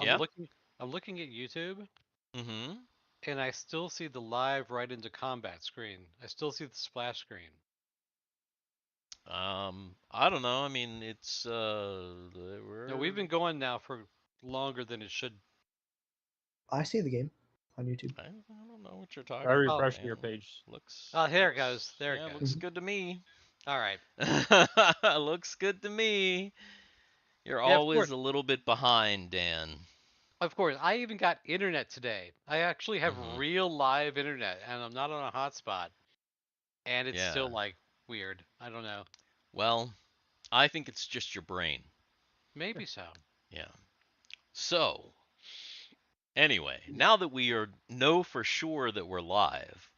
Yeah. I'm looking at YouTube, Mm-hmm. and I still see the live right into combat screen. I still see the splash screen. I don't know. I mean, it's No, we've been going now for longer than it should. I see the game on YouTube. I don't know what you're talking Try about. refreshing your Man. page. Looks. Oh, here it goes. There Yeah, it looks goes. good to me. All right. Looks good to me. You're Yeah, of always course. a little bit behind, Dan. Of course. I even got internet today. I actually have Mhm. real live internet, and I'm not on a hotspot. And it's Yeah. still like weird. I don't know. Well, I think it's just your brain. Maybe so. Yeah. So, anyway, now that we know for sure that we're live,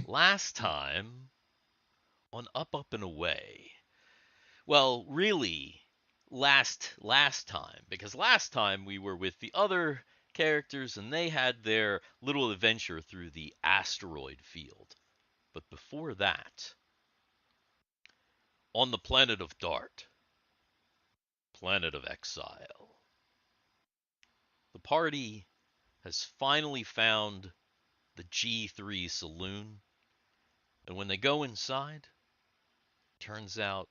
last time on Up Up and Away. Well, really, last time, because last time we were with the other characters and they had their little adventure through the asteroid field. But before that, on the planet of Daart, planet of Exile, the party has finally found the GIII Saloon, and when they go inside, turns out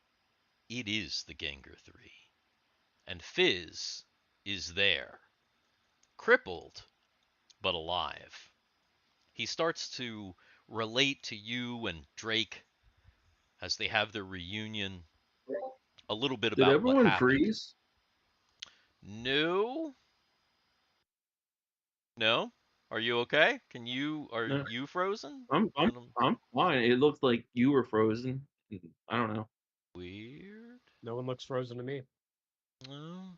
it is the Genger III. And Fizz is there, crippled, but alive. He starts to relate to you and Drake as they have their reunion, a little bit Did about what everyone happened. freeze? No? No? Are you okay? Are No, you frozen? I'm fine. It looked like you were frozen. I don't know. Weird. No one looks frozen to me. No.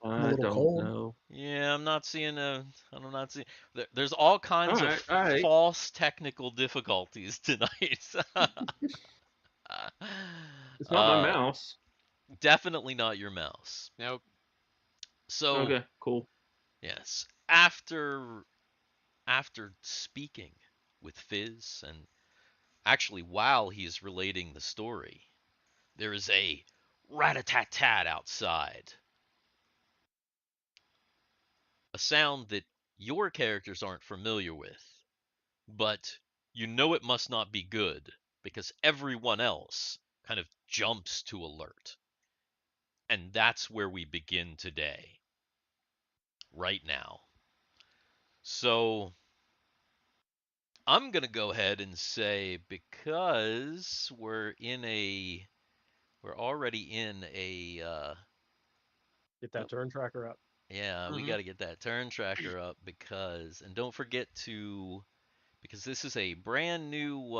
I'm a I little don't cold. know. Yeah, I'm not seeing I'm not seeing. There's all kinds of All right. false technical difficulties tonight. It's not my mouse. Definitely not your mouse. Nope. So Okay, cool. yes, after speaking with Fizz, and actually while he's relating the story, there is a rat-a-tat-tat outside. A sound that your characters aren't familiar with, but you know it must not be good because everyone else kind of jumps to alert. And that's where we begin today, right now. So I'm going to go ahead and say, because we're already in a Get that turn tracker up. yeah, we Mm-hmm. got to get that turn tracker up, and don't forget to, because this is a brand new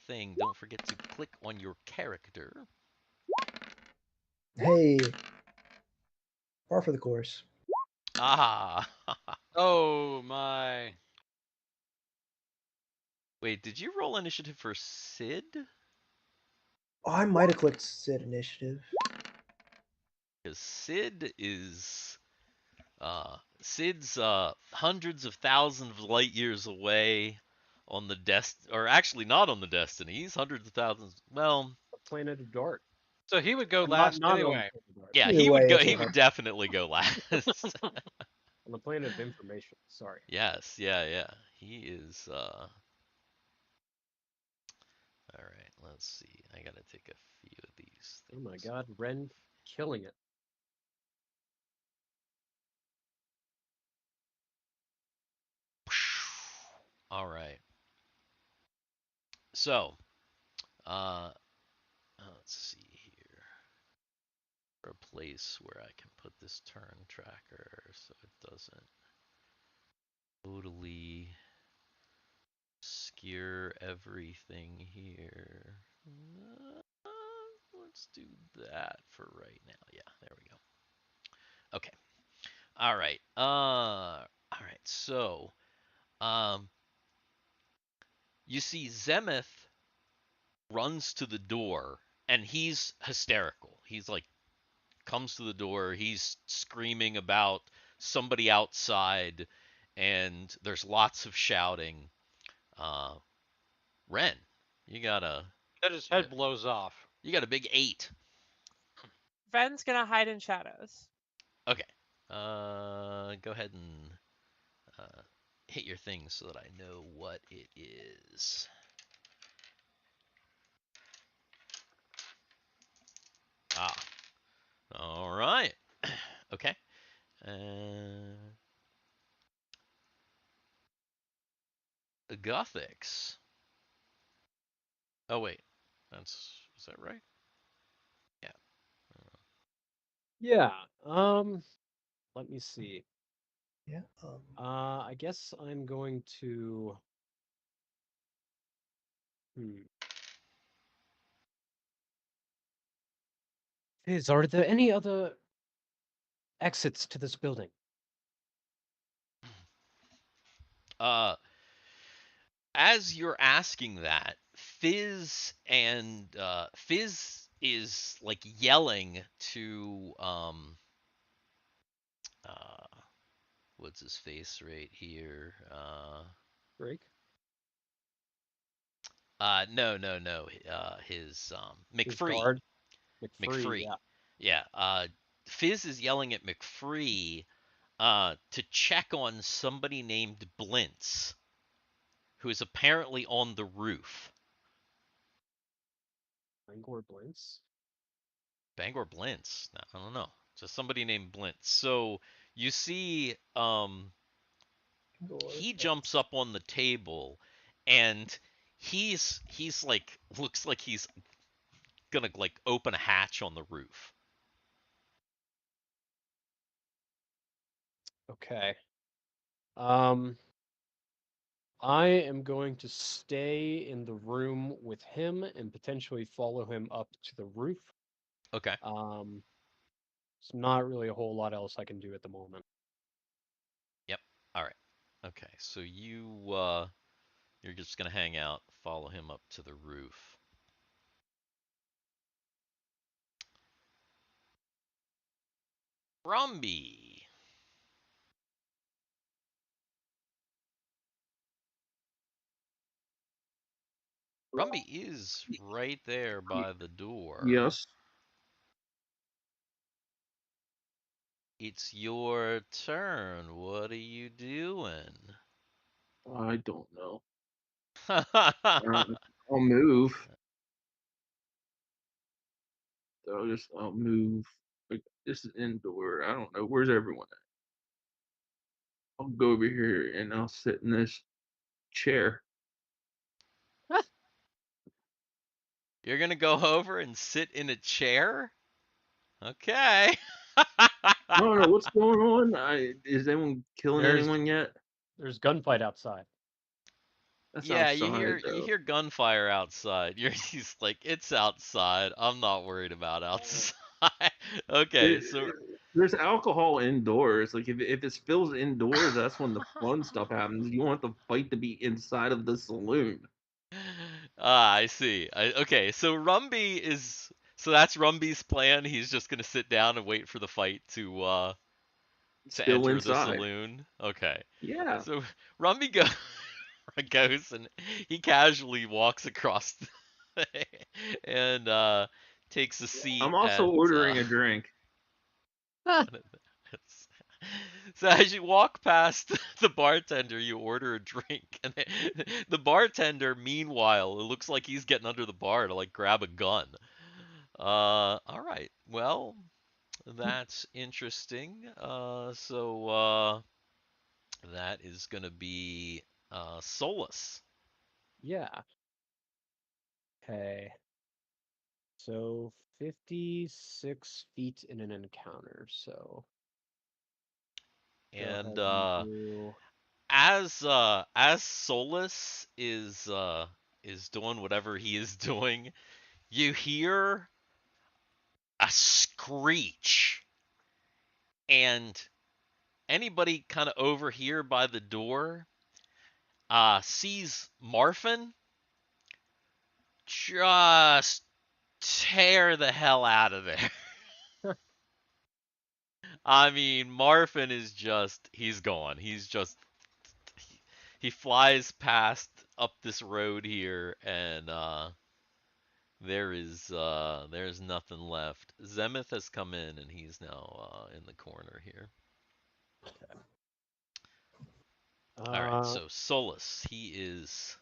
thing, don't forget to click on your character. Hey, par for the course. Ah. Oh my. Wait, did you roll initiative for Sid? Oh, I might have clicked Sid initiative. Because Sid's hundreds of thousands of light years away on the or actually not on the Destiny. He's hundreds of thousands. Well, The planet of Dart. So he would go Not last on the anyway. planet of Dart. yeah, Either he way, would go. it's He okay. would definitely go last. On the planet of information. Sorry. Yes, yeah. He is. All right, let's see. I gotta take a few of these Oh my things. god, Ren killing it. All right. So, let's see here. For a place where I can put this turn tracker so it doesn't totally obscure everything here. Let's do that for right now. Yeah, there we go. Okay. All right. All right. So, um, you see Zemeth runs to the door and he's hysterical. He's like comes to the door, he's screaming about somebody outside and there's lots of shouting. Ren, you got a Then his head blows off. you got a big 8. Ren's gonna hide in shadows. Okay. Go ahead and hit your thing so that I know what it is. Ah, all right. Okay. Guthix. Oh wait, is that right? Yeah. Yeah. Let me see. Yeah. I guess I'm going to. Fizz, are there any other exits to this building? As you're asking that, Fizz is like yelling to uh what's his face right here? Drake? No. His His McFree. guard? McFree, McFree. yeah. Yeah. Fizz is yelling at McFree to check on somebody named Blintz, who is apparently on the roof. Bangor Blintz? Bangor Blintz? No, I don't know. Just somebody named Blintz. So you see, he jumps up on the table, and he's like looks like he's gonna like open a hatch on the roof. Okay. Um, I am going to stay in the room with him and potentially follow him up to the roof. Okay. It's not really a whole lot else I can do at the moment. Yep. All right. Okay. So you're just gonna hang out, follow him up to the roof. Brumby. Brumby is right there by the door. Yes. It's your turn. What are you doing? I don't know. I'll move. I'll move. Like, this is indoor. I don't know. Where's everyone at? I'll go over here and I'll sit in this chair. You're gonna go over and sit in a chair? Okay. I don't know what's going on. Is anyone killing There's anyone yet? there's gunfight outside. That's Yeah, you outside hear you though. hear gunfire outside. He's like, it's outside. I'm not worried about outside. Okay, There- so There's alcohol indoors. Like if it spills indoors, that's when the fun stuff happens. You want the fight to be inside of the saloon. I see. Okay, so that's Rumby's plan. He's just gonna sit down and wait for the fight to Spill enter the inside. saloon. Okay, Yeah. so Rumby goes and he casually walks across and takes a seat I'm also at. ordering a drink. So as you walk past the bartender, you order a drink, and the bartender, meanwhile, it looks like he's getting under the bar to like grab a gun. All right. Well, that's interesting. That is gonna be Solus. Yeah. Okay. So 56 feet in an encounter. So go And ahead and do. as Solus is doing whatever he is doing, you hear a screech, and anybody kind of over here by the door sees Marfin just tear the hell out of there. I mean, Marfin is just, he's gone. He flies past up this road here, and there's nothing left. Zemeth has come in, and he's now in the corner here. All right, Uh, so Solus, he is.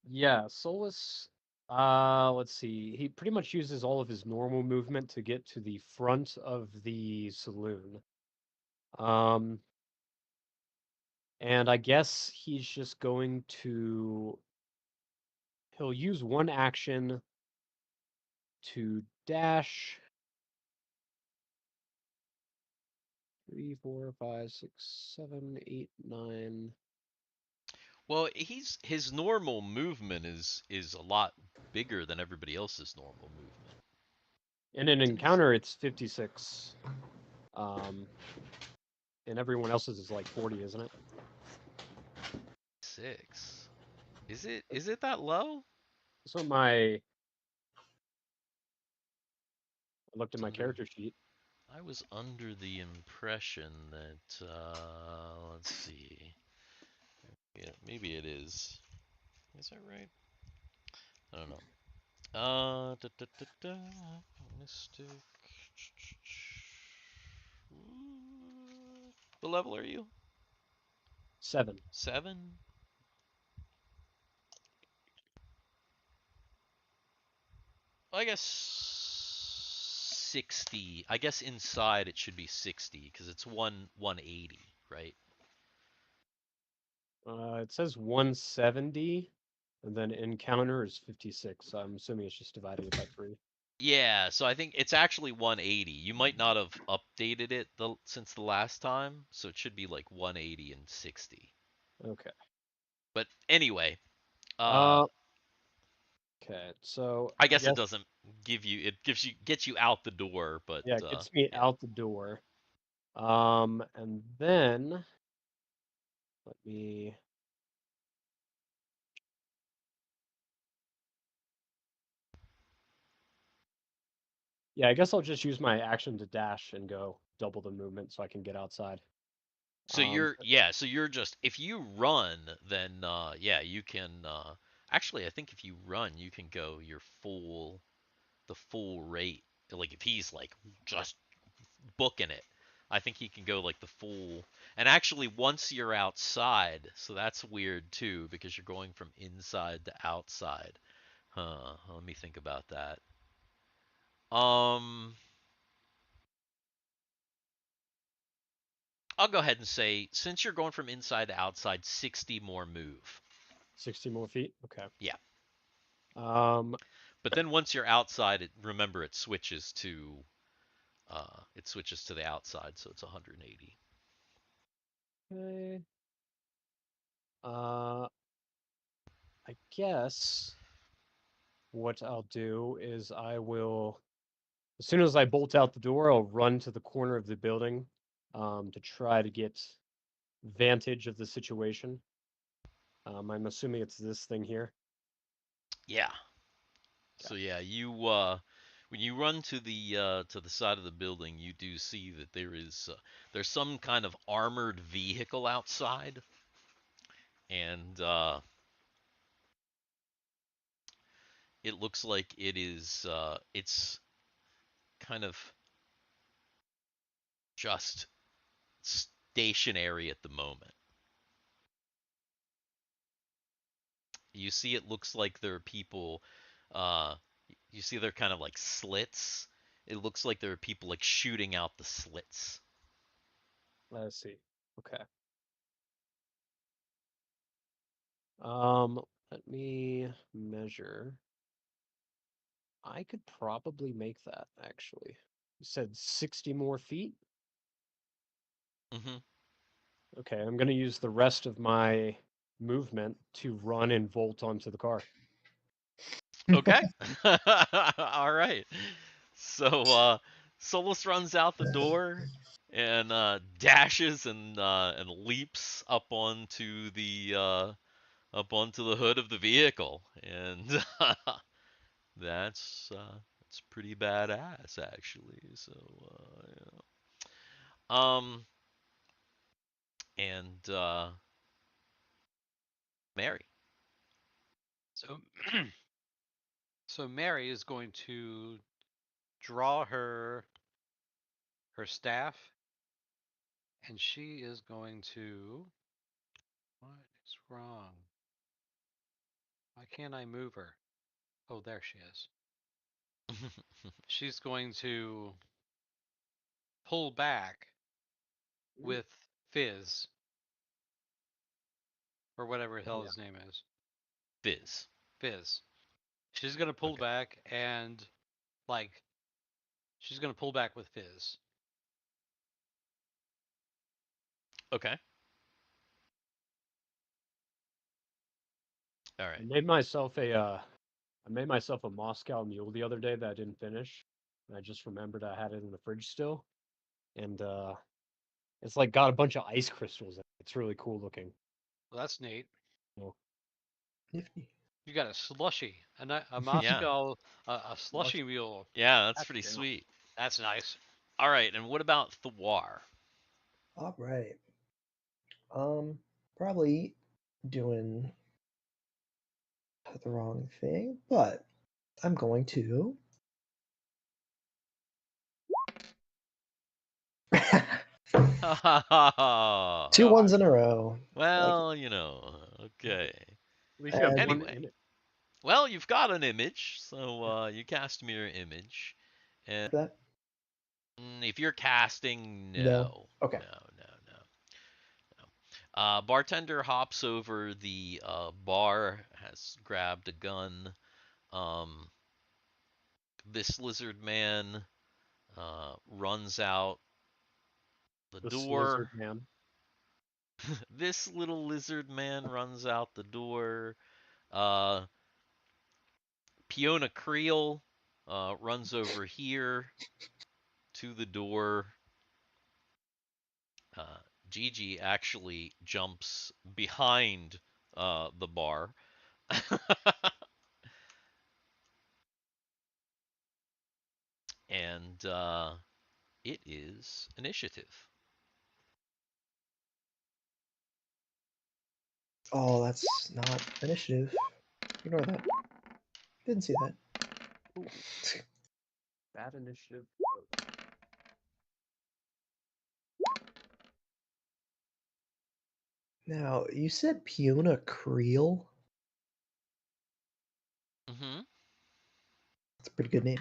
yeah, Solus. Let's see. He pretty much uses all of his normal movement to get to the front of the saloon. Um, and I guess he's just going to. He'll use one action to dash. 3, 4, 5, 6, 7, 8, 9. Well, his normal movement is a lot bigger than everybody else's normal movement. In an It's ins- encounter, it's 56. Um, and everyone else's is like 40, isn't it? 6. Is it that low? That's what I looked at It's my under. character sheet. I was under the impression that let's see. Yeah, maybe it is. Is that right? I don't know. Da, da, da, da. Mystic. What level are you? 7. 7? I guess 60. I guess inside it should be 60 because it's 180, right? It says 170, and then encounter is 56. So I'm assuming it's just dividing it by 3. Yeah, so I think it's actually 180. You might not have updated it since the last time, so it should be like 180 and 60. Okay. But anyway, Uh, okay. So I I guess it guess, doesn't gets you out the door, but yeah, it gets me yeah. out the door. And then let me. Yeah, I guess I'll just use my action to dash and go double the movement so I can get outside. So you're just if you run, then yeah, you can actually I think if you run, you can go your full rate. Like if he's like just booking it, I think he can go like the full. And actually once you're outside, so that's weird too because you're going from inside to outside. Huh, let me think about that. Um I'll go ahead and say since you're going from inside to outside, 60 more move. 60 more feet. Okay. Yeah. Um, But then once you're outside, remember it switches to the outside, so it's 180. okay. I guess what I'll do is I will, as soon as I bolt out the door, I'll run to the corner of the building, to try to get vantage of the situation. I'm assuming it's this thing here. Yeah. Okay. So yeah, you when you run to the side of the building, you do see that there's some kind of armored vehicle outside, and it looks like it's kind of just stationary at the moment. You see, it looks like there are people. Uh, you see, they're kind of like slits. It looks like there are people like shooting out the slits. Let's see. Okay. Let me measure. I could probably make that actually. You said 60 more feet? Hmm. Okay, I'm gonna use the rest of my movement to run and volt onto the car. Okay. All right. So Solus runs out the door and dashes and leaps up onto the hood of the vehicle, and that's pretty badass actually. So yeah. And Mary. So, so Mary is going to draw her staff, and she is going to What is wrong? Why can't I move her? Oh, there she is. She's going to pull back with Fizz, or whatever the hell his name is. Fizz. Fizz. She's gonna pull Okay. back and, like, she's gonna pull back with Fizz. Okay. All I right. made myself a Moscow Mule the other day that I didn't finish, and I just remembered I had it in the fridge still, and it's like got a bunch of ice crystals in it. It's really cool looking. Well, that's neat. Well, Nifty. You got a slushy, a Yeah. Moscow, a slushy mule. Yeah, that's That's pretty cool. sweet. That's nice. All right, and what about Thiwar? All right. Probably doing the wrong thing, but I'm going to. Two ones in a row. Well, you know, okay. at least you have one Anyway. in it. Well, you've got an image, so you cast mirror image, and That if you're casting, No. no, Okay. no. Bartender hops over the bar, has grabbed a gun. This lizard man runs out the This door. lizard man. This little lizard man runs out the door. Uh, Fiona Creel runs over here to the door. Gigi actually jumps behind the bar. And it is initiative. Oh, that's not initiative. Ignore that. Didn't see that. Bad initiative. Now, you said Fiona Creel? Mm-hmm. That's a pretty good name.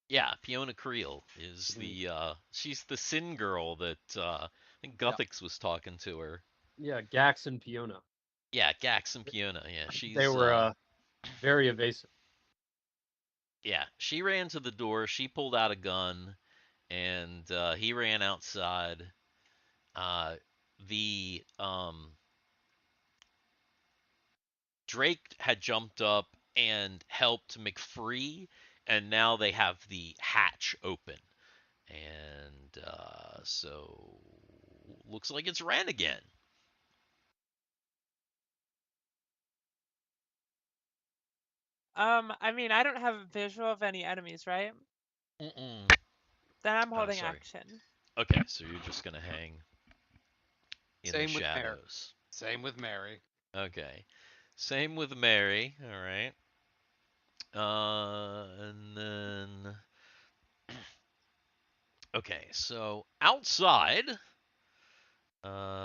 Yeah, Fiona Creel is the she's the Sin girl that I think Guthix was talking to her. Yeah, Gax and Fiona. Yeah, Gax and Fiona. Yeah, she's They were very evasive. yeah, she ran to the door. She pulled out a gun, and he ran outside. The Drake had jumped up and helped McFree, and now they have the hatch open, and so looks like it's Ren again. I mean, I don't have a visual of any enemies, right? Mm-mm. Then I'm Oh, holding sorry. action. Okay, so you're just gonna hang in Same the with Mary. shadows. Same with Mary. Okay. Same with Mary. All right. And then okay, so outside,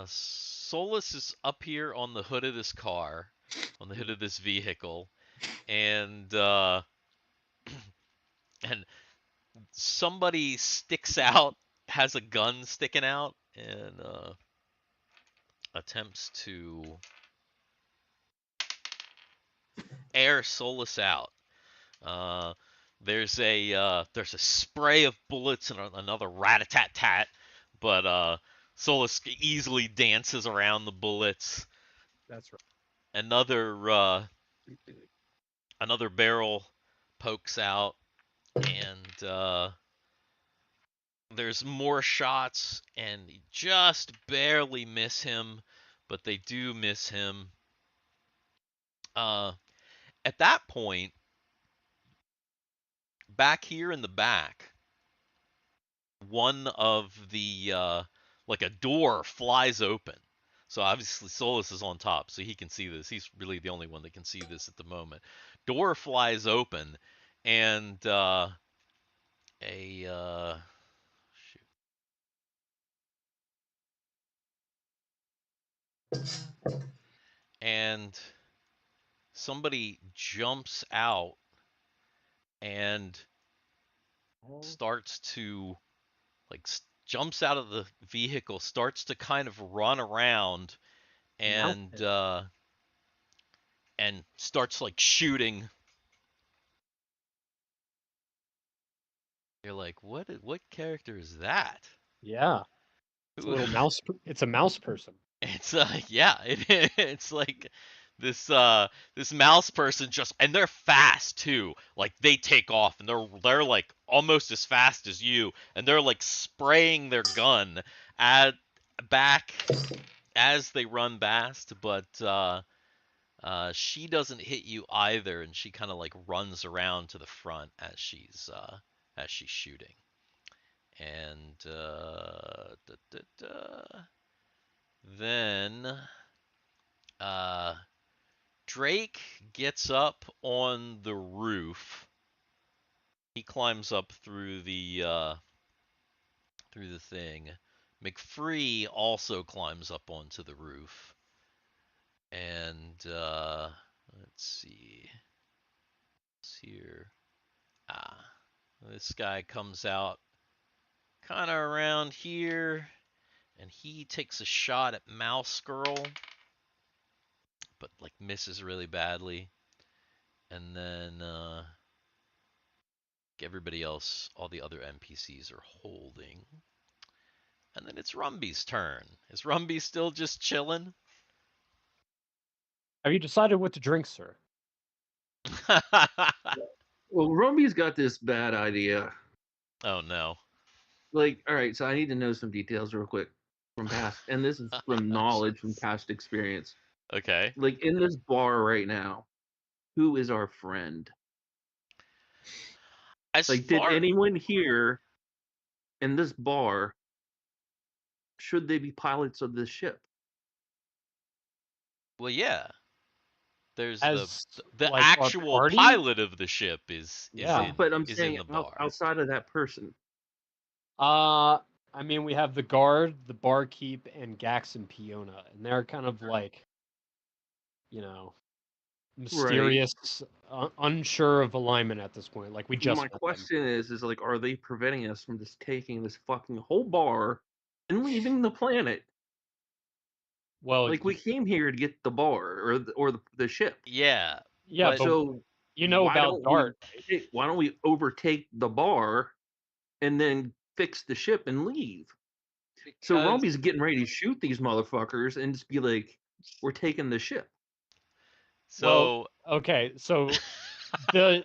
Solus is up here on the hood of this car, on the hood of this vehicle, and and somebody sticks out, has a gun sticking out, and attempts to air Solus out. There's a spray of bullets and another rat-a-tat-tat, but Solus easily dances around the bullets. That's right. Another barrel pokes out, and there's more shots, and just barely miss him, but they do miss him. At that point, back here in the back, one of the like a door flies open. So obviously Solus is on top, so he can see this. He's really the only one that can see this at the moment. Door flies open, and shoot. and somebody jumps out and starts to jumps out of the vehicle, starts to kind of run around and starts like shooting. You're like, what character is that? Yeah. It's a little mouse. It's a mouse person. It's yeah, it's like this mouse person just, and they're fast too. Like they take off and they're like almost as fast as you, and they're like spraying their gun at back as they run past, but she doesn't hit you either, and she kind of like runs around to the front as she's shooting. And then Drake gets up on the roof. He climbs up through the thing. McFree also climbs up onto the roof. And let's see. What's here? This guy comes out kind of around here, and he takes a shot at Mouse Girl, but like misses really badly. And then everybody else, all the other NPCs are holding. And then it's Rumby's turn. Is Rumby still just chilling? Have you decided what to drink, sir? Well, Rumby's got this bad idea. Oh no. Like, all right, so I need to know some details real quick from past, and this is from knowledge from past experience. Okay. Like in this bar right now, who is our friend? Did anyone here in this bar, should they be pilots of this ship? Well, yeah. There's As, the like, our actual party? pilot of the ship is But I'm is saying in the bar. outside of that person. I mean, we have the guard, the barkeep, and Gax and Piona, and they're kind of like, you know, mysterious, unsure of alignment at this point. Like we just. My question is like, are they preventing us from just taking this fucking whole bar and leaving the planet? Well, like we came here to get the bar or the ship. Yeah. Yeah, but so you know about Daart. Why don't we overtake the bar and then fix the ship and leave? So Rumby's getting ready to shoot these motherfuckers and just be like, we're taking the ship. So okay, so the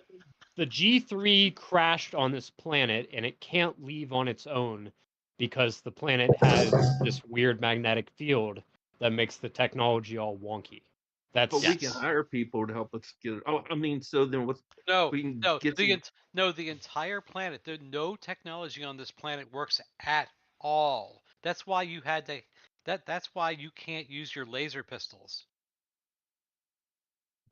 G3 crashed on this planet and it can't leave on its own because the planet has this weird magnetic field that makes the technology all wonky. But we can hire people to help us get it. Oh, I mean, so then what's the entire planet. There's no technology on this planet works at all. That's why you had to. That's why you can't use your laser pistols.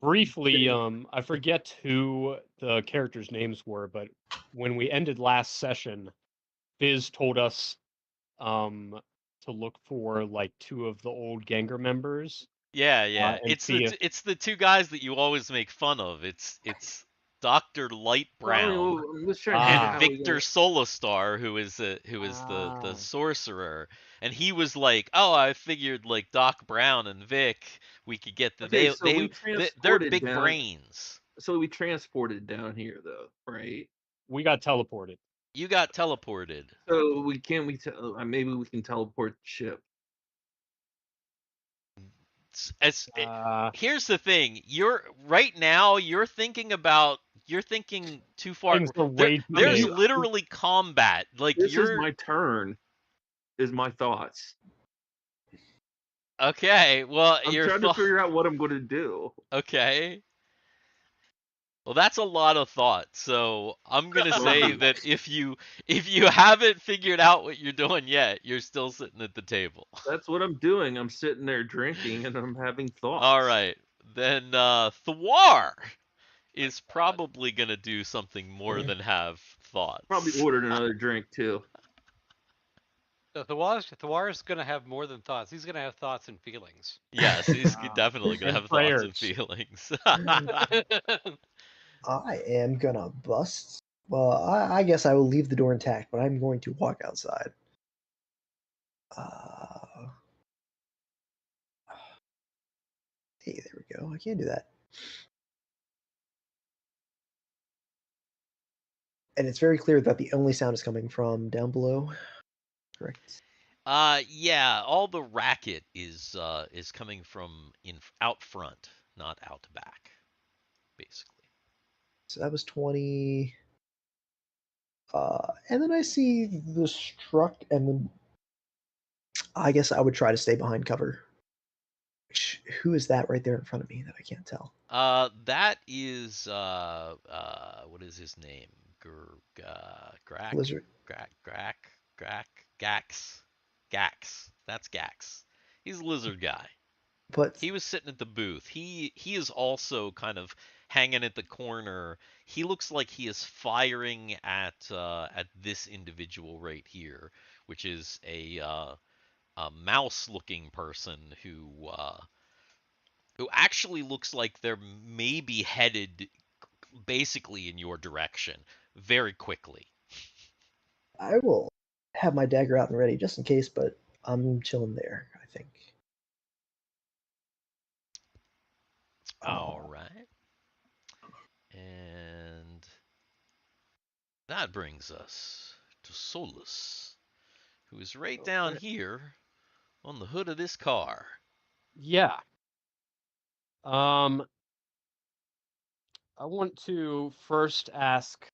Briefly, I forget who the characters' names were, but when we ended last session, Fizz told us to look for like 2 of the old Genger members. Yeah. It's the 2 guys that you always make fun of. It's Dr. Light Brown and Victor Solastar, who is the sorcerer. And he was like, "Oh, I figured like Doc Brown and Vic, we could get the they're big brains." So we transported down here though, right? We got teleported. You got teleported. So maybe we can teleport the ship. Here's the thing. You're thinking too far. There's literally combat. Like this is my turn. Is my thoughts. Okay, well, I'm trying to figure out what I'm going to do. Okay. Well, that's a lot of thought. So I'm gonna say that if you haven't figured out what you're doing yet, you're still sitting at the table. That's what I'm doing. I'm sitting there drinking and I'm having thoughts. All right, then Thiwar is probably gonna do something more than have thoughts. Probably ordered another drink too. So Thiwar's gonna have more than thoughts. He's gonna have thoughts and feelings. Yes, he's Wow. definitely gonna And have thoughts and prayers. feelings. I am gonna bust. Well, I guess I will leave the door intact, but I'm going to walk outside. Hey, there we go. I can't do that. And it's very clear that the only sound is coming from down below. Correct. Yeah, all the racket is coming from out front, not out back, basically. So that was 20. And then I see the struck, and then I guess I would try to stay behind cover. Who is that right there in front of me that I can't tell? That is what is his name? Grack? Blizzard. Gax. Gax. That's Gax. He's a lizard guy. But He was sitting at the booth. He is also kind of hanging at the corner. He looks like he is firing at this individual right here, which is a mouse-looking person who actually looks like they're maybe headed basically in your direction very quickly. I will have my dagger out and ready just in case, but I'm chilling there, I think. All right. And that brings us to Solus, who is right down here on the hood of this car. Yeah. I want to first ask,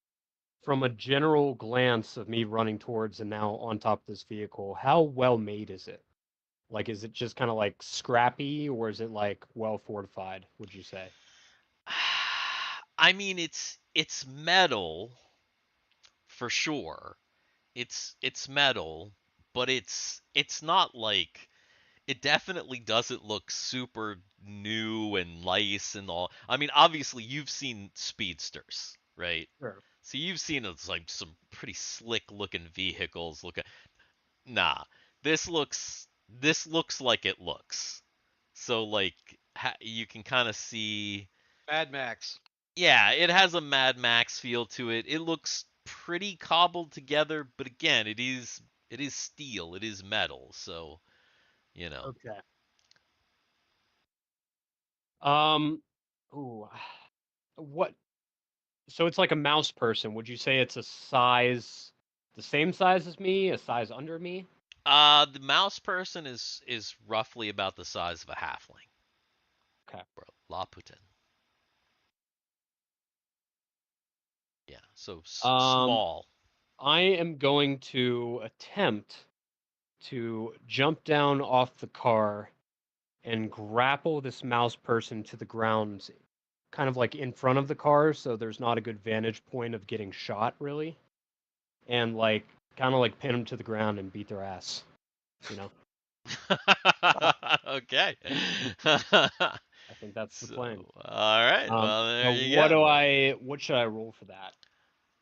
from a general glance of me running towards and now on top of this vehicle, how well made is it? Like, is it just kind of like scrappy, or is it like well fortified, would you say? I mean, it's metal for sure. It's metal, but it's not like it definitely doesn't look super new and nice and all. I mean, obviously you've seen speedsters, right? Sure. So you've seen it's like some pretty slick looking vehicles. Nah, this looks like it looks. So like you can kind of see. Mad Max. Yeah, it has a Mad Max feel to it. It looks pretty cobbled together, but again, it is steel, it is metal, so you know. Okay. Um, ooh, what? So it's like a mouse person. Would you say it's a size, the same size as me, a size under me? The mouse person is roughly about the size of a halfling. Okay. Bro, Laputin. Yeah, so small. I am going to attempt to jump down off the car and grapple this mouse person to the ground, kind of like in front of the car, so there's not a good vantage point of getting shot, really. And like, kind of like pin them to the ground and beat their ass, you know? Okay. I think that's the plan. All right. Well, there Now you go. what should I roll for that?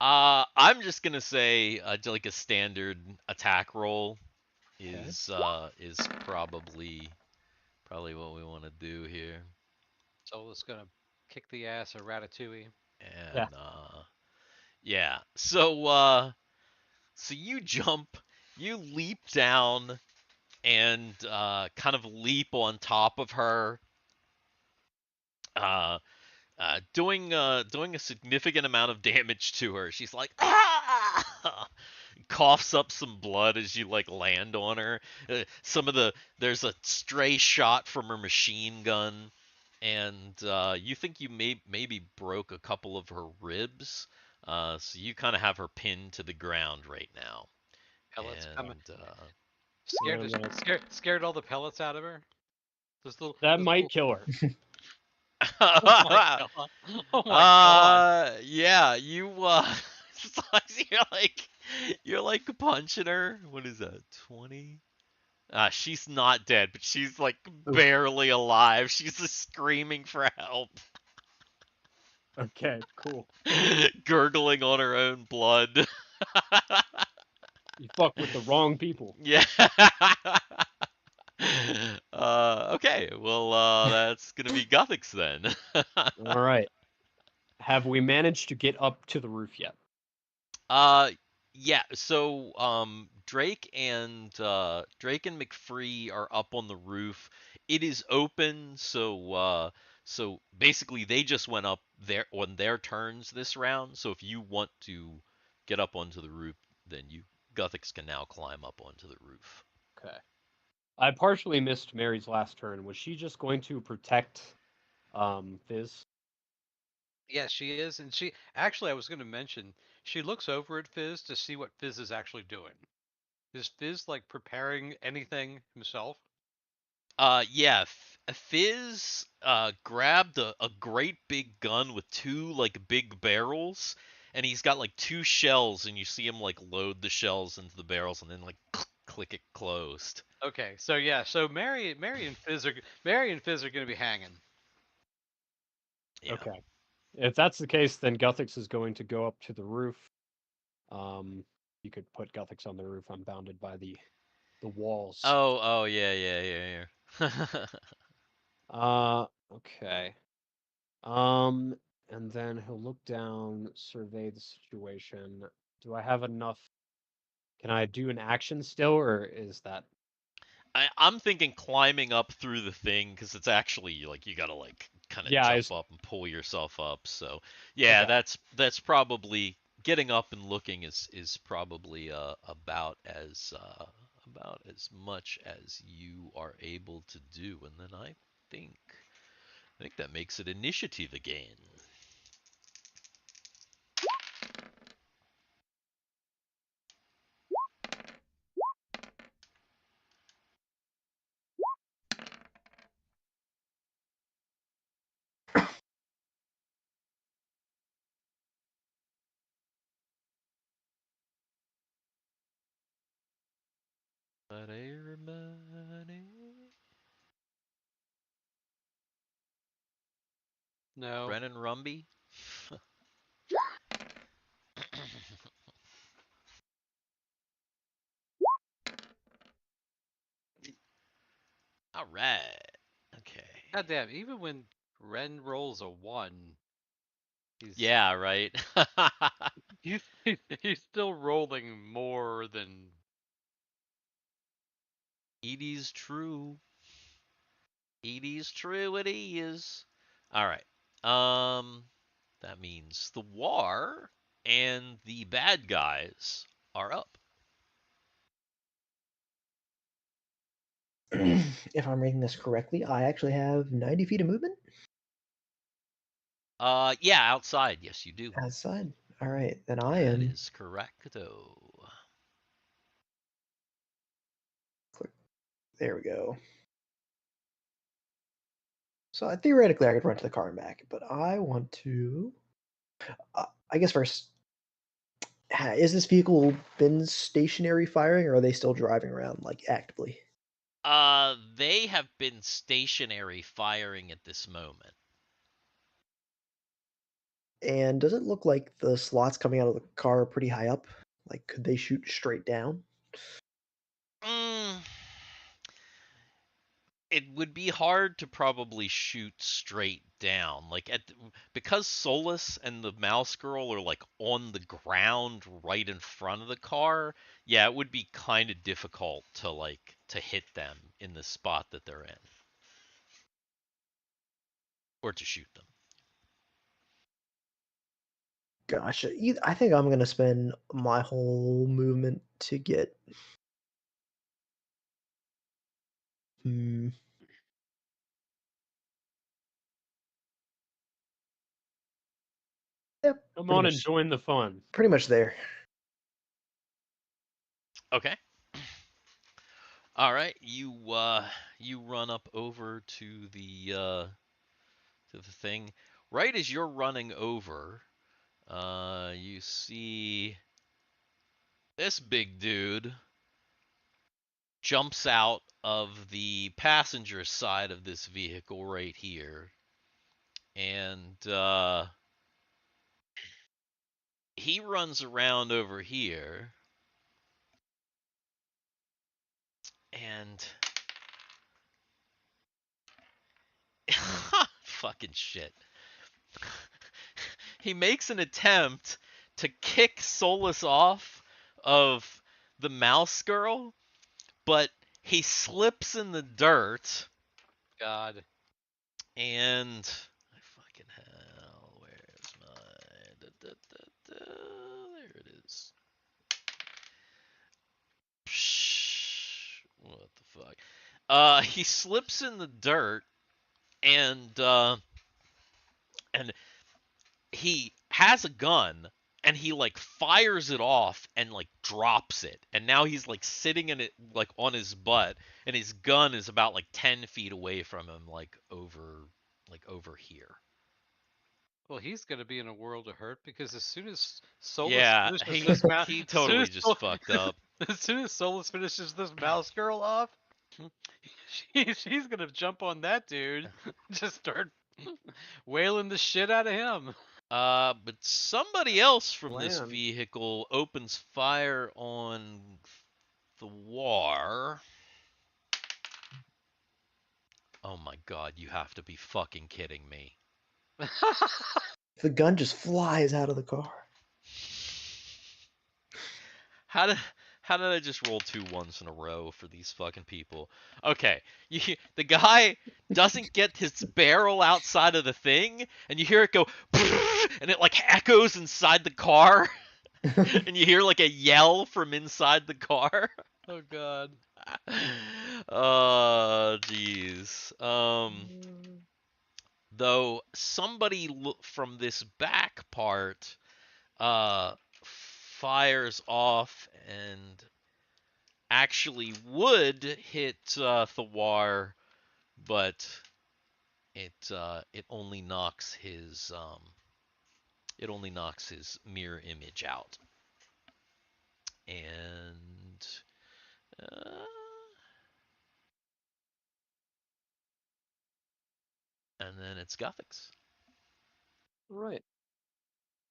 I'm just gonna say like a standard attack roll is probably what we want to do here. So it's gonna kick the ass of Ratatouille. And yeah. So you jump, you leap down and kind of leap on top of her. Doing a significant amount of damage to her. She's like, ah! Coughs up some blood as you like land on her. There's a stray shot from her machine gun, and you think you maybe broke a couple of her ribs. So you kind of have her pinned to the ground right now. Pellets And coming. Scared all the pellets out of her. That might kill her. Oh my god! Oh my god! Yeah, you're like punching her. What is that? 20? She's not dead, but she's like barely alive. She's just screaming for help. Okay, cool. Gurgling on her own blood. You fuck with the wrong people. Yeah. Okay. Well, that's gonna be Guthix then. All right. Have we managed to get up to the roof yet? Uh, yeah. So, Drake and McFree are up on the roof. It is open, so basically they just went up there on their turns this round. So if you want to get up onto the roof, then Guthix can now climb up onto the roof. Okay. I partially missed Mary's last turn. Was she just going to protect Fizz? Yes, she is, and she actually I was going to mention she looks over at Fizz to see what Fizz is actually doing. Is Fizz like preparing anything himself? Yeah, Fizz grabbed a great big gun with two like big barrels, and he's got like two shells, and you see him like load the shells into the barrels and then like click it closed. Okay, so yeah, so Mary and Fizz are going to be hanging. Yeah. Okay. If that's the case, then Guthix is going to go up to the roof. You could put Guthix on the roof, unbounded by the walls. Oh, yeah. Okay. And then he'll look down, survey the situation. Do I have enough? Can I do an action still, or is that? I'm thinking climbing up through the thing because it's actually like you gotta like kind of jump up and pull yourself up. So yeah, Okay. that's probably getting up and looking is probably about as much as you are able to do, and then I think that makes it initiative again. But everybody... No. Brennan Rumby? All right. Okay. God damn, even when Ren rolls a 1, Yeah, right. he's still rolling more than It is true. It is true. It is. All right. That means the war and the bad guys are up. If I'm reading this correctly, I actually have 90 feet of movement Yeah, outside. Yes, you do. outside. All right, then I That am. is correcto. Click. There we go. So theoretically, I could run to the car and back, but I want to. I guess first, is this vehicle been stationary firing, or are they still driving around like actively? They have been stationary firing at this moment. And does it look like the slots coming out of the car are pretty high up? Like, could they shoot straight down? It would be hard to probably shoot straight down. Like because Solus and the mouse girl are like on the ground right in front of the car, yeah, it would be kind of difficult to hit them in the spot that they're in. Or to shoot them. Gotcha. I think I'm gonna spend my whole movement to get. Yep. Come on and join the fun. Pretty much there. Okay. All right, you run up over to the thing. Right as you're running over, you see this big dude jumps out of the passenger side of this vehicle right here, and he runs around over here, and fucking shit. He makes an attempt to kick Solus off of the mouse girl, but he slips in the dirt, God. and fucking hell, where's my there it is. Psh, what the fuck? He slips in the dirt, and he has a gun, and he like fires it off and like drops it, and now he's like sitting in it like on his butt, and his gun is about like 10 feet away from him, like over here. Well, he's gonna be in a world of hurt because as soon as Solus Yeah, finishes this mouse, he totally just fucked up. As soon as Solus finishes this mouse girl off, she's gonna jump on that dude, just start wailing the shit out of him. But somebody else from this Plan. vehicle opens fire on Thiwar. Oh my god, you have to be fucking kidding me. The gun just flies out of the car. How did I just roll 2 1s in a row for these fucking people? Okay, the guy doesn't get his barrel outside of the thing, and you hear it go, and it like echoes inside the car, and you hear like a yell from inside the car. Oh god. Oh, jeez. Though somebody from this back part fires off and actually would hit Thiwar, but it only knocks his mirror image out. And then it's Guthix. Right.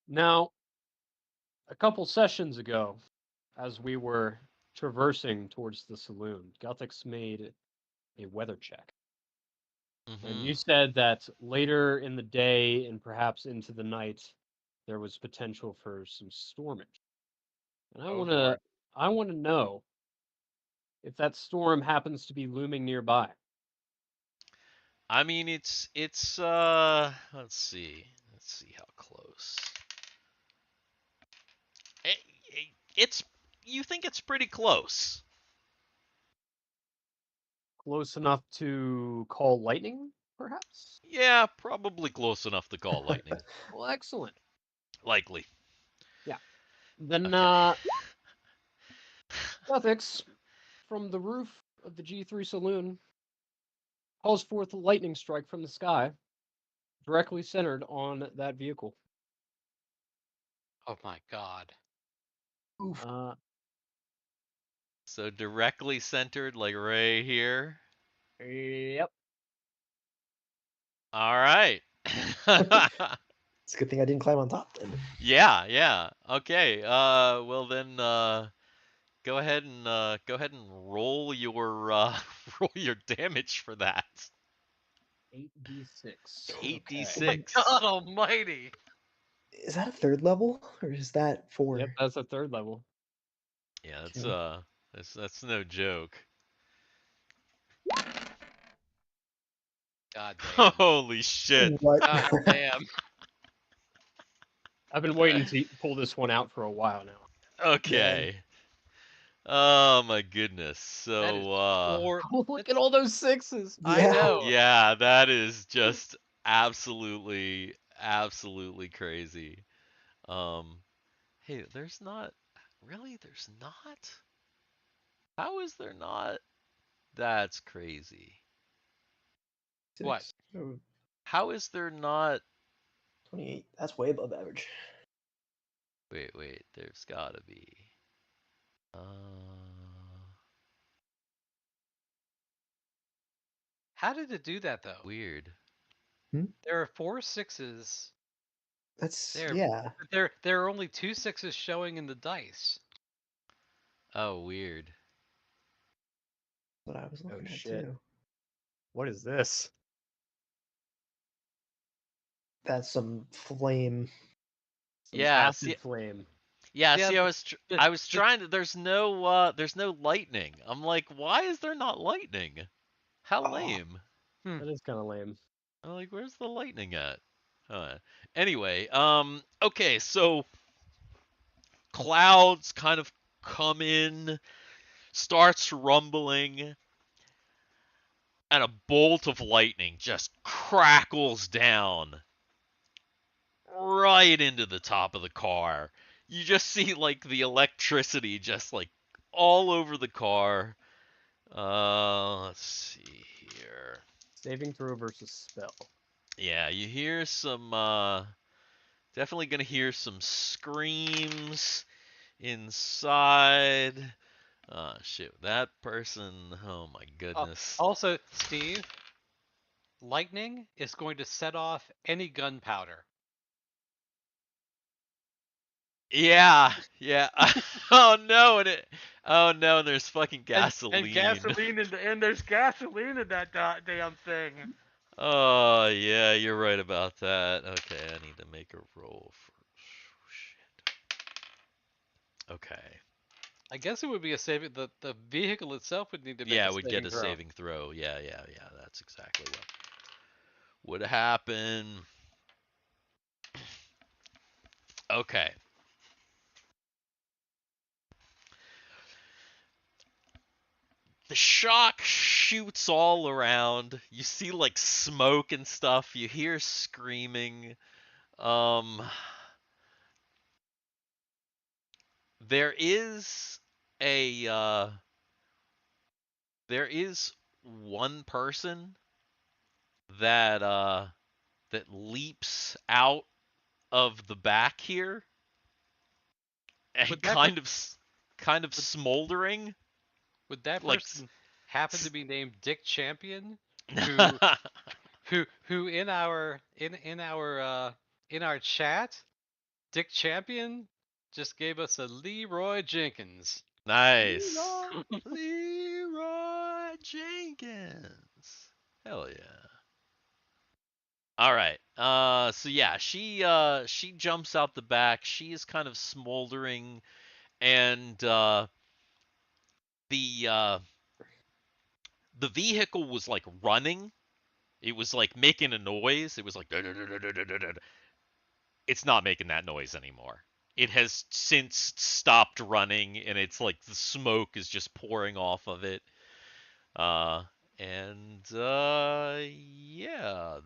Now, a couple sessions ago, as we were traversing towards the saloon, Guthix made a weather check. And you said that later in the day and perhaps into the night, there was potential for some storming. And I want to know if that storm happens to be looming nearby. I mean, it's let's see how close. It's you think it's pretty close. Close enough to call lightning, perhaps? Yeah, probably close enough to call lightning. Well, excellent. Likely. Yeah. Then, Okay. Guthix, from the roof of the GIII Saloon, calls forth a lightning strike from the sky, directly centered on that vehicle. Oh my god. Oof. So directly centered, like right here. Yep. All right. It's a good thing I didn't climb on top then. Yeah. Okay. Well then, go ahead and roll your roll your damage for that. 8d6. 8d6. God almighty. Is that a 3rd level or is that 4? Yep, that's a 3rd level. Yeah, Okay. that's no joke. God damn. Holy shit. What? God damn. I've been waiting to pull this one out for a while now. Okay. Oh my goodness. That is So four. Oh, look at all those 6s. I know. yeah, that is just absolutely crazy. Hey, there's not How is there not? That's crazy. What? 6, oh, How is there not? 28. That's way above average. Wait, there's gotta be. How did it do that though? Weird. There are 4 6s. That's There. yeah. There are only 2 6s showing in the dice. Oh, weird. what I was looking at shit. too. What is this? That's some flame. Some Yeah, acid see, flame. yeah, Yeah, see, the- I was the- trying to. There's no lightning. I'm like, why is there not lightning? How Oh. lame. That is kind of lame. I'm like, where's the lightning at? Anyway, okay, so clouds kind of come in, starts rumbling, and a bolt of lightning just crackles down right into the top of the car. You just see like the electricity just like all over the car. Let's see here. Saving throw versus spell. Yeah, you hear some definitely gonna hear some screams inside. Oh shit, that person, oh my goodness. Also, Steve, lightning is going to set off any gunpowder. Yeah, yeah. Oh no, oh no, there's fucking gasoline. And gasoline and there's gasoline in that damn thing. Oh yeah, you're right about that. Okay, I need to make a roll for shit. Okay. I guess it would be a saving. The vehicle itself would need to make Yeah, a we'd saving get a throw. saving throw. Yeah. That's exactly what would happen. Okay. The shock shoots all around. You see like smoke and stuff. You hear screaming. Um, there is a there is one person that that leaps out of the back here and Would that kind of smoldering would that like person happen to be named Dick Champion? s- Who in our in our chat, Dick Champion just gave us a Leroy Jenkins. Nice. Leroy Jenkins. Hell yeah. All right. So yeah, she jumps out the back. She is kind of smoldering, and the the vehicle was like running. It was like making a noise. It was like it's not making that noise anymore. It has since stopped running, and it's like the smoke is just pouring off of it. Uh, yeah,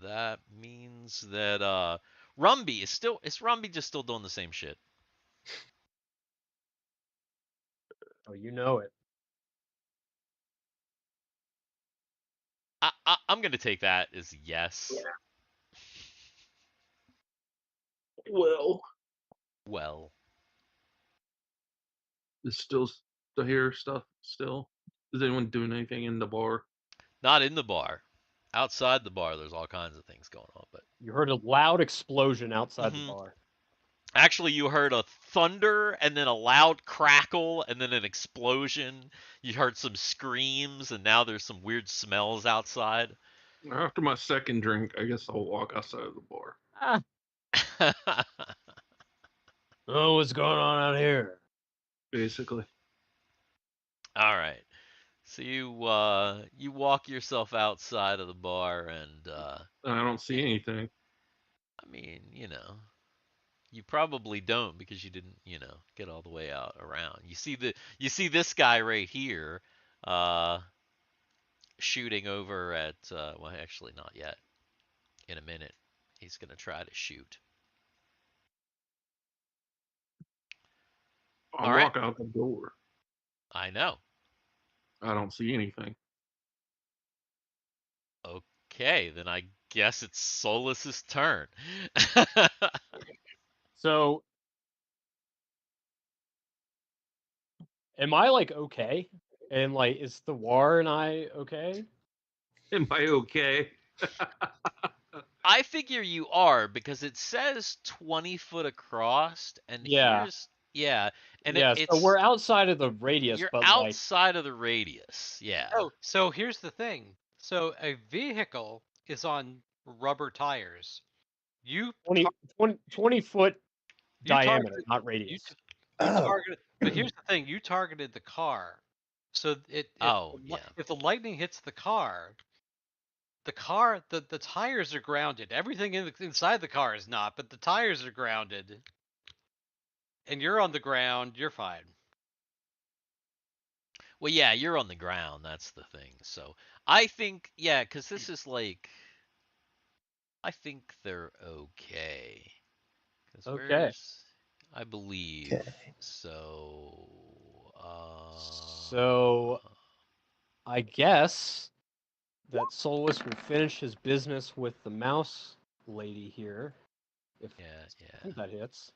that means that Rumby is Rumby just still doing the same shit? Oh, you know it. I'm gonna take that as yes. Well, Is still to hear stuff still? Is anyone doing anything in the bar? not in the bar. Outside the bar, there's all kinds of things going on, but You heard a loud explosion outside the Mhm. bar. Actually, you heard a thunder and then a loud crackle and then an explosion. You heard some screams and now there's some weird smells outside. After my second drink, I guess I'll walk outside of the bar. Ah. Oh, what's going on out here? Basically. All right. So you walk yourself outside of the bar and And I don't see anything. I mean, you know, you probably don't because you didn't, you know, get all the way out around. You see this guy right here shooting over at well, actually not yet. In a minute, he's going to try to shoot. I'll All right. walk out the door. I know. I don't see anything. Okay, then I guess it's Solus's turn. So, am I like okay? And like, is Thiwar and I okay? Am I okay? I figure you are because it says 20 foot across, and Yeah. Yeah, and Yeah, so we're outside of the radius, you're but like outside of the radius. Yeah. Oh, so here's the thing. So a vehicle is on rubber tires. You 20 foot you diameter, targeted not you radius. t- you Oh. targeted, but here's the thing. You targeted the car. So Oh, yeah. if the lightning hits the car, the tires are grounded. Everything inside the car is not, but the tires are grounded. And you're on the ground, you're fine. Well, yeah, you're on the ground. That's the thing. So I think, yeah, because this is like, I think they're okay. Because Okay. I believe. Okay. So, So I guess that Solus will finish his business with the mouse lady here. If yeah, I think that hits.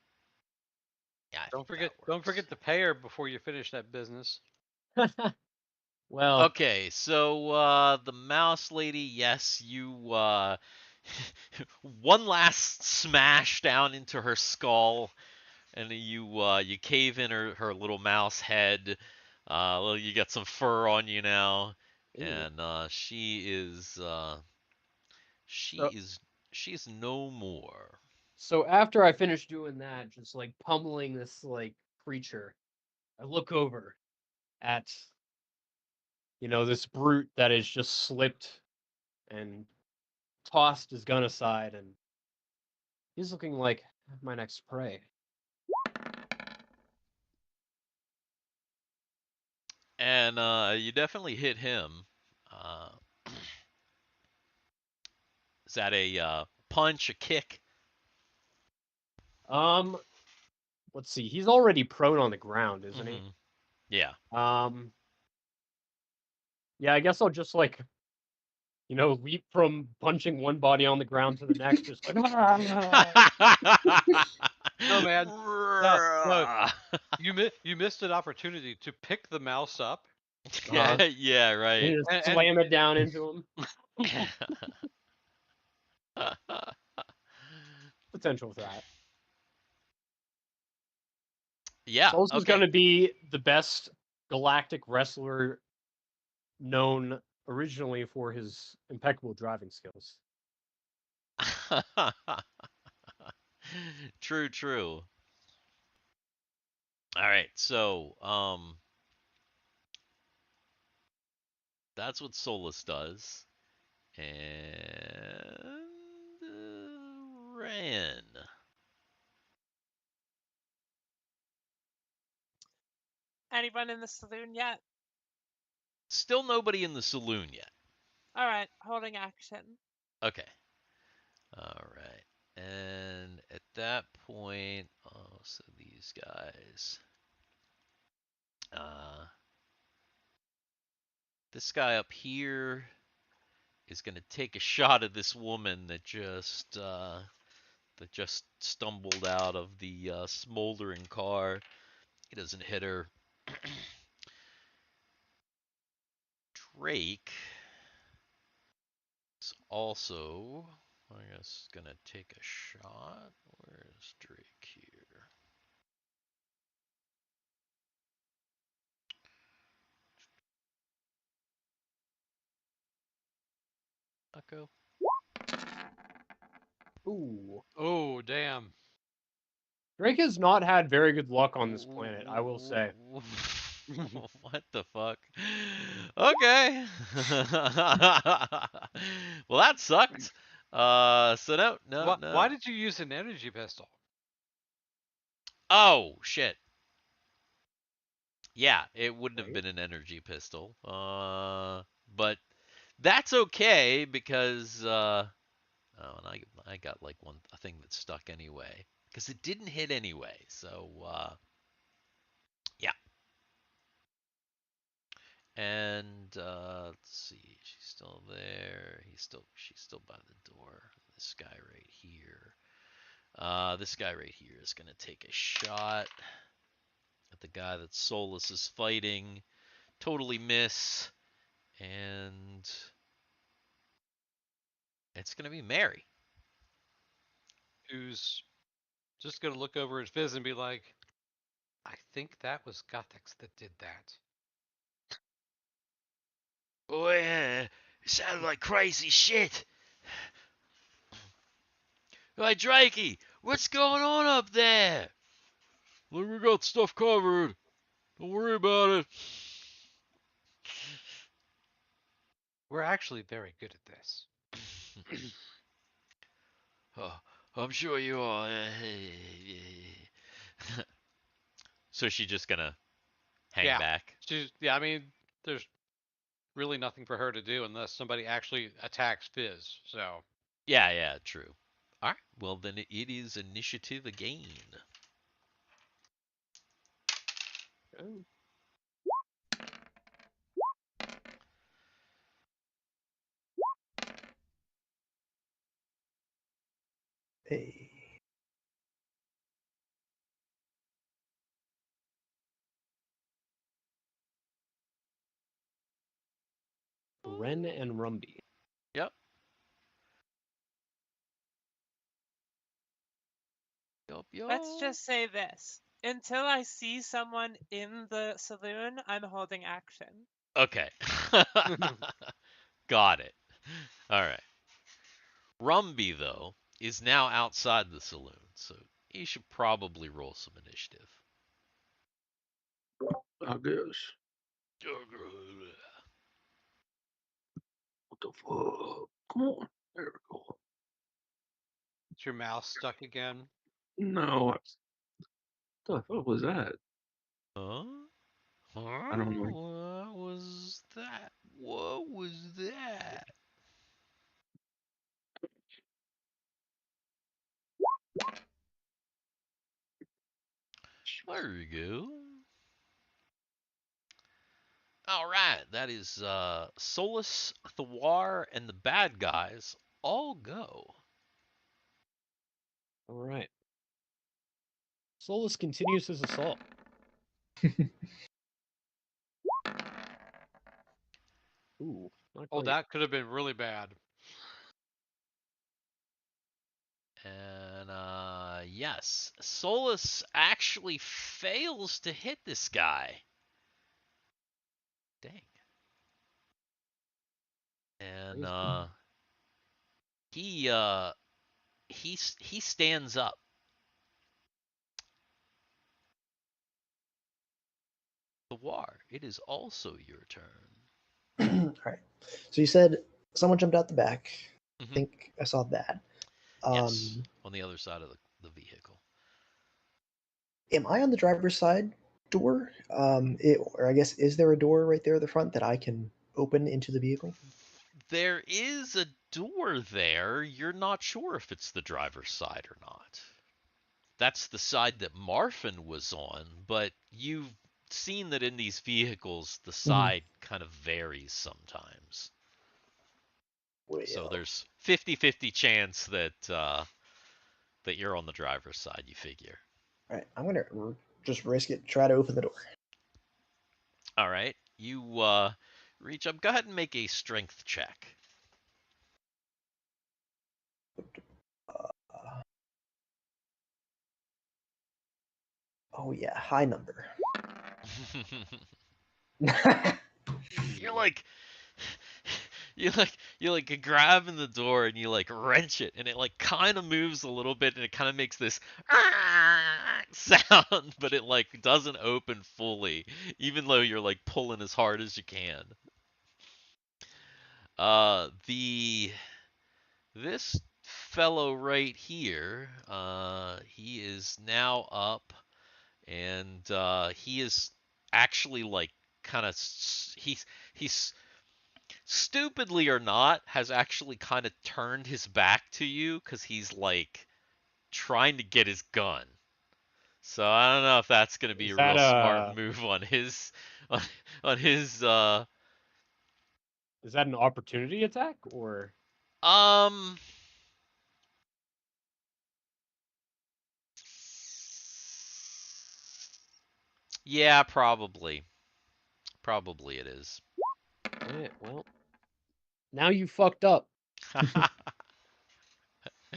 yeah. I Don't think that forget works. to pay her before you finish that business. Well, Okay, so the mouse lady, yes, you one last smash down into her skull, and you cave in her little mouse head. Well, you got some fur on you now, ooh. and she So, is she's no more. so after I finish doing that, just like pummeling this like creature, I look over at this brute that has just slipped and tossed his gun aside, and he's looking like my next prey. And you definitely hit him. Uh, is that a punch, a kick? Um, let's see. He's already prone on the ground, isn't he? Hmm. Yeah. Yeah, I guess I'll just like leap from punching one body on the ground to the next, just like. No, man. No. You missed an opportunity to pick the mouse up Uh-huh. Yeah, right. And just and slam it down into him. Potential for that. Yeah, Souls is going okay. to be the best galactic wrestler known originally for his impeccable driving skills. True, true. All right, so that's what Solus does. And Ran. Anyone in the saloon yet? Still nobody in the saloon yet. All right, holding action. Okay. All right. And at that point, oh, so these guys. This guy up here is going to take a shot at this woman that just stumbled out of the smoldering car. He doesn't hit her. Drake is also, I guess, gonna take a shot. Where's Drake here? Echo. Ooh. oh damn. Drake has not had very good luck on this planet, I will say. What the fuck? Okay. Well, that sucked. So no. Why did you use an energy pistol? Oh shit. Yeah, it wouldn't have Right? been an energy pistol. But that's okay because oh, and I got like a thing that stuck anyway because it didn't hit anyway. So yeah. And let's see, she's still there. She's still by the door. This guy right here. This guy right here is gonna take a shot at the guy that Solus is fighting. Totally miss, and it's gonna be Mary. Who's just gonna look over at Fizz and be like, I think that was Guthix that did that. Oh yeah, it sounded like crazy shit. Hey, Drakey, what's going on up there? Look, we got stuff covered. Don't worry about it. We're actually very good at this. Oh, I'm sure you are. So she's just gonna hang Yeah. back. Yeah, I mean, there's really nothing for her to do unless somebody actually attacks Fizz. So Yeah, true. All right. Well, then it is initiative again. Oh, Hey. Ren and Rumby. Yep. Yup. Let's just say this. Until I see someone in the saloon, I'm holding action. Okay. Got it. All right. Rumby, though, is now outside the saloon, so he should probably roll some initiative. I guess. What the fuck? Come on. There we go. is your mouse stuck again? No, what the fuck was that? Huh? I don't know. What was that? What was that? There you go. All right, that is Solus, Thiwar, and the bad guys all go. All right. Solus continues his assault. Ooh, not Oh, quite. that could have been really bad. And yes, Solus actually fails to hit this guy. Dang. And he stands up. Thiwar, it is also your turn. All right. So you said someone jumped out the back. I Mhm. think I saw that. Yes, on the other side of the vehicle. Am I on the driver's side door? Or I guess is there a door right there at the front that I can open into the vehicle? There is a door there. You're not sure if it's the driver's side or not. That's the side that Marfin was on, but you've seen that in these vehicles, the side kind of varies sometimes. So Well, there's 50-50 chance that that you're on the driver's side, you figure. all right. I'm gonna just risk it. Try to open the door. All right. You reach up. Go ahead and make a strength check. Uh, oh yeah, high number. You're like you grabbing the door and you like wrench it and it like kind of moves a little bit and it kind of makes this sound, but it like doesn't open fully even though you're like pulling as hard as you can. The this fellow right here, he is now up and he is actually like kind of he's stupidly or not, has actually kind of turned his back to you because he's like trying to get his gun. So I don't know if that's going to be Is a that real smart move on his on his is that an opportunity attack or? um yeah, probably it is. Alright, well, now you fucked up.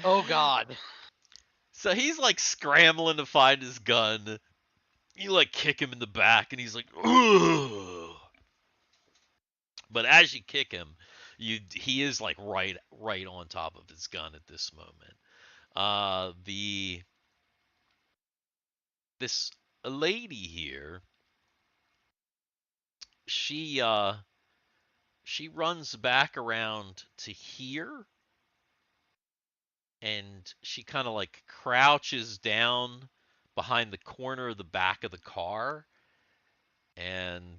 Oh God. So he's like scrambling to find his gun. You like kick him in the back, and he's like, ugh. But as you kick him, he is like right on top of his gun at this moment. This lady here, she runs back around to here, and she kind of like crouches down behind the corner of the back of the car, and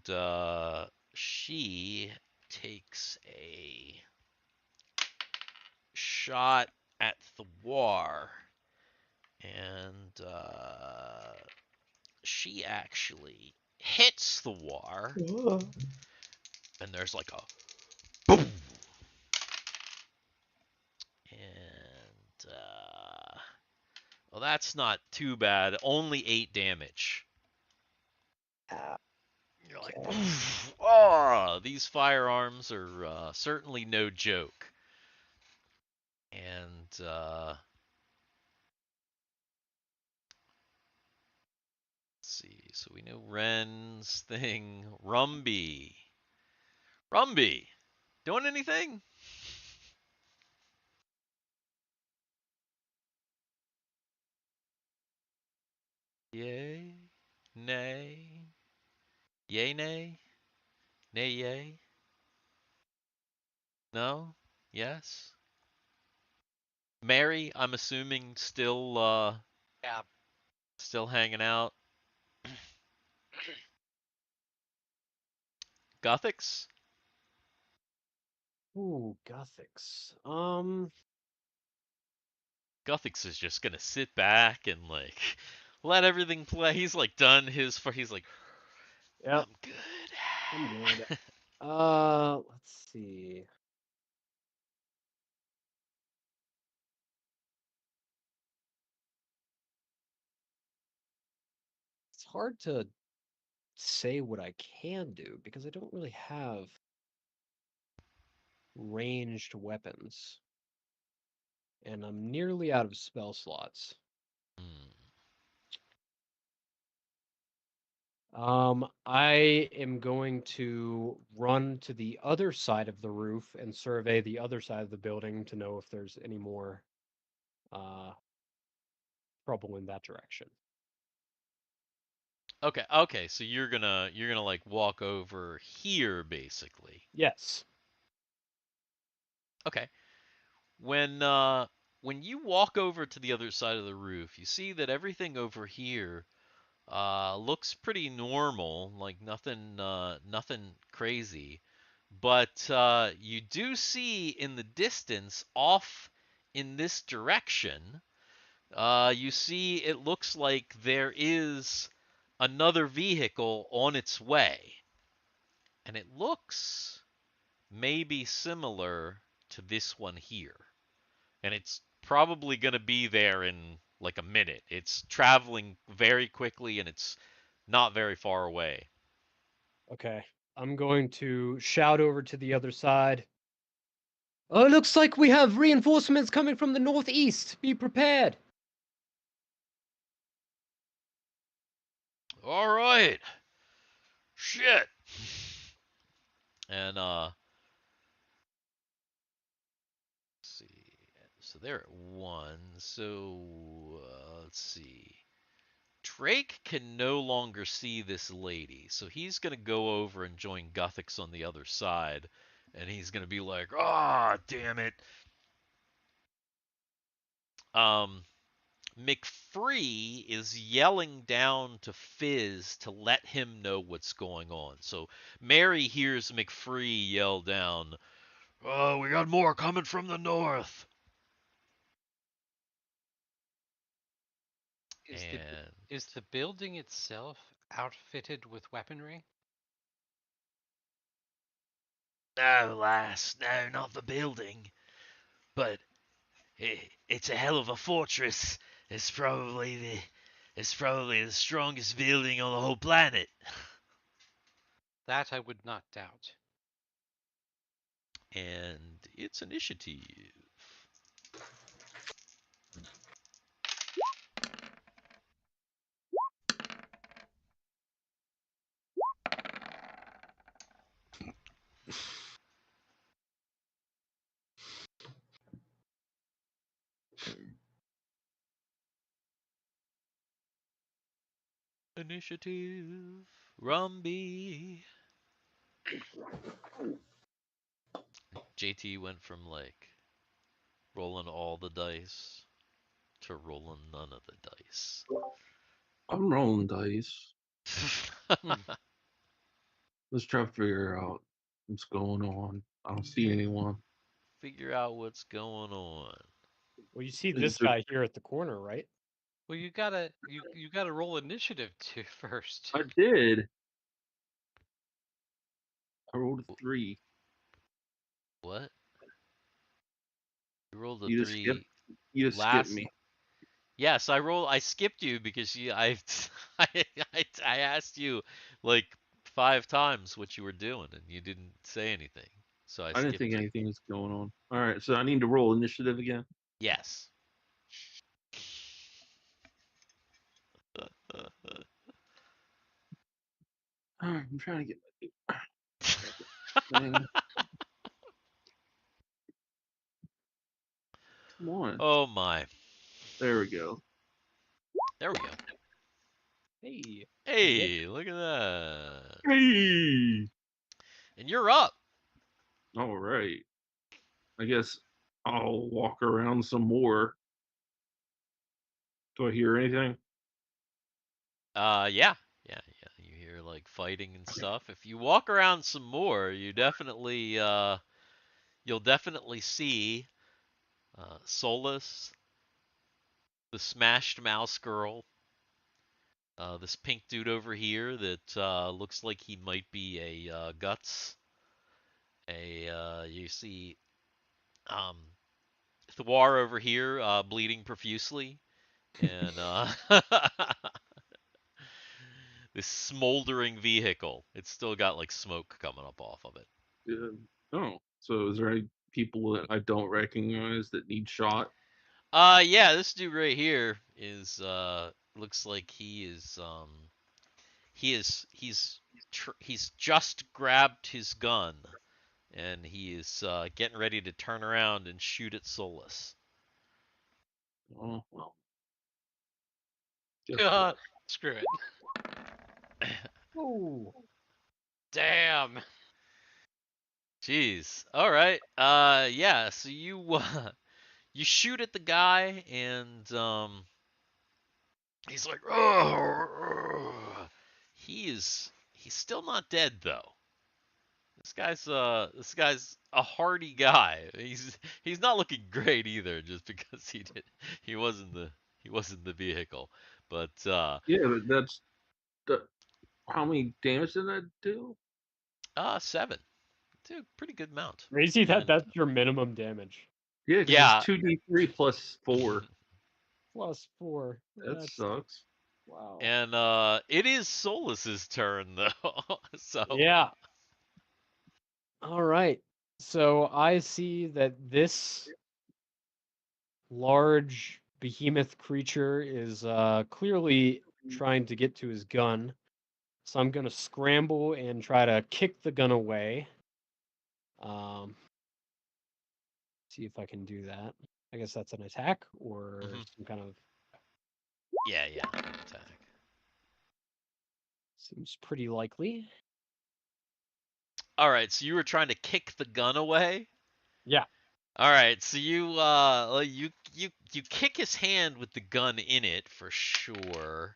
she takes a shot at Thiwar, and she actually hits Thiwar, and there's like a boom, and well, that's not too bad. Only 8 damage. You're like, oh, these firearms are certainly no joke. And let's see. So we know Ren's thing. Rumby, doing anything? Yay, nay, yay, nay, nay, yay. No, yes. Mary, I'm assuming Yeah. still hanging out. Guthix? Ooh, Guthix. Guthix is just gonna sit back and like let everything play. He's like done his for. He's like, Yep, I'm good. I'm good. Let's see. It's hard to say what I can do because I don't really have ranged weapons. And I'm nearly out of spell slots. Hmm. I am going to run to the other side of the roof and survey the other side of the building to know if there's any more trouble in that direction. Okay. So you're gonna like walk over here basically. Yes. Okay. When you walk over to the other side of the roof, you see that everything over here looks pretty normal, like nothing crazy. But you do see in the distance, off in this direction, you see it looks like there is another vehicle on its way. And it looks maybe similar to this one here. And it's probably going to be there in like a minute. It's traveling very quickly and it's not very far away. Okay. I'm going to shout over to the other side. Oh, it looks like we have reinforcements coming from the northeast. Be prepared. All right. Shit. And let's see. So they're at 1. So let's see. Drake can no longer see this lady, so he's gonna go over and join Guthix on the other side, and he's gonna be like, "Ah, oh, damn it." McFree is yelling down to Fizz to let him know what's going on. So Mary hears McFree yell down, "Oh, we got more coming from the north." And Is the building itself outfitted with weaponry? no, lass, no, not the building, but it's a hell of a fortress. It's probably the strongest building on the whole planet. That I would not doubt. And it's initiative. Initiative. Rumby. JT went from like rolling all the dice to rolling none of the dice. I'm rolling dice. Let's try to figure out what's going on. I don't see anyone. Figure out what's going on. Well, you see Is this there- guy here at the corner, right? Well, you gotta roll initiative too first. I did. I rolled a 3. What? You rolled a You just 3 skipped. You just skipped last. me. Yes, I skipped you because I asked you like 5 times what you were doing and you didn't say anything. So I I didn't skipped think you. anything was going on. All right, so I need to roll initiative again. Yes. I'm trying to get my thing. Come on. Oh my. There we go. There we go. Hey. Hey, look at that. Hey. And you're up. All right. I guess I'll walk around some more. Do I hear anything? Yeah. You hear like fighting and stuff. If you walk around some more, you definitely you'll definitely see Solus, the smashed mouse girl, this pink dude over here that looks like he might be a Guts. You see Thiwar over here bleeding profusely, and this smoldering vehicle. It's still got like smoke coming up off of it. Oh, so is there any people that I don't recognize that need shot? Yeah, this dude right here is looks like he's just grabbed his gun and he is getting ready to turn around and shoot at Solus. Oh well. Guess what? Screw it. Oh. Damn. Jeez. All right. Yeah. So you you shoot at the guy and he's like, oh. He's still not dead though. This guy's a hardy guy. He's not looking great either, just because he wasn't the vehicle. But Yeah, but that's the. How many damage did that do? 7. It's a pretty good amount. Crazy that And that's your minimum damage. Yeah, because yeah, it's 2d3 plus 4. Plus 4. That That's sucks. wow. and it is Solus's turn though. So Yeah. All right. So I see that this large behemoth creature is clearly trying to get to his gun. So I'm going to scramble and try to kick the gun away. See if I can do that. I guess that's an attack or some kind of. yeah, attack. Seems pretty likely. All right, so you were trying to kick the gun away. Yeah. All right, so you kick his hand with the gun in it for sure.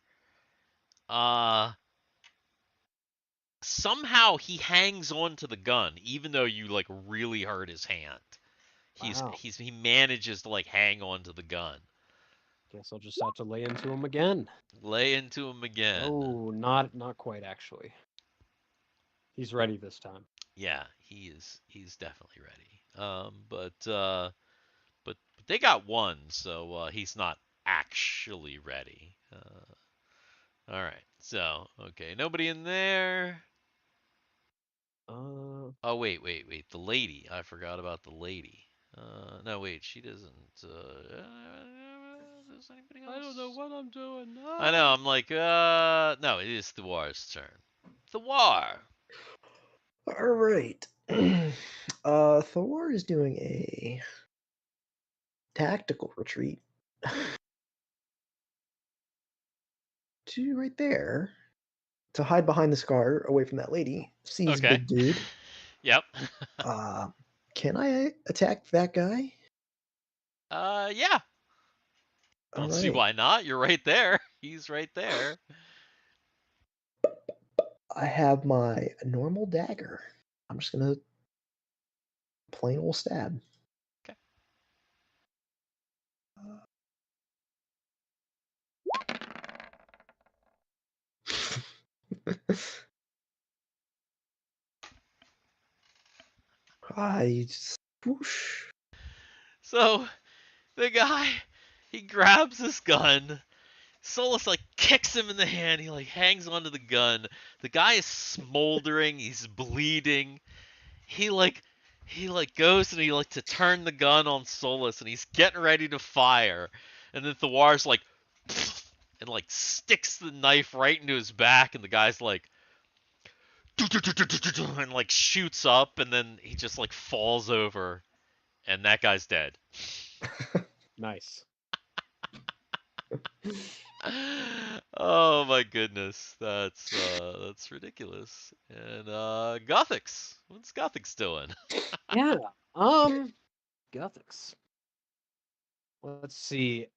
Somehow he hangs on to the gun even though you like really hurt his hand. Wow. He manages to like hang on to the gun. Guess I'll just have to lay into him again. Lay into him again. Oh, not quite actually. He's ready this time. Yeah, he's definitely ready. But they got one, so he's not actually ready. All right. So, okay, nobody in there. Oh, wait. The lady. I forgot about the lady. No, wait, she doesn't. Does anybody else? I don't know what I'm doing. I know. I'm like, no, it is Thiwar's turn. Thiwar. All right. Thor is doing a tactical retreat to right there to hide behind this car, away from that lady. Sees Okay. big dude. Yep. Can I attack that guy? Yeah. All Don't see right. why not. You're right there. He's right there. I have my normal dagger. I'm just gonna plain old stab. Okay. I just whoosh. So the guy, he grabs his gun. Solus like kicks him in the hand. He like hangs onto the gun. The guy is smoldering. He's bleeding. He goes and he like to turn the gun on Solus and he's getting ready to fire. And then Thiwar's like and like sticks the knife right into his back and the guy's like and like shoots up and then he just like falls over and that guy's dead. Nice. Oh my goodness, that's ridiculous. And Guthix, what's Guthix doing? Yeah. Guthix. Let's see.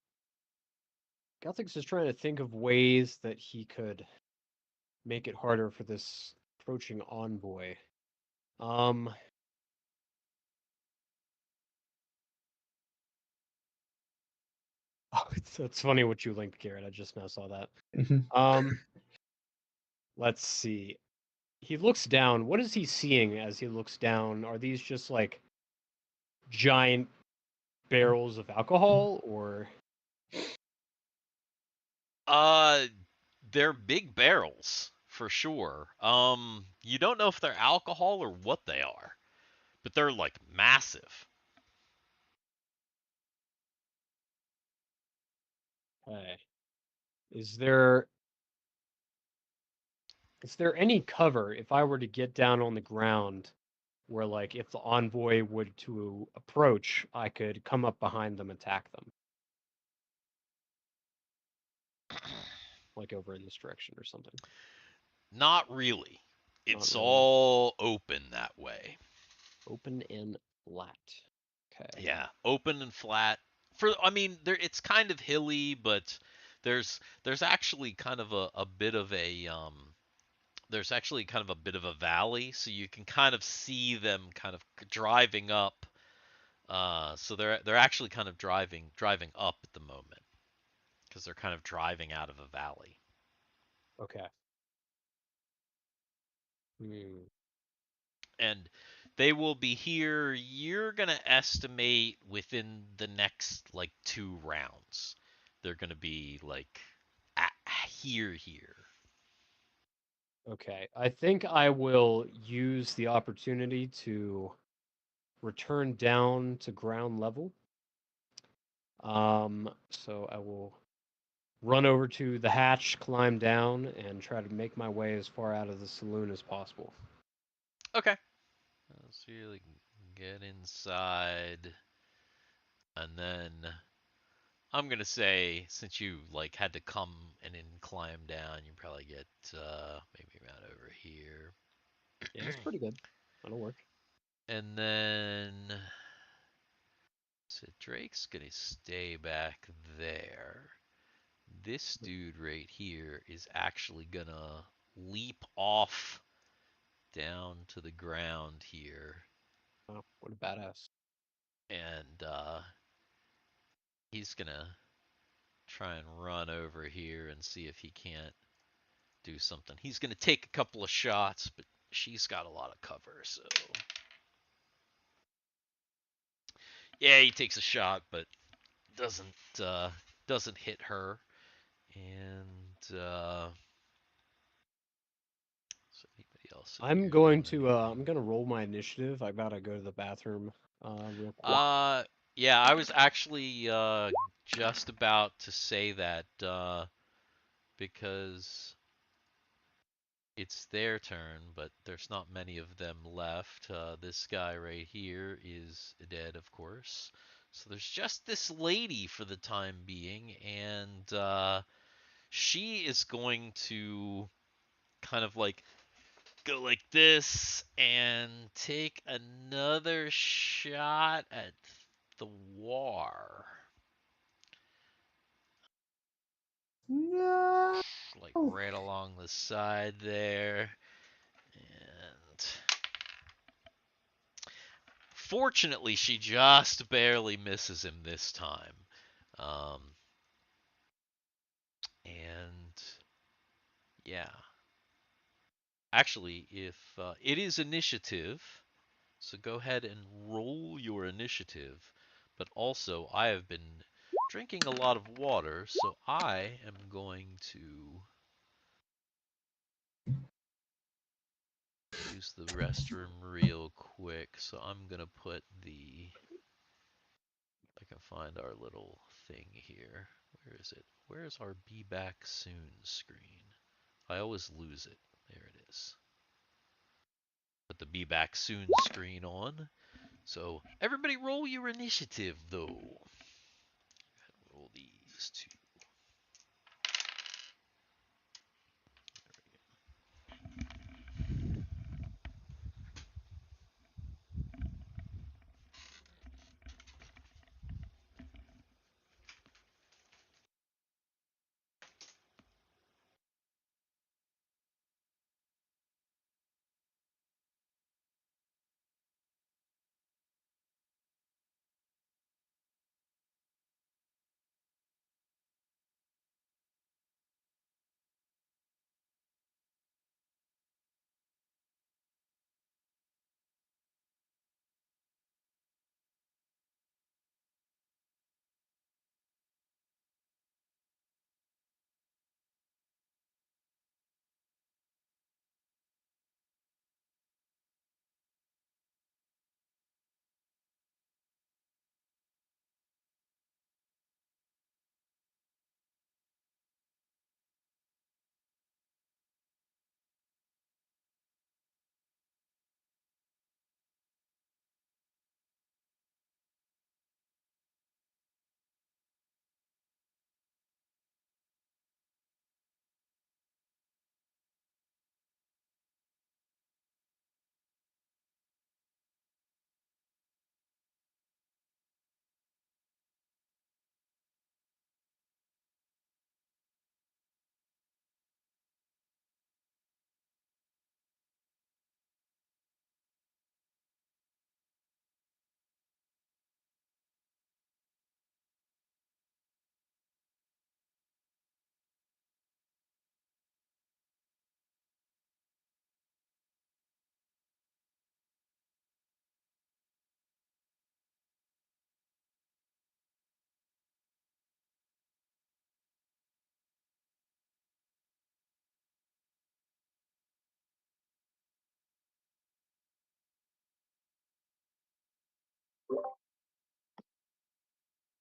Guthix is trying to think of ways that he could make it harder for this approaching envoy. Um. Oh, it's funny what you linked, Garrett. I just now saw that. Mhm. Let's see. He looks down. What is he seeing as he looks down? Are these just like giant barrels of alcohol, or They're big barrels for sure. You don't know if they're alcohol or what they are, but they're like massive. hey, is there any cover if I were to get down on the ground where, like, if the envoy would to approach, I could come up behind them, attack them, like over in this direction or something? Not really. Not It's really. all open that way. Open and flat. Okay. Yeah, open and flat. I mean, it's kind of hilly, but there's actually kind of a bit of a there's actually kind of a bit of a valley, so you can kind of see them kind of driving up. So they're actually kind of driving up at the moment because they're kind of driving out of a valley. Okay. Hmm. And they will be here. You're gonna estimate within the next like 2 rounds. They're gonna be like here. Okay. I think I will use the opportunity to return down to ground level. So I will run over to the hatch, climb down, and try to make my way as far out of the saloon as possible. Okay. Let's really get inside, and then I'm gonna say since you like had to come and then climb down, you probably get maybe around over here. Yeah, that's pretty good. That'll work. And then so Drake's gonna stay back there. This dude right here is actually gonna leap off down to the ground here, Wow, what a badass. and he's gonna try and run over here and see if he can't do something. He's gonna take a couple of shots, but she's got a lot of cover, so yeah, he takes a shot, but doesn't doesn't hit her. And so anybody else in I'm here going doing to I'm anything? gonna roll my initiative. I gotta go to the bathroom real quick. Yeah, I was actually just about to say that because it's their turn, but there's not many of them left. This guy right here is dead, of course. So there's just this lady for the time being, and she is going to kind of like go like this and take another shot at Thiwar. No. Like right along the side there. And fortunately, she just barely misses him this time. And yeah. Actually, if it is initiative, so go ahead and roll your initiative. But also, I have been drinking a lot of water, so I am going to use the restroom real quick. So I'm going to put the... I can find our little thing here. Where is it? Where's our Be Back Soon screen? I always lose it. There it is. Put the Be Back Soon screen on. So everybody roll your initiative, though. Roll these two.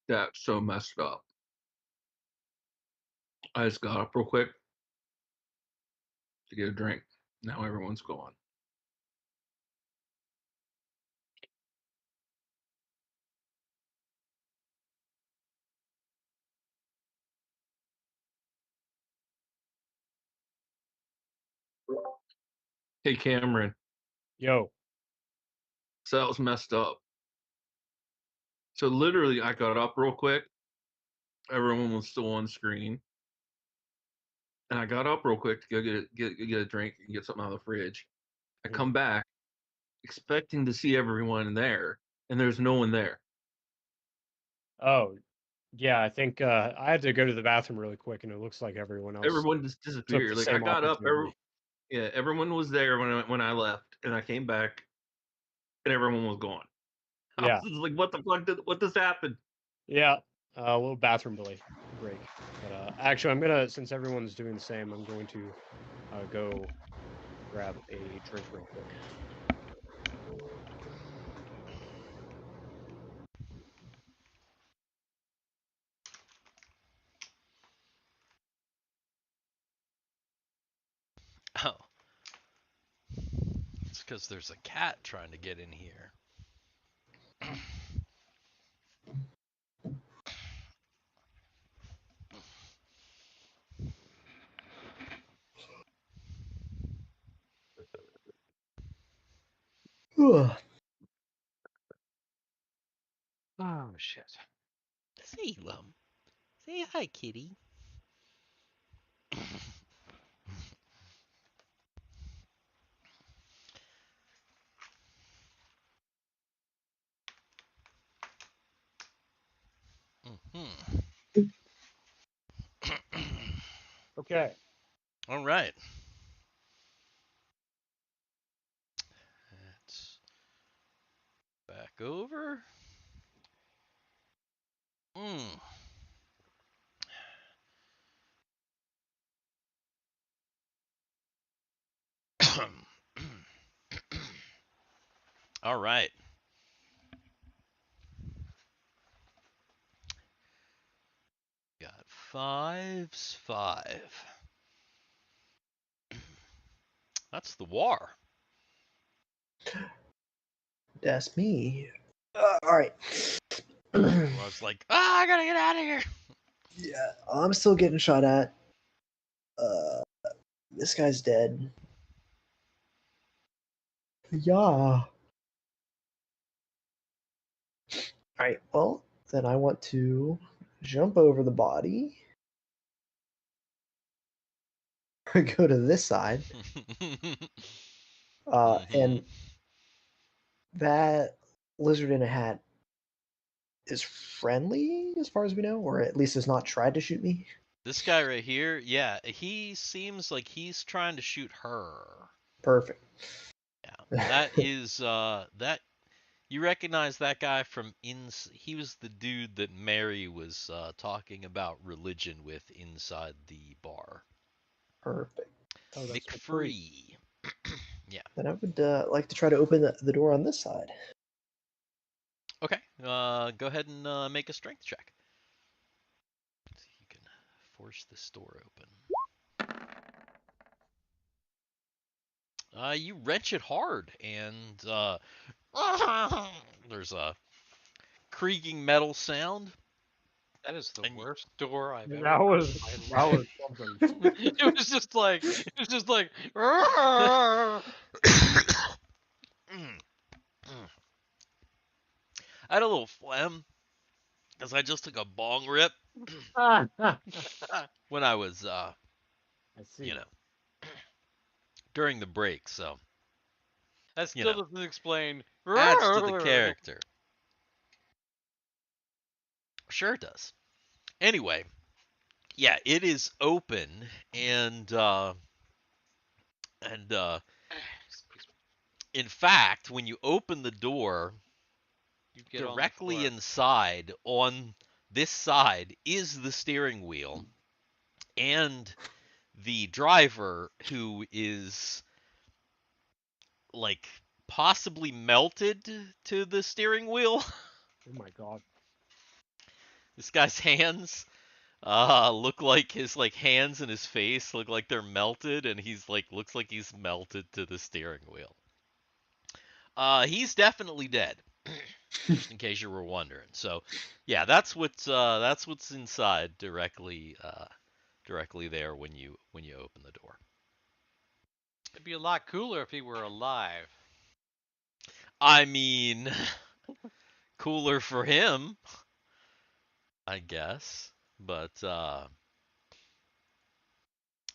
That's so messed up. I just got up real quick to get a drink. Now everyone's gone. Hey, Cameron. Yo. So that was messed up. So literally, I got up real quick. Everyone was still on screen. And I got up real quick to go get a drink and get something out of the fridge. I come back expecting to see everyone there, and there's no one there. Oh, yeah. I think I had to go to the bathroom really quick, and it looks like everyone else Everyone just took disappeared. the Like I same got up, opportunity. yeah, everyone was there when I left, and I came back, and everyone was gone. I Yeah. was just like, what the fuck? What just happened? Yeah. A little bathroom break. But actually, I'm gonna, since everyone's doing the same, I'm going to go grab a drink real quick. Oh. It's because there's a cat trying to get in here. Ugh. Oh shit. Salem. Say hi, kitty. Mhm. Okay. All right. Let's back over. Mm. All right. Got fives, five. That's the war. That's me. All right. I was like, I gotta get out of here. Yeah, I'm still getting shot at. This guy's dead. Yeah. Alright, well, then I want to jump over the body. Go to this side. And that lizard in a hat is friendly as far as we know, or at least has not tried to shoot me. This guy right here, yeah, he seems like he's trying to shoot her. Perfect. Yeah, that is that you recognize that guy from he was the dude that Mary was talking about religion with inside the bar. Perfect. Oh, that's McFree. Yeah. Then I would like to try to open the door on this side. Okay. Go ahead and make a strength check. Let's see if you can force this door open. You wrench it hard, and there's a creaking metal sound. That is the And worst door I've ever That was heard in my that life. was something. It was just like Mm, mm. I had a little phlegm because I just took a bong rip I when I was, see. during the break. So that you still know, doesn't explain. adds to the character. Sure it does. Anyway, yeah, it is open, and in fact, when you open the door, You get on the directly floor. inside on this side is the steering wheel and the driver, who is like possibly melted to the steering wheel. Oh my god. This guy's hands look like his hands and his face look like they're melted, and he's looks like he's melted to the steering wheel. He's definitely dead. Just in case you were wondering. So, yeah, that's what's inside directly there when you open the door. It'd be a lot cooler if he were alive. I mean, cooler for him, I guess. But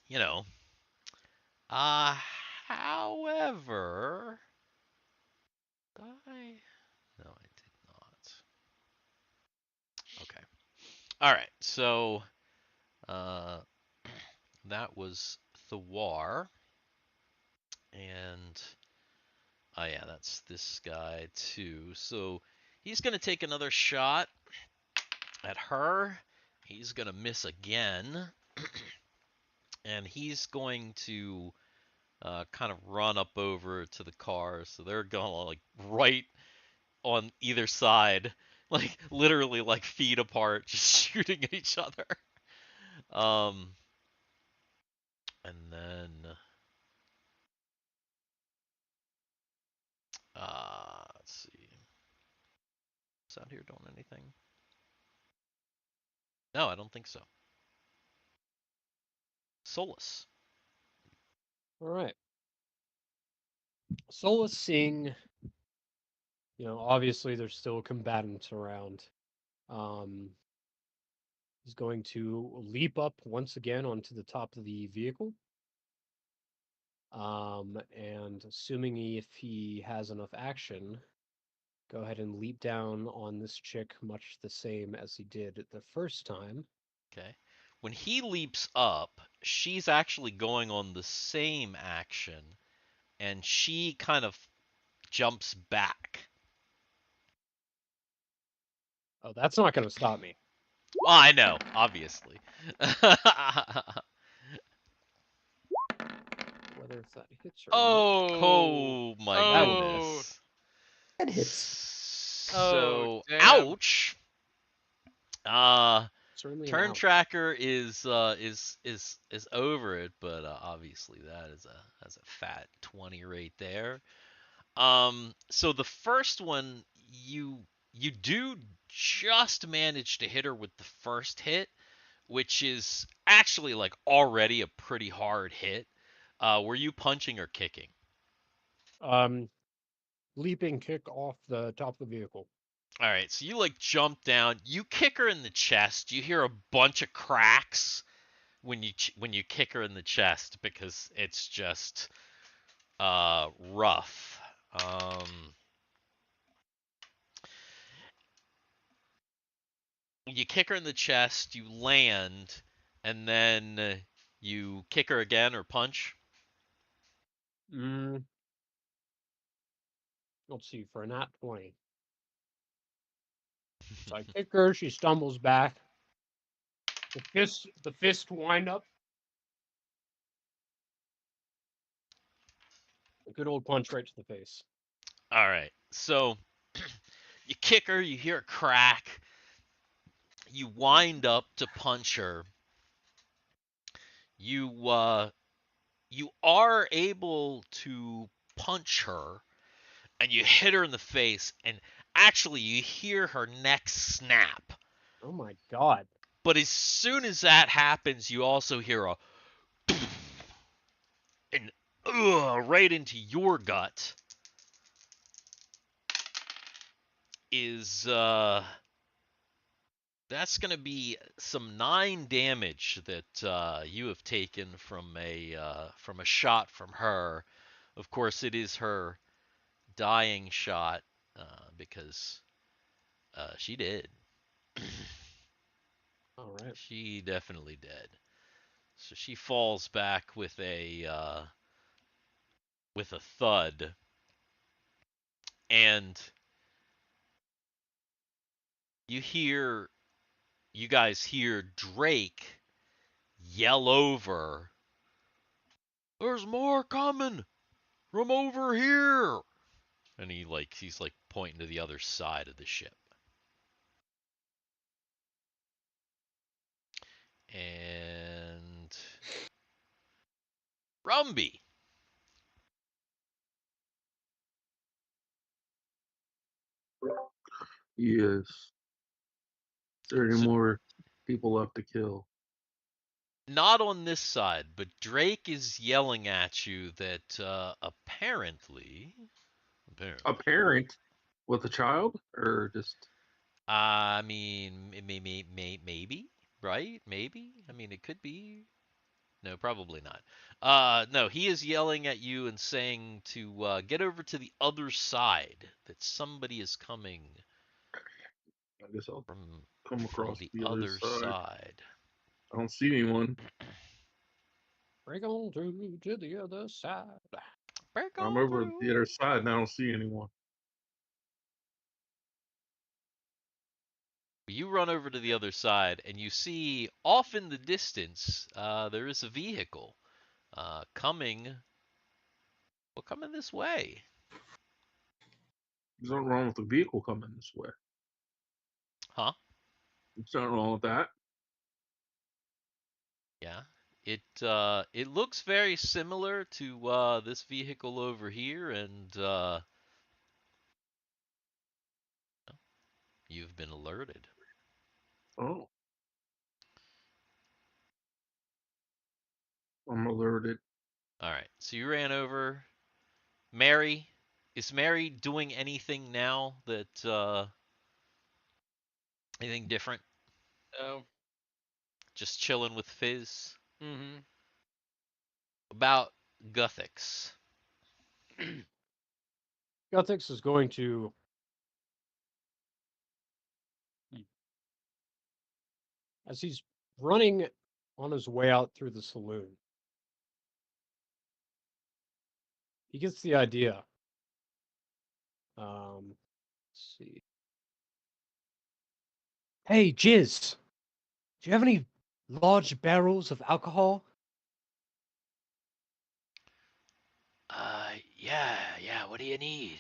you know, however, I no, I did not. Okay. All right. So, that was Thiwar, and oh yeah, that's this guy too. So he's gonna take another shot at her. He's gonna miss again, and he's going to kind of run up over to the car. So they're going right on either side, literally feet apart, just shooting at each other. Um, and then let's see. Is out here doing anything? No, I don't think so. Solus. All right. Solus, seeing obviously there's still combatants around. He's going to leap up once again onto the top of the vehicle. And assuming if he has enough action, go ahead and leap down on this chick much the same as he did the first time. Okay. When he leaps up, she's actually going on the same action, and she kind of jumps back. Oh, that's not going to stop me. Well, I know, obviously. Whether if that hits or Oh. Oh my Oh. goodness. That hits. So, damn. ouch. certainly an Turn ouch. tracker is over it, but obviously that's a fat 20 right there. So the first one you do just manage to hit her with the first hit, which is actually like already a pretty hard hit. Were you punching or kicking? Leaping kick off the top of the vehicle. All right, so you like jump down, you kick her in the chest. You hear a bunch of cracks when you kick her in the chest because it's just rough. You kick her in the chest, you land, and then you kick her again or punch. Let's see, for a nat 20. So I kick her, she stumbles back. The fist wind up. A good old punch right to the face. All right, so you kick her, you hear a crack, you wind up to punch her. You are able to punch her, and you hit her in the face, and actually you hear her neck snap. Oh my god. But as soon as that happens, you also hear a and right into your gut is that's gonna be some 9 damage that you have taken from a shot from her. Of course, it is her dying shot because she did. All right. She definitely did. So she falls back with a thud, and you guys hear Drake yell over, "There's more coming from over here!" And he's like pointing to the other side of the ship. And Rumby. Yes. Is there any So more people left to kill? not on this side, but Drake is yelling at you that apparently, A parent with a child, or just I mean, maybe, right? Maybe. I mean, it could be. No, probably not. No, he is yelling at you and saying to get over to the other side. That somebody is coming I guess I'll from come across the the other other side. side. I don't see anyone. Break on through to the other side. Break I'm on over the through. other side and I don't see anyone. You run over to the other side, and you see off in the distance there is a vehicle coming. Well, coming this way. There's nothing wrong with the vehicle coming this way. Huh? There's nothing wrong with that. Yeah. It looks very similar to this vehicle over here, and you've been alerted. Oh, I'm alerted. All right. So you ran over. Mary, Is Mary doing anything now that anything different? Oh. Just chilling with Fizz? Mm-hmm. About Guthix. Guthix is going to as he's running on his way out through the saloon. He gets the idea. Let's see. Hey, Jizz, do you have any large barrels of alcohol? Yeah, what do you need?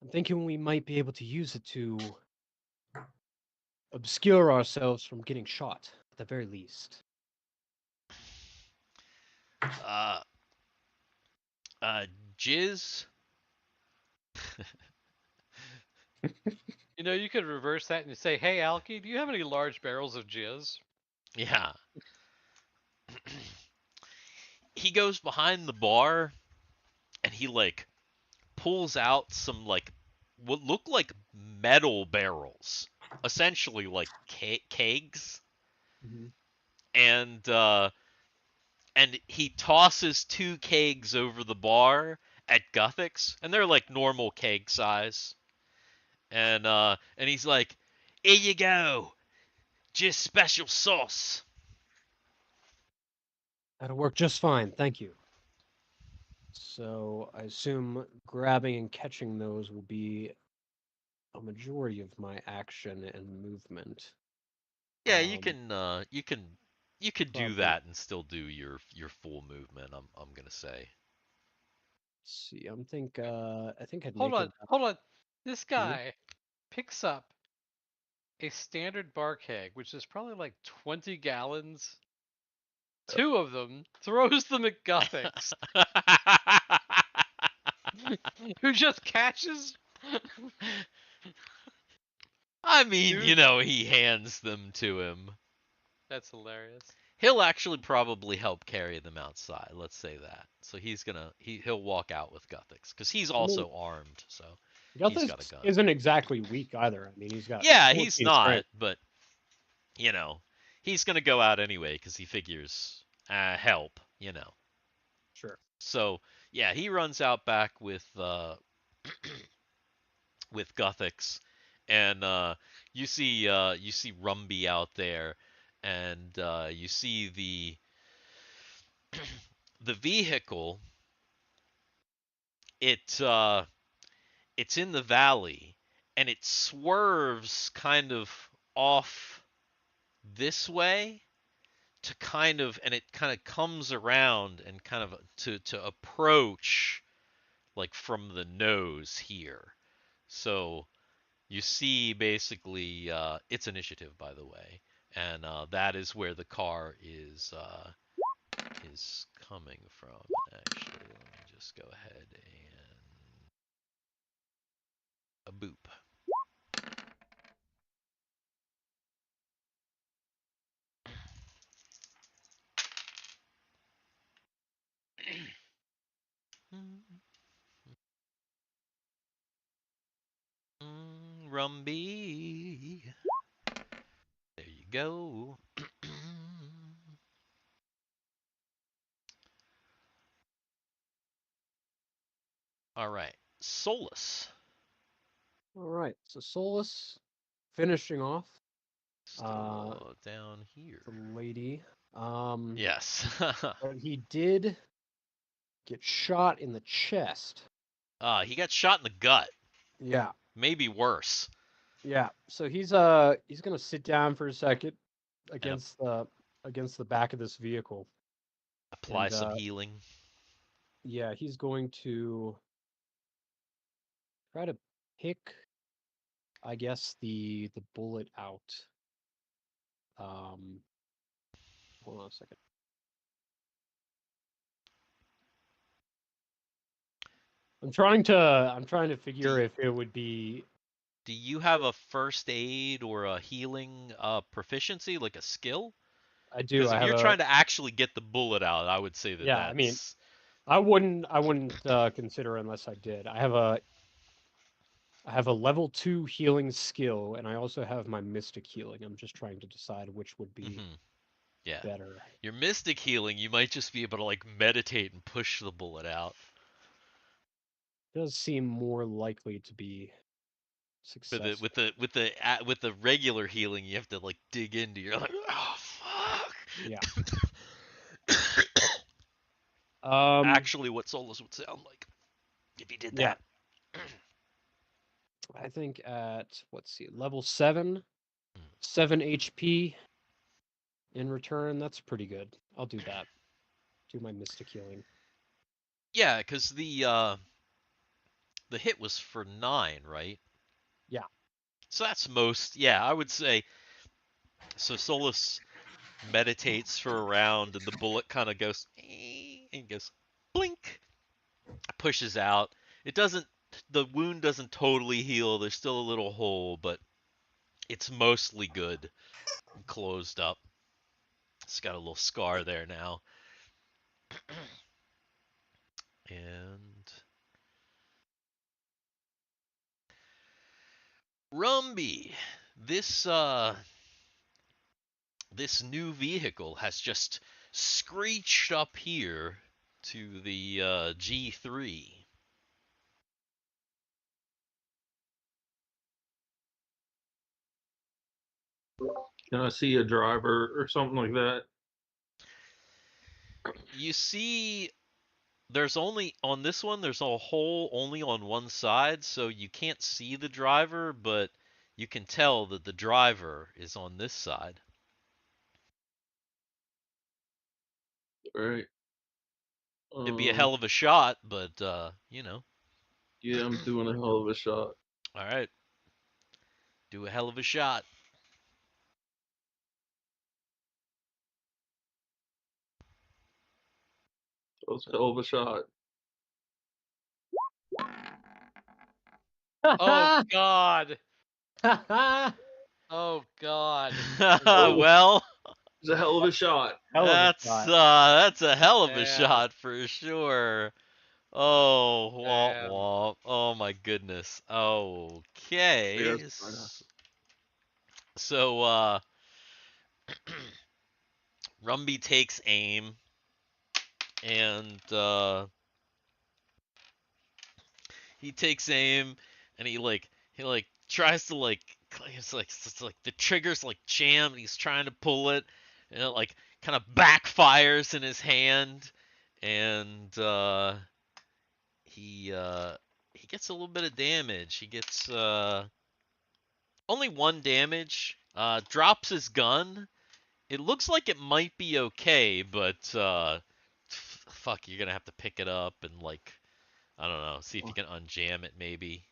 I'm thinking we might be able to use it to obscure ourselves from getting shot, at the very least. Uh, Jizz? You know, you could reverse that and say, "Hey, Alki, do you have any large barrels of jizz?" Yeah. He goes behind the bar and he like pulls out some like what look like metal barrels, essentially like kegs, Mm-hmm. and he tosses 2 kegs over the bar at Guthix, and they're like normal keg size. And he's like, "Here you go, just special sauce." That'll work just fine, thank you. So I assume grabbing and catching those will be a majority of my action and movement. Yeah, Um, you could do Probably. that and still do your full movement. I'm gonna say. Let's see, I think I'd Hold make on, it hold on. This here. guy picks up a standard bar keg, which is probably like 20 gallons. 2 of them, throws them at Guthix, who just catches. I mean, Dude. you know, he hands them to him. That's hilarious. He'll actually probably help carry them outside. Let's say that. So he'll walk out with Guthix because he's I mean, also armed. So he's got a Guthix gun. isn't exactly weak either. I mean, he's got Yeah, he's 14 not, strength. but you know, he's gonna go out anyway because he figures help. You know. Sure. So yeah, he runs out back with with Guthix, and you see Rumby out there, and you see the vehicle. It it's in the valley, and it swerves kind of off this way to kind of, and it kind of comes around and kind of to approach like from the nose here. So you see basically it's initiative, by the way, and that is where the car is coming from. Actually, let me just go ahead and a boop. Rumby. There you go. All right. Solus. All right. So Solus finishing off Still down here. the lady. Yes. But he did get shot in the chest. He got shot in the gut. Yeah. Maybe worse. Yeah. So he's gonna sit down for a second And against the back of this vehicle. apply And some healing. yeah, he's going to try to pick, I guess, the bullet out. Hold on a second. I'm trying to figure if it would be. Do you have a first aid or a healing proficiency, like a skill? I do. Because I if have you're a. trying to actually get the bullet out, I would say that Yeah. I mean, that's I wouldn't consider unless I did. I have a level 2 healing skill, and I also have my mystic healing. I'm just trying to decide which would be Mhm. Yeah. better. Your mystic healing, you might just be able to like meditate and push the bullet out. Does seem more likely to be But successful. with the regular healing, you have to like dig into. You're like, oh fuck. Yeah. Actually, what Solus would sound like if he did Yeah. that. I think at let's see, level 7, Hmm. 7 HP in return. That's pretty good. I'll do that. Do my mystic healing. Yeah, because the hit was for 9, right? Yeah. So that's most. Yeah, I would say. So Solus meditates for a round, and the bullet kind of goes and goes blink, pushes out. It doesn't. The wound doesn't totally heal. There's still a little hole, but it's mostly good and closed up. It's got a little scar there now. And Rumby, this this new vehicle has just screeched up here to the G3. Can I see a driver or something like that? You see, there's only on this one. There's a hole only on one side, so you can't see the driver, but you can tell that the driver is on this side. All right. It'd be a hell of a shot, but you know. Yeah, I'm doing a hell of a shot. All right, do a hell of a shot. That was a hell of a shot. Oh God. Oh God. Well, It's a hell of a shot. Hell of a shot. that's a hell of a Damn. shot for sure. Oh, womp Damn. womp. Oh my goodness. Yeah, Okay. that's fine. So Rumby takes aim and he takes aim and he tries to it's like the trigger's like jammed and he's trying to pull it and it like kind of backfires in his hand and he gets a little bit of damage. He gets only 1 damage. Drops his gun. It looks like it might be okay, but fuck, you're gonna have to pick it up and like I don't know, see if you can unjam it maybe.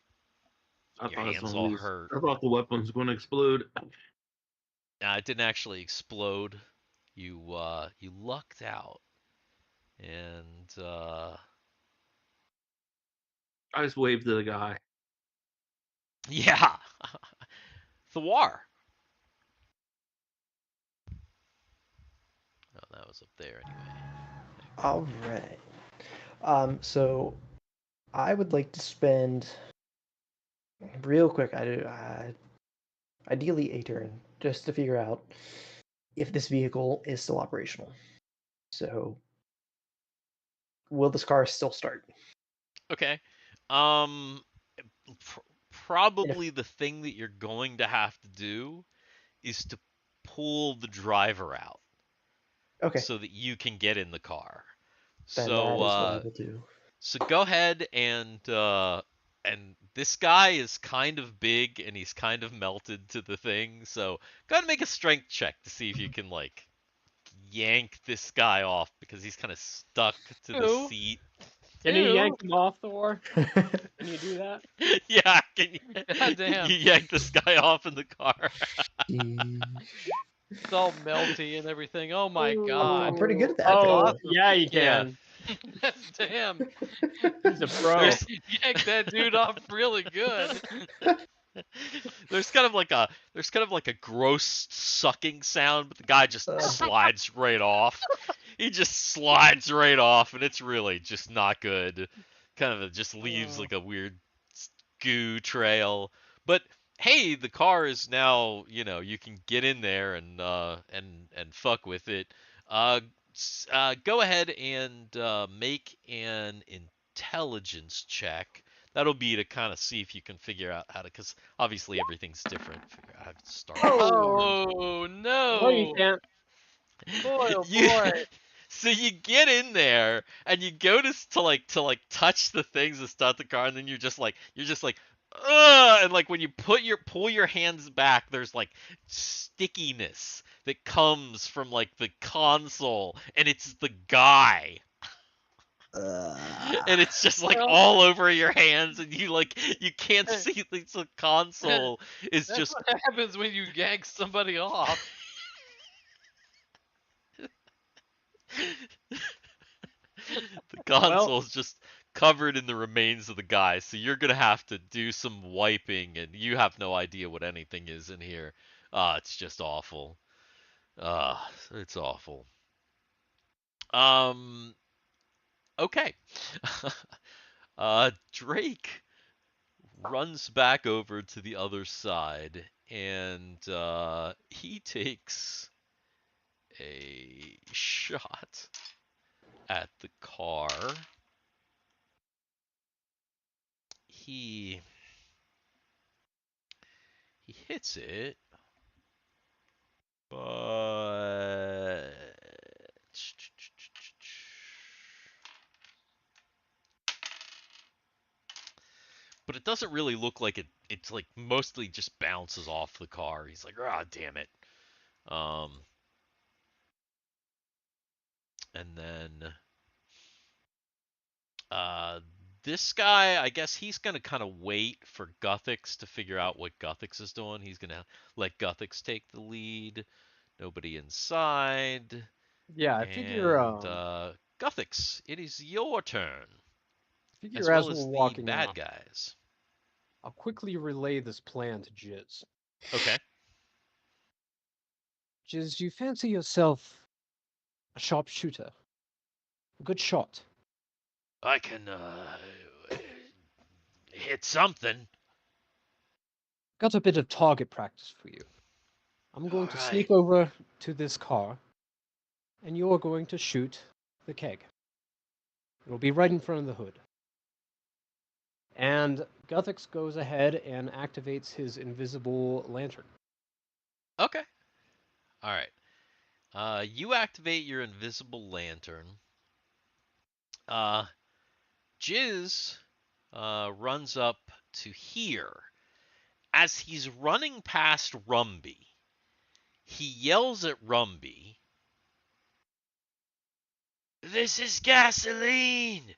I Your thought hands all somebody's. hurt. I thought the weapon was going to explode. Nah, it didn't actually explode. You lucked out, and I just waved to the guy. yeah, Thiwar. Oh, that was up there anyway. All right. So I would like to spend real quick. Ideally a turn just to figure out if this vehicle is still operational. So, will this car still start? Okay. Um, probably the thing that you're going to have to do is to pull the driver out Okay, so that you can get in the car. then that is what I So will do. so go ahead and this guy is kind of big and he's kind of melted to the thing. So go ahead and make a strength check to see if you can like yank this guy off because he's kind of stuck to the Ew. seat. Can you Ew. yank him off, Thor? Can you do that? Yeah, can you, Goddamn. you yank this guy off in the car? It's all melty and everything. Oh my I'm God. pretty good at that. Oh, Awesome. yeah, you Yeah. can. Damn. He's a pro. There's Yank that dude off really good. there's kind of like a gross sucking sound, but the guy just slides right off. he just slides right off, and it's really just not good. Kind of just leaves Oh. like a weird goo trail. But hey, the car is now, you can get in there and fuck with it. Go ahead and make an intelligence check. That'll be to kind of see if you can figure out how to, because obviously everything's different. Figure out how to start. Oh No, you no! can't. Boy, oh You boy. so you get in there and you go to touch the things that start the car, and then you're just like ugh, and like when you pull your hands back, there's like stickiness that comes from like the console, and it's the guy. And it's just like Well, all over your hands, and you can't Hey. see the console is That's just what happens when you yank somebody off. the console's just covered in the remains of the guy, so you're gonna have to do some wiping, and you have no idea what anything is in here. It's just awful. It's awful. Um, okay. Drake runs back over to the other side, and he takes a shot at the car. He hits it, but it doesn't really look like it. It's like mostly just bounces off the car. He's like, ah, damn it. And then this guy, I guess he's gonna kind of wait for Guthix to figure out what Guthix is doing. He's gonna let Guthix take the lead. Nobody inside. Yeah, I figure And Guthix, it is your turn, as as well we're as the walking bad out, guys. I'll quickly relay this plan to GIII. Okay. GIII, you fancy yourself a sharpshooter, a good shot. I can hit something. Got a bit of target practice for you. I'm going to Alright. sneak over to this car, and you're going to shoot the keg. It'll be right in front of the hood. And Guthix goes ahead and activates his invisible lantern. Okay. Alright. You activate your invisible lantern. GIII runs up to here. As he's running past Rumby, he yells at Rumby, "This is gasoline!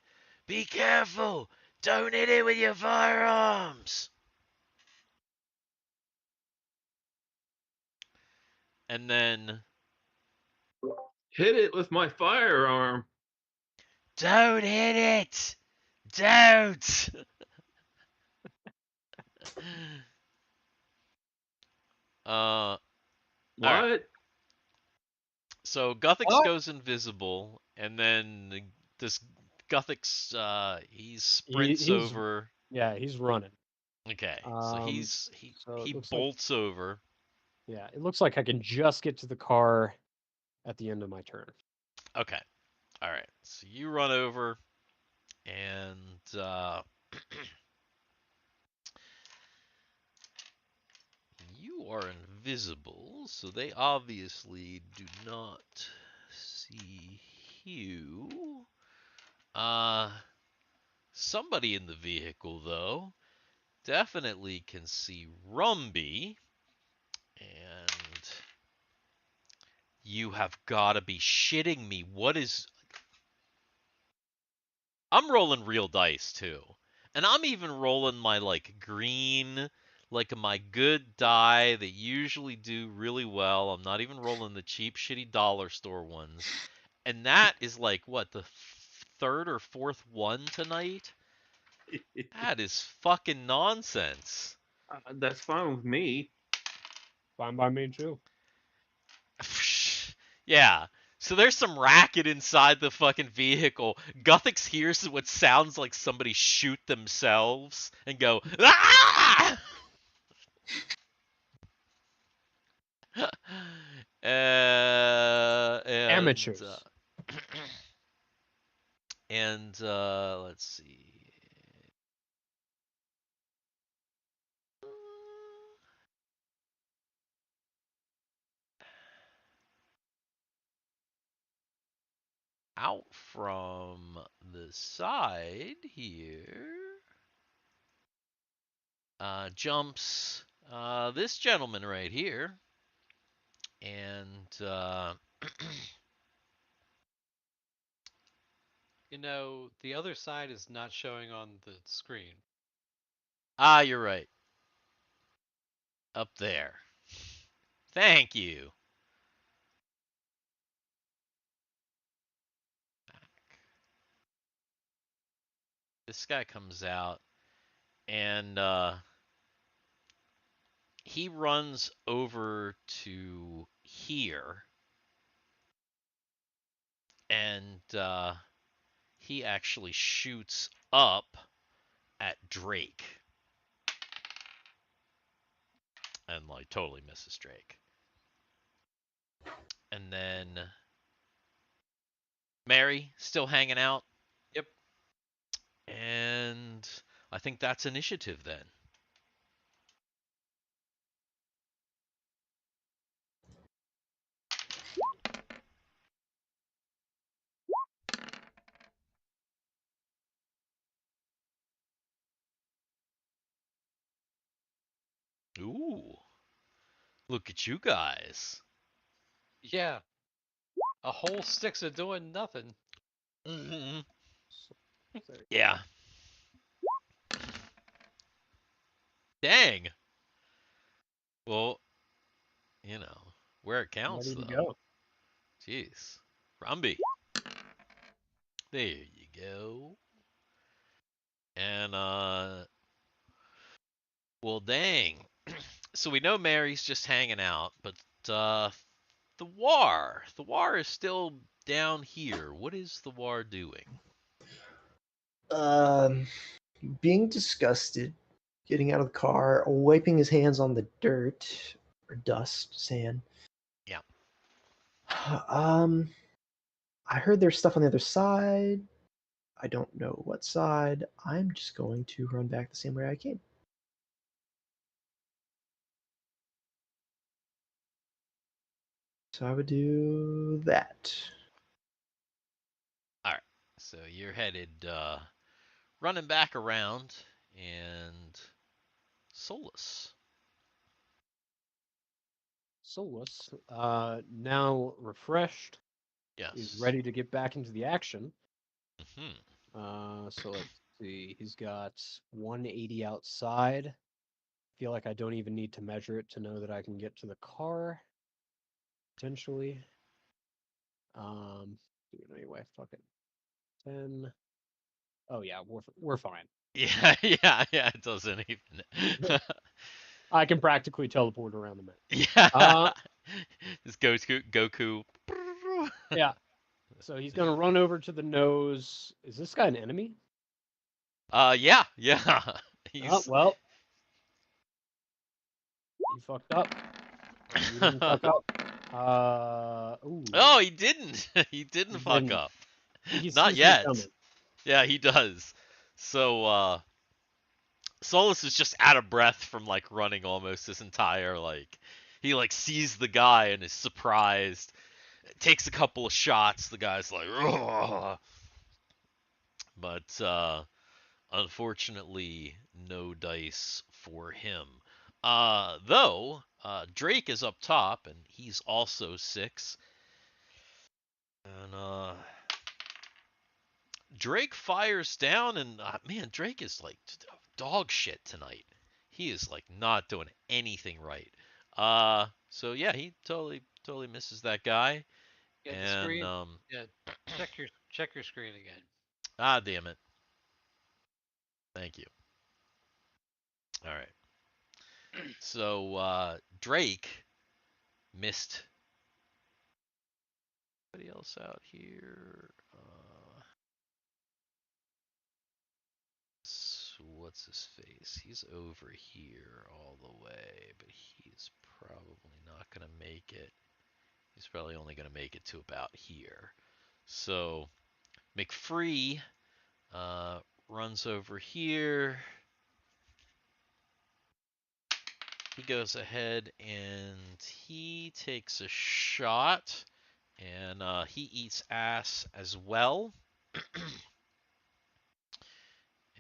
Be careful! Don't hit it with your firearms!" And then, Hit it with my firearm. "Don't hit it! Don't!" What? Alright. So Guthix What? goes invisible, and then this Guthix, he sprints he's- over. Yeah, he's running. Okay, so he it looks like- bolts over. Yeah, it looks like I can just get to the car at the end of my turn. Okay, all right. So you run over, and you are invisible, so they obviously do not see you. Somebody in the vehicle though definitely can see Rumby, and you have got to be shitting me. What is... I'm rolling real dice too. And I'm even rolling my like green, like my good die that usually do really well. I'm not even rolling the cheap shitty dollar store ones. And that is like what, the third or fourth one tonight? That is fucking nonsense. That's fine with me. Fine by me too. Yeah. So there's some racket inside the fucking vehicle. Guthix hears what sounds like somebody shoot themselves and go, ah! And Amateurs. and let's see. Out from the side here jumps this gentleman right here. And You know, the other side is not showing on the screen. you're right. Up there. Thank you. This guy comes out and he runs over to here and he actually shoots up at Drake and like totally misses Drake. And then Mary still hanging out. Yep. And I think that's initiative then. Ooh. Look at you guys. Yeah. A whole sticks of doing nothing. Mm-hmm. So, Yeah. Dang. Well, you know, where it counts ready to though. go. Jeez. Rumby. There you go. And well dang. So we know Mary's just hanging out, but Thiwar is still down here. What is Thiwar doing? Um, being disgusted, getting out of the car, wiping his hands on the dirt or dust, sand. Yeah. Um, I heard there's stuff on the other side. I don't know what side. I'm just going to run back the same way I came. So I would do that. All right. So you're headed running back around and Solus. Solus, now refreshed, Yes. is ready to get back into the action. Hmm. So let's see. He's got 180 outside. Feel like I don't even need to measure it to know that I can get to the car. Potentially. Do it anyway. Fuck it. 10. Oh yeah, we're fine. Yeah, yeah. It doesn't even. I can practically teleport around the map. Yeah. Just Goku. Yeah. So he's gonna run over to the nose. Is this guy an enemy? Yeah. Oh He's. well. He fucked up. You didn't fuck up. Ooh. Oh, he didn't. He didn't He fuck didn't. up. He Not sees me yet. coming. Yeah, he does. So Solus is just out of breath from like running almost his entire like he like sees the guy and is surprised. Takes a couple of shots. The guy's like, ugh. But unfortunately, no dice for him. Though Drake is up top and he's also 6. And Drake fires down, and man, Drake is like dog shit tonight. He is like not doing anything right. So yeah, he totally misses that guy. Yeah, the And screen. Yeah, check your screen again. damn it. Thank you. All right. So Drake missed Anybody else out here? What's his face? He's over here all the way, but he's probably not going to make it. He's probably only going to make it to about here. So McFree runs over here. He goes ahead and he takes a shot, and he eats ass as well.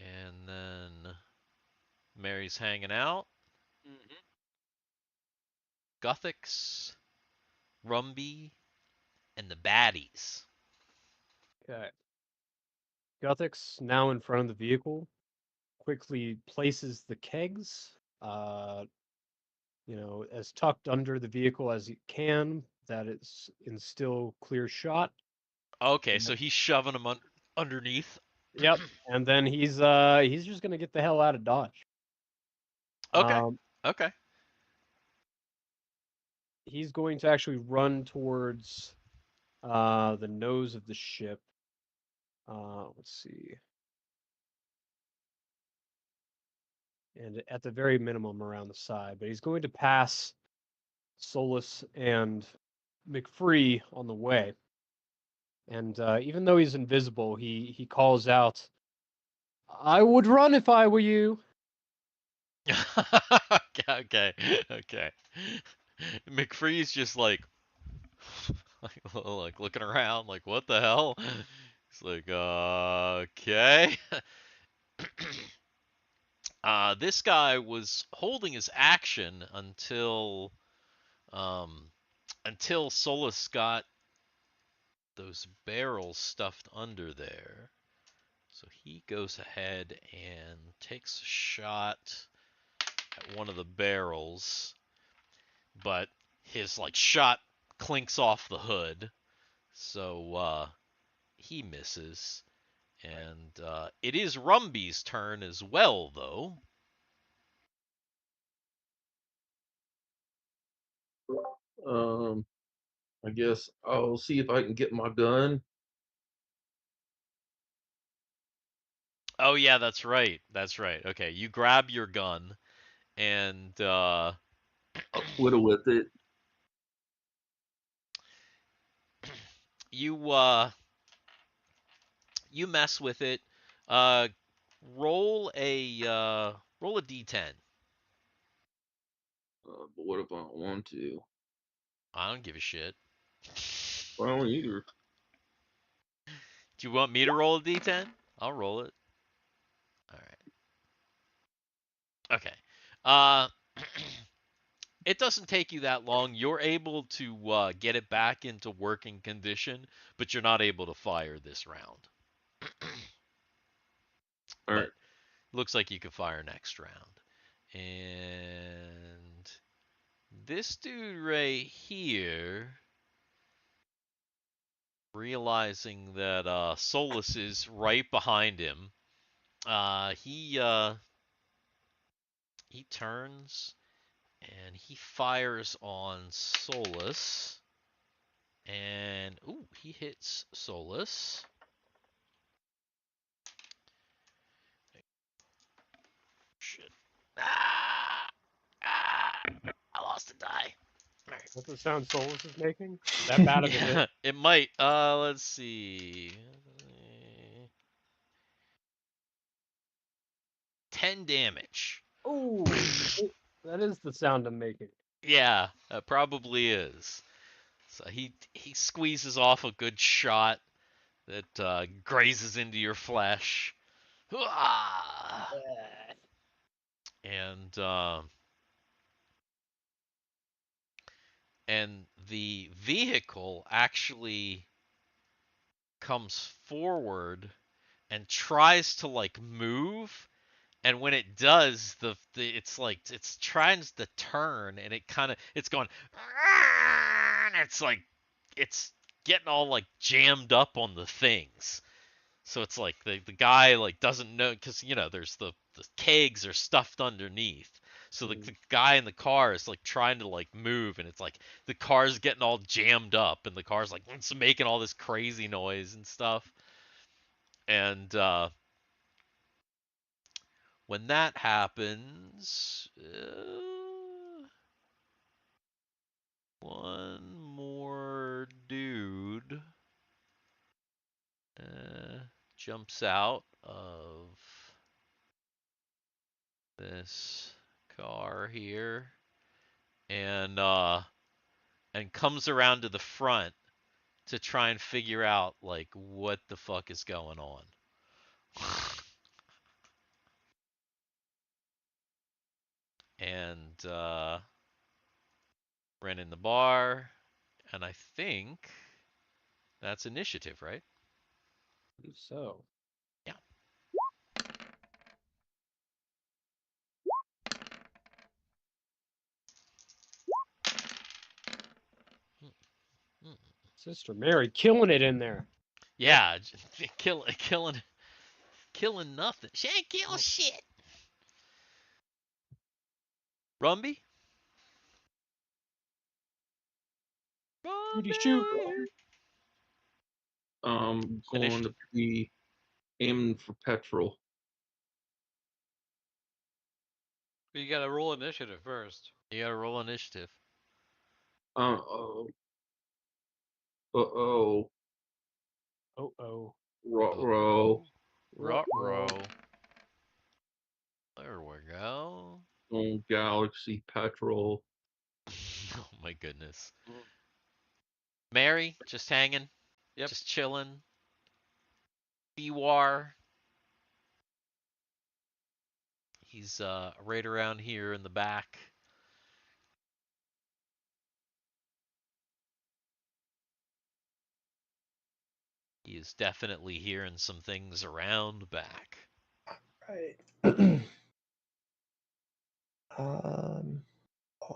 And then Mary's hanging out. Guthix, Rumby, and the baddies. Okay. Guthix, now in front of the vehicle, quickly places the kegs, as tucked under the vehicle as he can, that it's in still clear shot. Okay, so he's shoving them underneath. Yep. And then he's just gonna get the hell out of Dodge. Okay. Okay. He's going to actually run towards the nose of the ship. Let's see. And at the very minimum around the side, but he's going to pass Solus and McFree on the way. And even though he's invisible, he calls out, "I would run if I were you." Okay. McFree's just like looking around, like, what the hell? He's like, okay. This guy was holding his action until Solus got those barrels stuffed under there. So he goes ahead and takes a shot at one of the barrels, but his shot clinks off the hood, so he misses. And it is Rumby's turn as well, though. I guess I'll see if I can get my gun. Oh yeah, that's right. Okay, you grab your gun and I'll whittle with it. you mess with it. Roll a d10. But what if I don't want to? I don't give a shit. I don't either. Do you want me to roll a d10? I'll roll it. All right. Okay. It doesn't take you that long. You're able to get it back into working condition, but you're not able to fire this round. All right. But looks like you can fire next round. And this dude right here, realizing that Solus is right behind him, he turns and he fires on Solus. And ooh, he hits Solus. Shit. I lost a die. Right. What's the sound Solus is making? Is that bad of a hit? It might. Let's see. 10 damage. Oh, that is the sound I'm making. Yeah, that probably is. So he squeezes off a good shot that grazes into your flesh. And the vehicle actually comes forward and tries to move, and when it does, it's trying to turn, and it's going, and it's getting all jammed up on the things. So it's the guy doesn't know, because there's the kegs are stuffed underneath. So the guy in the car is like trying to like move, and it's like the car's getting all jammed up, and the car's like it's making all this crazy noise and stuff. And when that happens, one more dude jumps out of this car here and comes around to the front to try and figure out like what the fuck is going on. And ran in the bar, and I think that's initiative, right? I believe so. Yeah. Sister Mary killing it in there. Yeah, killing nothing. She ain't kill shit. Rumby? Shooty shoot. Going Initiative. to be aiming for petrol. You gotta roll initiative first. You gotta roll initiative. Uh-oh. Oh. Ruh-roh. Ruh-roh. There we go. Galaxy petrol. Oh my goodness. Mary, just hanging. Yep. Just chilling. Thiwar. He's right around here in the back. He is definitely hearing some things around back. Right. Oh,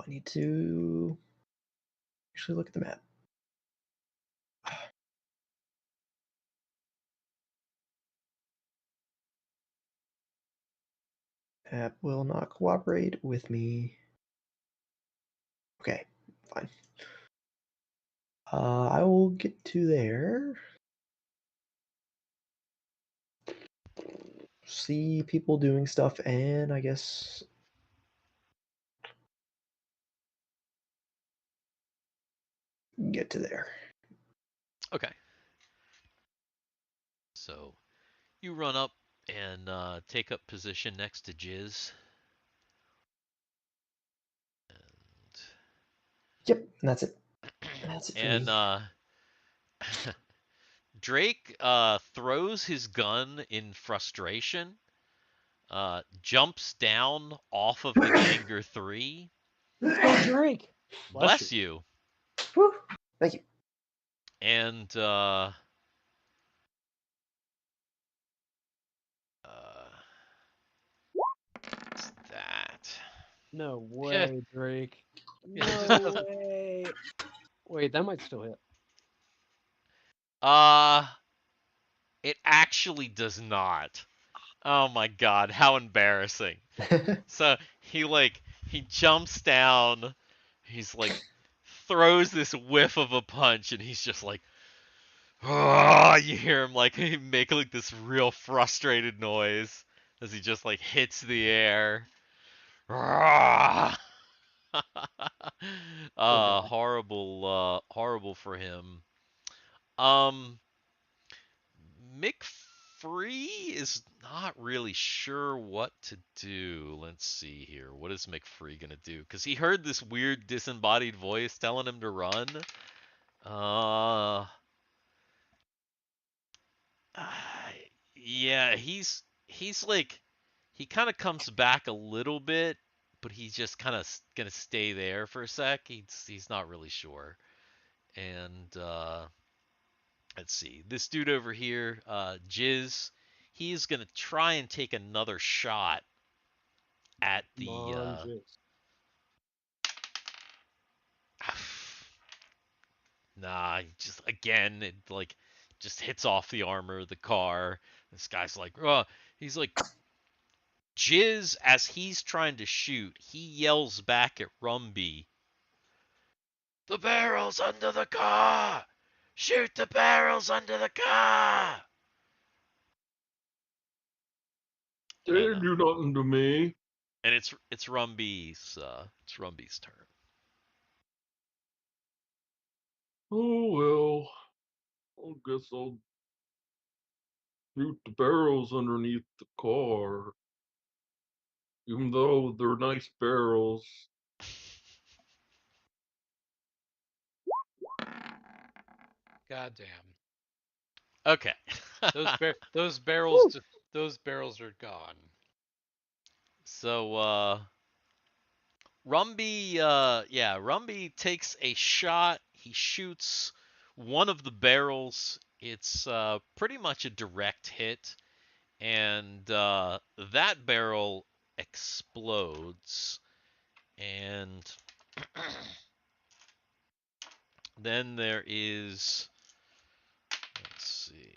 I need to actually look at the map. Map will not cooperate with me. Okay, fine. I will get to there. See people doing stuff, and I guess get to there. Okay. So you run up and take up position next to Jizz. And Yep, and that's it. That's it for and me. Drake throws his gun in frustration, jumps down off of the Genger III. Let's go, Drake. Bless you. Woo. Thank you. And what's that? No way, Drake. Yeah, it just No doesn't- way. Wait, that might still hit. It actually does not. Oh my god, how embarrassing. So he jumps down, he's like throws this whiff of a punch, and he's just like, oh, you hear him like he make like this real frustrated noise as he just like hits the air. Horrible for him. McFree is not really sure what to do. Let's see here. What is McFree gonna do? Because he heard this weird disembodied voice telling him to run. Uh, yeah, he's like he kind of comes back a little bit, but he's just kind of gonna stay there for a sec. He's not really sure. And let's see. This dude over here, Jizz, he's gonna try and take another shot at Come the on, Jizz. nah, just again it like just hits off the armor of the car. This guy's like, he's like Jizz, as he's trying to shoot, he yells back at Rumby, "The barrel's under the car! Shoot the barrels under the car!" They didn't do nothing to me. And it's Rumby's turn. Oh well. I guess I'll shoot the barrels underneath the car. Even though they're nice barrels. Goddamn. Okay. Those barrels are gone. So Rumby takes a shot. He shoots one of the barrels. It's pretty much a direct hit, and that barrel explodes. And then there is, let's see.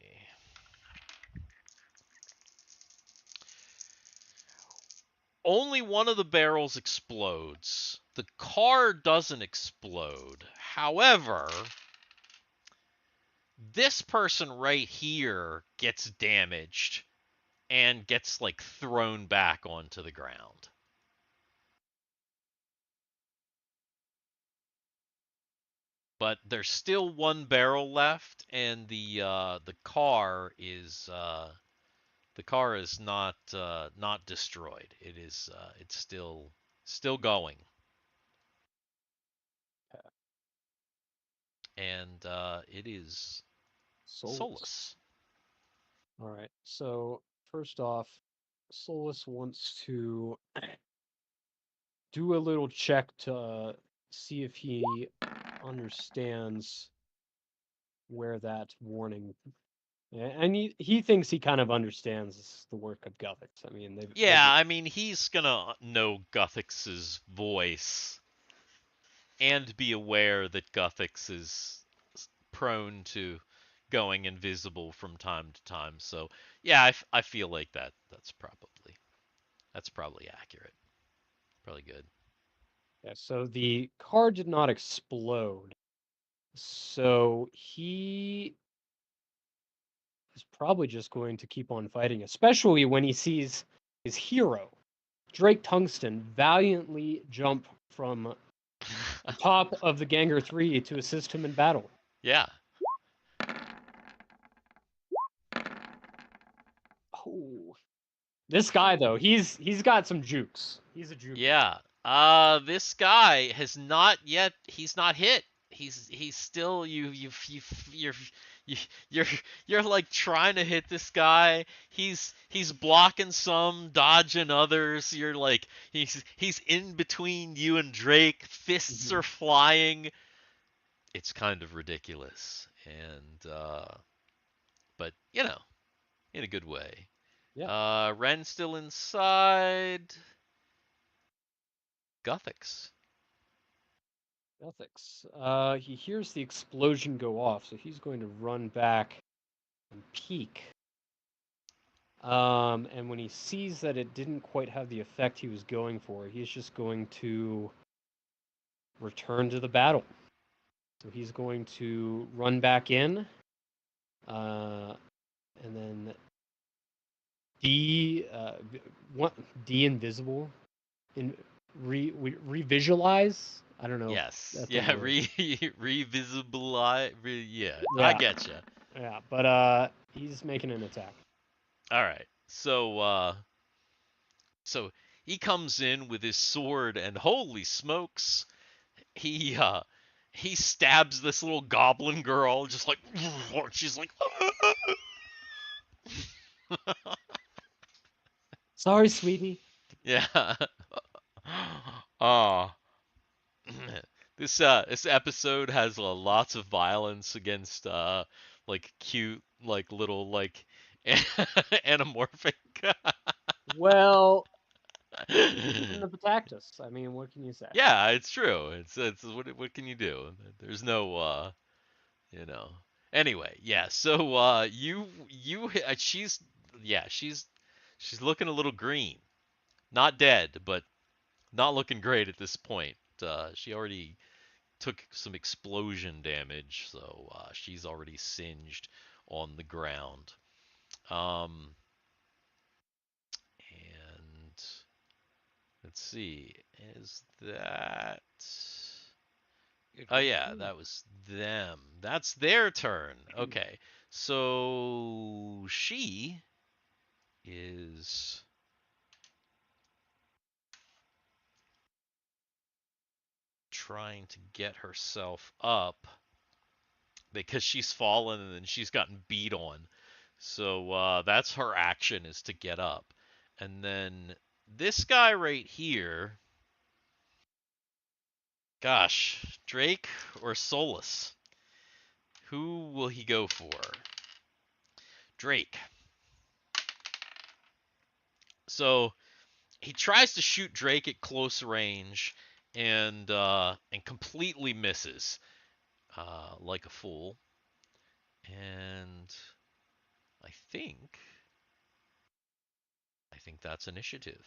Only one of the barrels explodes. The car doesn't explode. However, this person right here gets damaged and gets like thrown back onto the ground. But there's still one barrel left, and the car is not destroyed. It's still going. And it is Solus. All right. So first off, Solus wants to do a little check to see if he understands where that warning. And he thinks he kind of understands the work of Guthix. I mean, Yeah, I mean, he's gonna know Guthix's voice and be aware that Guthix is prone to going invisible from time to time. So yeah, I feel like that's probably accurate. Probably good. Yeah, so the car did not explode. So he is probably just going to keep on fighting, especially when he sees his hero, Drake Tungsten, valiantly jump from the top of the Genger III to assist him in battle. Yeah. Oh. This guy though, he's got some jukes. He's a juke. Yeah. This guy has not yet. He's not hit. He's still you're like trying to hit this guy. He's blocking some, dodging others. You're like he's in between you and Drake. Fists are flying. It's kind of ridiculous, and but you know, in a good way. Yeah. Ren's still inside. Guthix. He hears the explosion go off, so he's going to run back and peek. And when he sees that it didn't quite have the effect he was going for, he's just going to return to the battle. So he's going to run back in, and then de-invisible, revisualize. I don't know. Yes. That's Yeah. a word. Revisibilize. Yeah. Yeah. I getcha. Yeah, but he's making an attack. All right. So he comes in with his sword, and holy smokes, he stabs this little goblin girl, just like she's like. Sorry, sweetie. Yeah. Oh. This episode has lots of violence against like cute like little like anamorphic. Well, shouldn't have attacked us. I mean, what can you say? Yeah, it's true. It's what can you do? There's no you know. Anyway, yeah. So she's looking a little green. Not dead, but not looking great at this point. She already took some explosion damage, so she's already singed on the ground. And let's see, is that... Oh yeah, that was them. That's their turn. Okay, so she is trying to get herself up because she's fallen and then she's gotten beat on. So that's her action, is to get up. And then this guy right here, gosh, Drake or Solus? Who will he go for? Drake. So he tries to shoot Drake at close range and completely misses, like a fool. And I think that's initiative.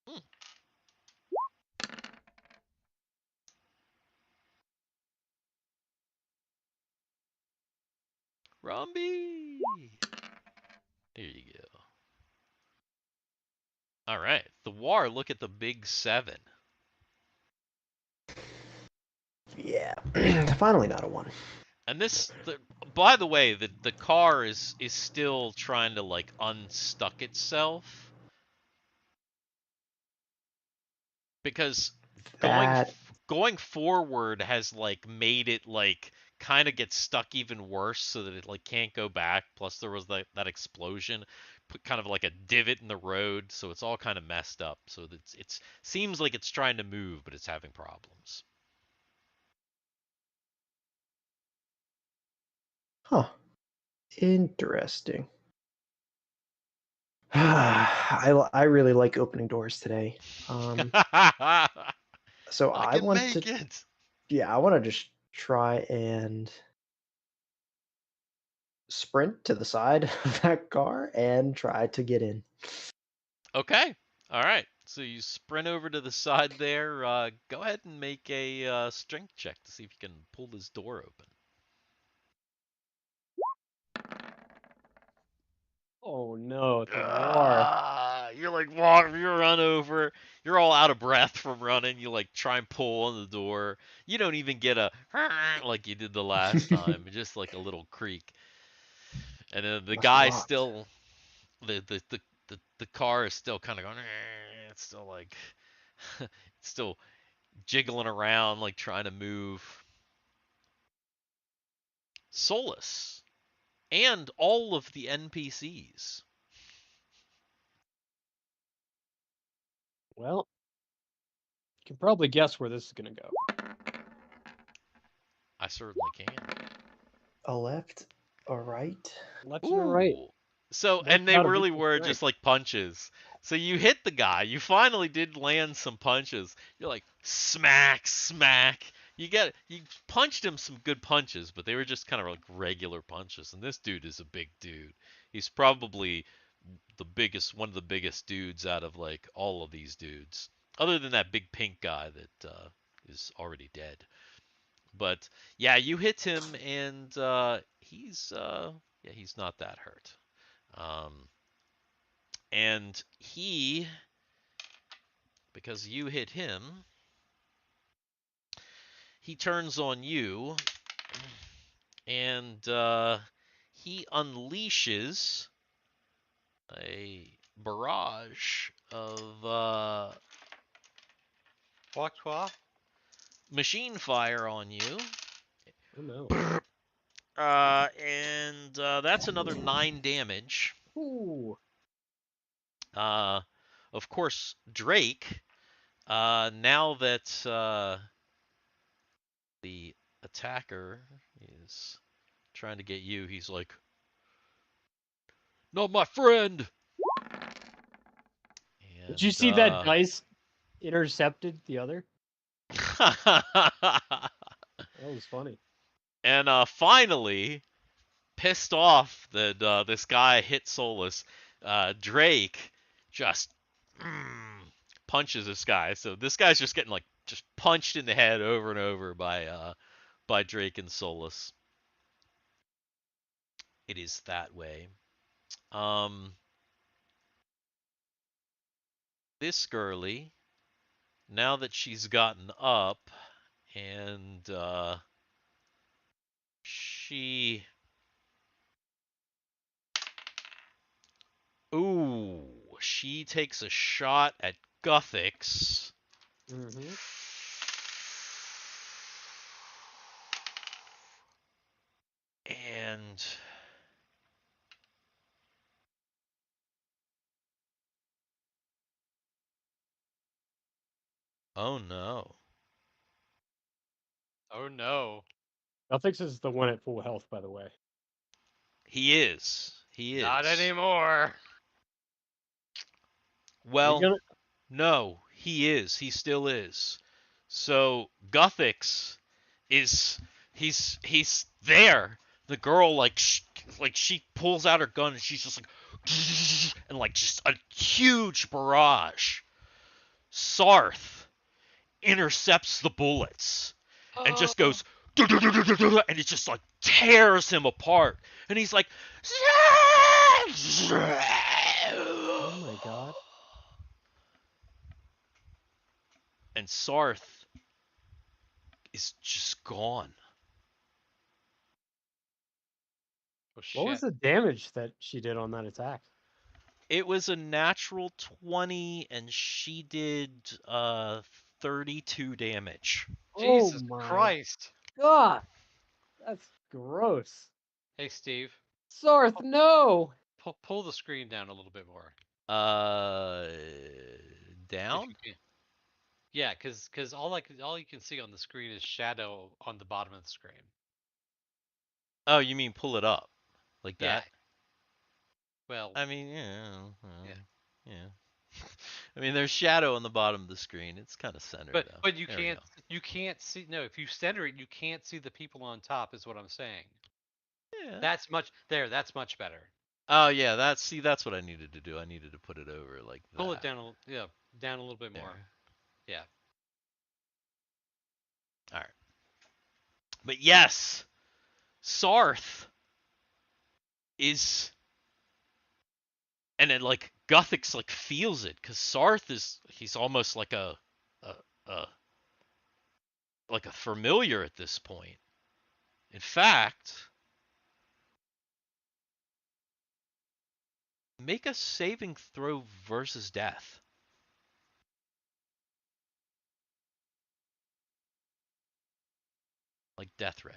Hmm. Rumby! There you go. All right. Thiwar, look at the big 7. Yeah, finally not a 1. And by the way, the car is still trying to like unstuck itself, because That going forward has like made it like kind of get stuck even worse, so that it like can't go back. Plus there was that explosion, put kind of like a divot in the road, so it's all kind of messed up. So it's seems like it's trying to move, but it's having problems. Huh. Interesting. I really like opening doors today. So I I can want to, make it. yeah, I want to just try and sprint to the side of that car and try to get in. Okay. All right. So you sprint over to the side there. Go ahead and make a strength check to see if you can pull this door open. Oh no, the war. You're like you run over. You're all out of breath from running. You like try and pull on the door. You don't even get a like you did the last time. Just like a little creak. And then the Must be guy locked. still the car is still kind of going. It's still like it's still jiggling around, like trying to move. Solus and all of the NPCs. Well, you can probably guess where this is gonna go. I certainly can. A left, a right. Left and a right. Ooh. So, Work and they out a really mutual were strength. just like punches. So you hit the guy. You finally did land some punches. You're like smack, smack. You punched him some good punches, but they were just kind of like regular punches. And this dude is a big dude. He's probably one of the biggest dudes out of like all of these dudes, other than that big pink guy that is already dead. But yeah, you hit him, and he's not that hurt. Um, and because you hit him, he turns on you, and he unleashes a barrage of Walk. machine fire on you. Oh no. And that's another 9 damage. Ooh. Of course, Drake, now that the attacker is trying to get you, he's like, not my friend! Did you And, see that dice intercepted the other? That was funny. And finally, pissed off that this guy hit Solus, Drake just punches this guy. So this guy's just getting like just punched in the head over and over by Drake and Solus. It is that way. This girly, now that she's gotten up and she she takes a shot at Guthix. Mm-hmm. And oh no. Oh no. Guthix is the one at full health, by the way. He is. He is. Not anymore. Well, gonna... no, he is. He still is. So Guthix is he's there. The girl like she pulls out her gun and she's just like and like just a huge barrage. Sarth intercepts the bullets and just goes and it just like tears him apart. And he's like Oh my god. and Sarth is just gone. Oh shit. What was the damage that she did on that attack? It was a natural 20 and she did 32 damage. Jesus Oh my Christ. god! That's gross. Hey Steve, Sarth, no! pull the screen down a little bit more. If Down? you can. Yeah, cause all you can see on the screen is shadow on the bottom of the screen. Oh, you mean pull it up like Yeah. that? Well, I mean, yeah. I mean, there's shadow on the bottom of the screen. It's kind of centered though. but you There we can't see. No, if you center it, you can't see the people on top. Is what I'm saying. go. Yeah. That's much That's much better. Oh yeah, that's what I needed to do. I needed to put it over like that. Pull it down. Down a little bit more. There. Yeah. All right. But yes, Sarth is, and then like Guthix like feels it because Sarth he's almost like a familiar at this point. In fact, make a saving throw versus death. Like death ray.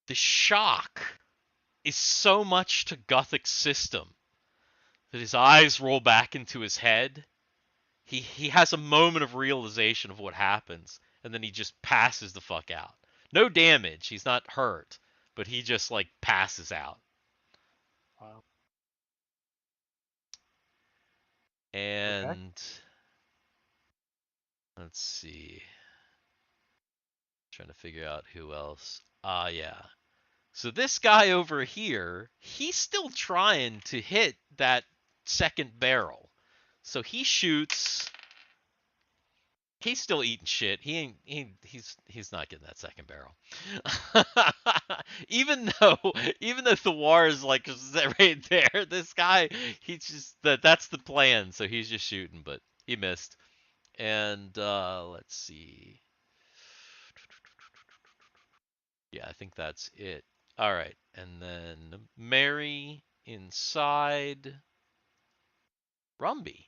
The shock is so much to Guthix's system that his eyes roll back into his head. He has a moment of realization of what happens, and then he just passes the fuck out. No damage. He's not hurt, but he just like passes out. Wow. And let's see. Trying to figure out who else. Yeah. So this guy over here, he's still trying to hit that second barrel. So he shoots. He's still eating shit. He's not getting that second barrel. even though Thiwar is like right there, this guy he's just that's the plan. So he's just shooting, but he missed. And let's see. Yeah, I think that's it. All right, and then Mary inside Rumby.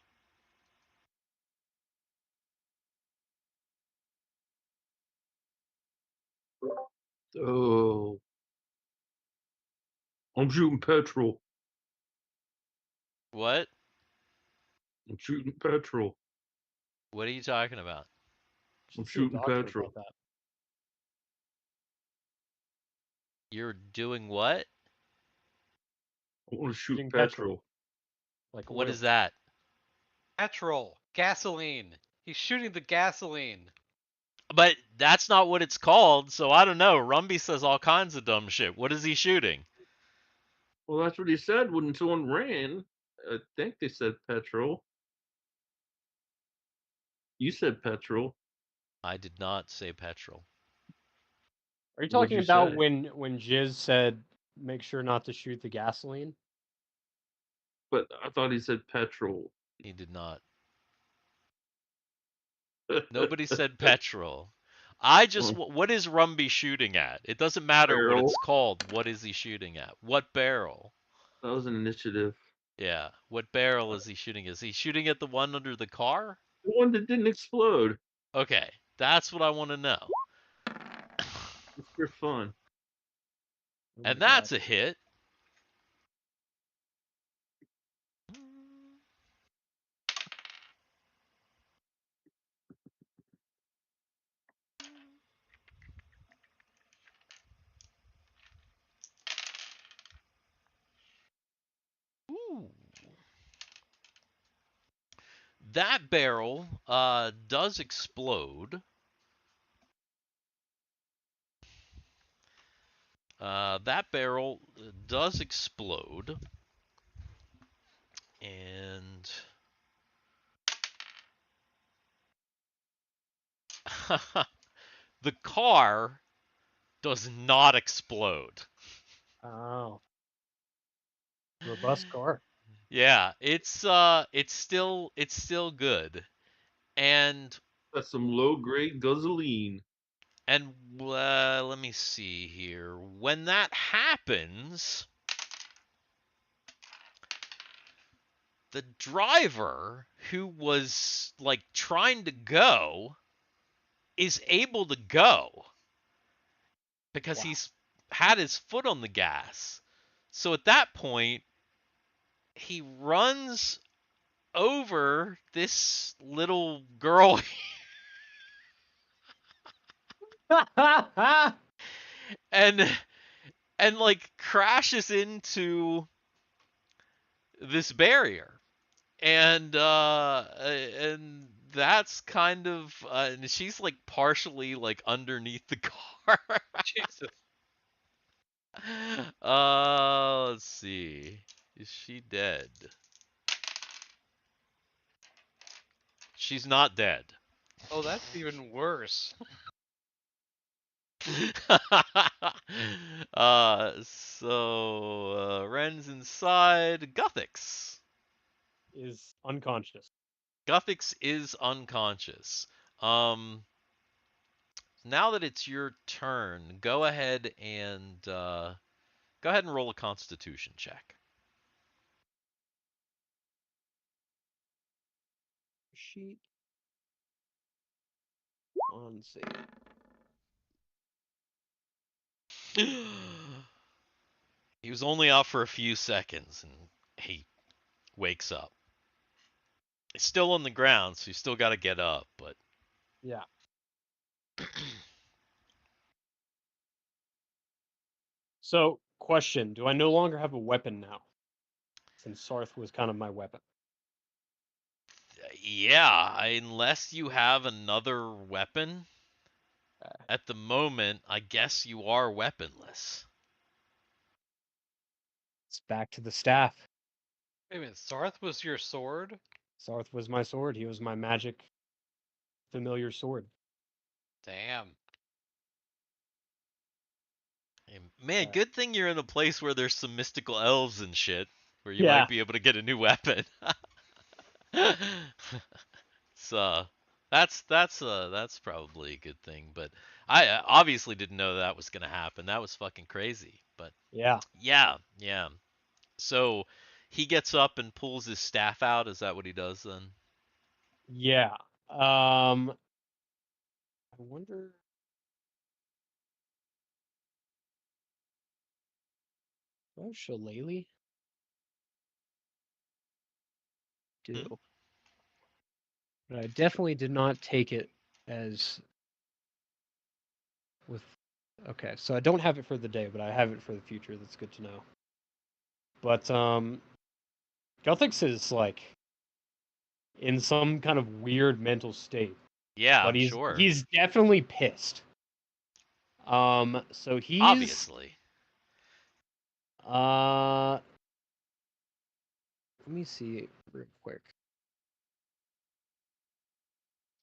Oh, I'm shooting petrol. What? I'm shooting petrol. What are you talking about? I'm Should see a shooting doctor petrol. about that. You're doing what? I want to shoot Shooting petrol. Like What oil. is that? Petrol, gasoline. He's shooting the gasoline. But that's not what it's called, so I don't know. Rumby says all kinds of dumb shit. What is he shooting? Well, that's what he said when someone ran. I think they said petrol. You said petrol. I did not say petrol. Are you What'd talking you about say? when Jiz said make sure not to shoot the gasoline? But I thought he said petrol. He did not. Nobody said petrol. I just, what is Rumby shooting at? It doesn't matter what Barrel. it's called. What is he shooting at? What barrel? That was an initiative. Yeah. What barrel is he shooting? Is he shooting at the one under the car? The one that didn't explode. Okay. That's what I want to know. It's for fun. Oh And my God. that's a hit. Ooh. That barrel does explode. That barrel does explode. And the car does not explode. Oh. Robust car. Yeah, it's still good. And That's some low grade gasoline. let me see here. When that happens, the driver who was like trying to go is able to go because Wow. he's had his foot on the gas. So at that point, he runs over this little girl and like crashes into this barrier. And that's kind of and she's like partially like underneath the car. Jesus. Let's see. Is she dead? She's not dead. Oh, that's even worse. Ren's inside. Guthix. Is unconscious. Guthix is unconscious. Um, now that it's your turn, go ahead and roll a Constitution check. Sheet. On save. He was only out for a few seconds, and he wakes up. He's still on the ground, so you still got to get up. But Yeah. So, question: do I no longer have a weapon now? Since Sarth was kind of my weapon. yeah, unless you have another weapon, at the moment, I guess you are weaponless. It's back to the staff. Wait a minute, Sarth was your sword? Sarth was my sword. He was my magic, familiar sword. Damn. Man, good thing you're in a place where there's some mystical elves and shit, where you Yeah. might be able to get a new weapon. So that's probably a good thing. But I obviously didn't know that was gonna happen. That was fucking crazy. But Yeah. yeah. So he gets up and pulls his staff out. Is that what he does then? Yeah. I wonder. Oh, Shillelagh? Do. But I definitely did not take it as with. Okay, so I don't have it for the day, but I have it for the future. That's good to know. But Guthix is like in some kind of weird mental state. Yeah, But I'm sure. he's definitely pissed. So he's Obviously. let me see real quick.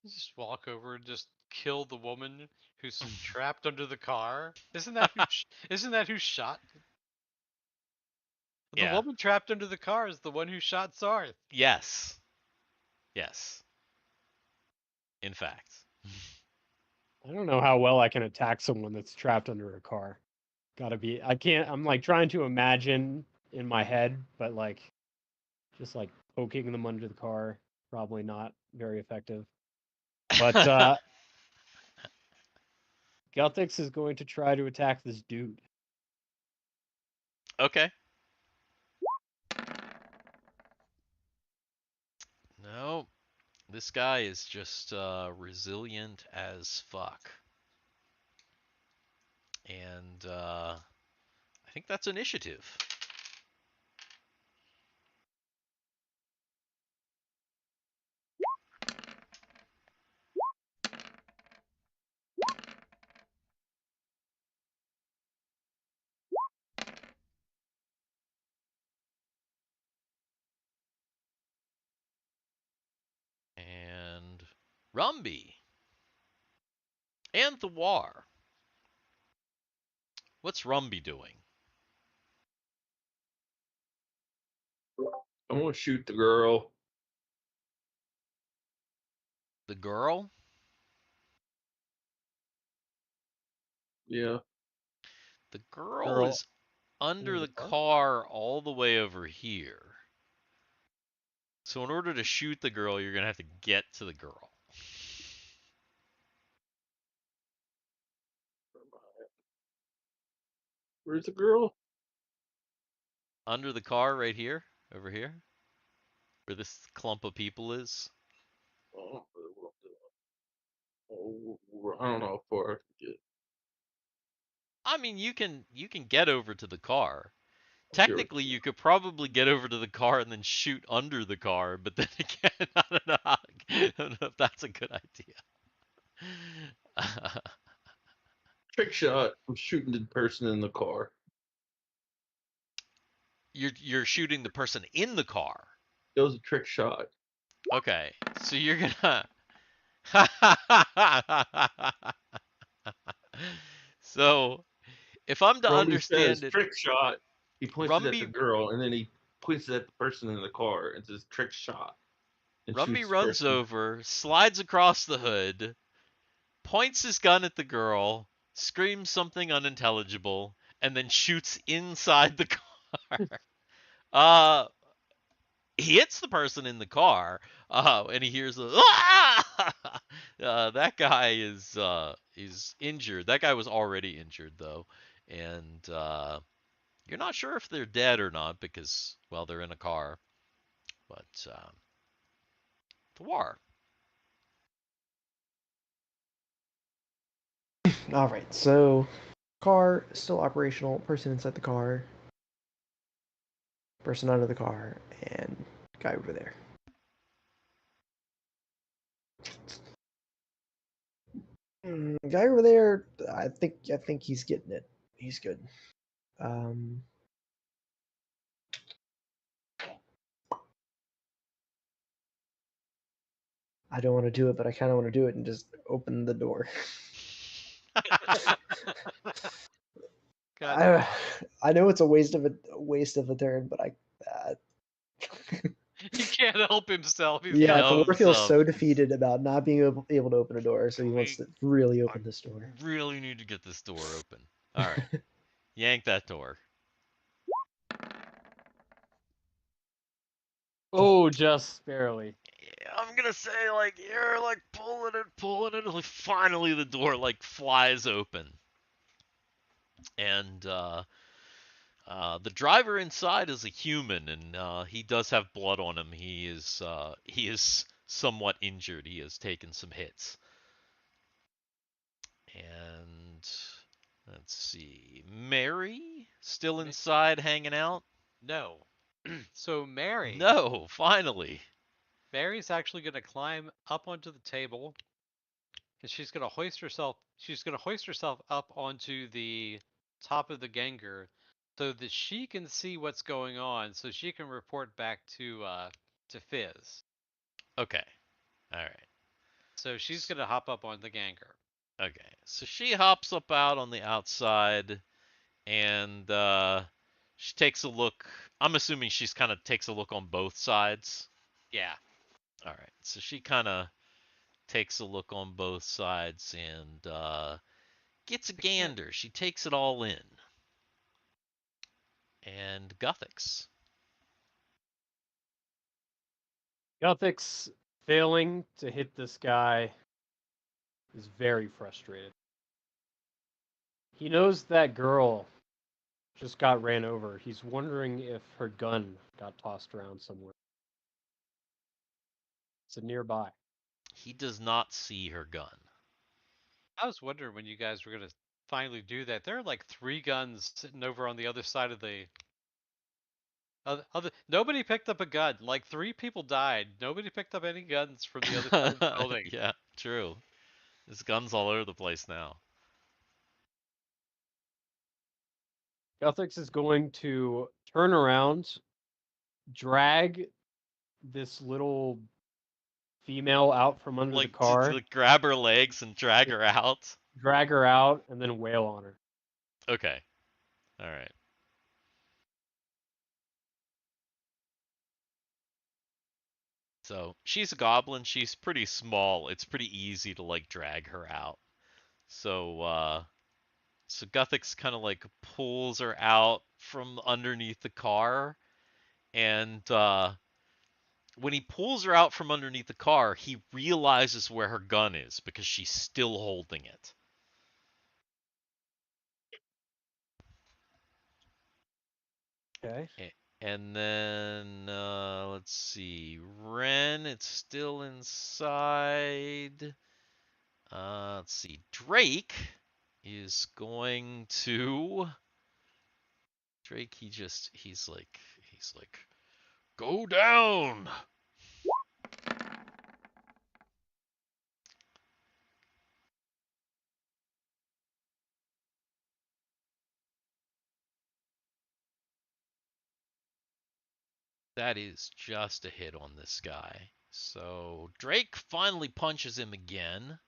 Just walk over and just kill the woman who's trapped under the car. Isn't that isn't that who shot? The Yeah. woman trapped under the car is the one who shot Sarth. Yes. Yes. In fact. I don't know how well I can attack someone that's trapped under a car. I can't, I'm like trying to imagine in my head, but like, just like poking them under the car, probably not very effective. But, Guthix is going to try to attack this dude. Okay. No, this guy is just resilient as fuck. And I think that's initiative. And Rumby. And Thiwar. What's Rumby doing? I want to shoot the girl. The girl? Yeah. The girl Girl is under under the the car? car all the way over here. So in order to shoot the girl, you're going to have to get to the girl. Where's the girl? Under the car right here, over here, where this clump of people is. Oh, I don't know how far I can get. I mean, you can get over to the car. Okay, Technically, you could probably get over to the car and then shoot under the car, but then again, I don't know, I don't know if that's a good idea. trick shot. I'm shooting the person in the car. You're shooting the person in the car. It was a trick shot. Okay, so you're gonna. So, if I'm to Rumby says understand it, trick shot. He points it at the Rumby girl, and then he points it at the person in the car and says trick shot. And Rumby shoots the runs person. over, slides across the hood, points his gun at the girl, screams something unintelligible, and then shoots inside the car. uh, he hits the person in the car, and he hears a ah! That guy is injured. That guy was already injured though, and you're not sure if they're dead or not because well they're in a car. But Thiwar. All right, so car still operational. Person inside the car. Person under the car, and guy over there. Guy over there. I think he's getting it. He's good. I don't want to do it, but I kind of want to do it and just open the door. God, I know it's a waste of a turn, but he can't help himself. He's yeah, got help Thor feels himself. so defeated about not being able to open a door, so he wants to really open this door. Really need to get this door open. All right, yank that door. Oh, just barely. Yeah, I'm gonna say like you're like pulling it, like finally the door like flies open, and the driver inside is a human, and he does have blood on him. He is somewhat injured. He has taken some hits, and let's see, Mary still inside hanging out. No. So Mary's actually going to climb up onto the table, and she's going to hoist herself. She's going to hoist herself up onto the top of the Genger, so that she can see what's going on, so she can report back to Fizz. Okay. All right. So she's going to hop up on the Genger. Okay. So she hops up out on the outside, and she takes a look. I'm assuming she's kind of takes a look on both sides. Yeah. All right. So she kind of takes a look on both sides and gets a gander. She takes it all in. And Guthix. Guthix failing to hit this guy is very frustrated. He knows that girl just got ran over. He's wondering if her gun got tossed around somewhere. It's nearby. He does not see her gun. I was wondering when you guys were going to finally do that. There are like 3 guns sitting over on the other side of the nobody picked up a gun. Like 3 people died. Nobody picked up any guns from the other side of the building. Yeah, true. There's guns all over the place now. Guthix is going to turn around, drag this little female out from under the car, to grab her legs and drag her out. drag her out, and then wail on her. Okay. All right. So she's a goblin. She's pretty small. It's pretty easy to like drag her out. So so Guthix kind of like pulls her out from underneath the car, and when he pulls her out from underneath the car, he realizes where her gun is because she's still holding it. Okay. And then, let's see, Ren, it's still inside. Let's see, Drake is going to... Drake, he's like, go down! That is just a hit on this guy. So Drake finally punches him again.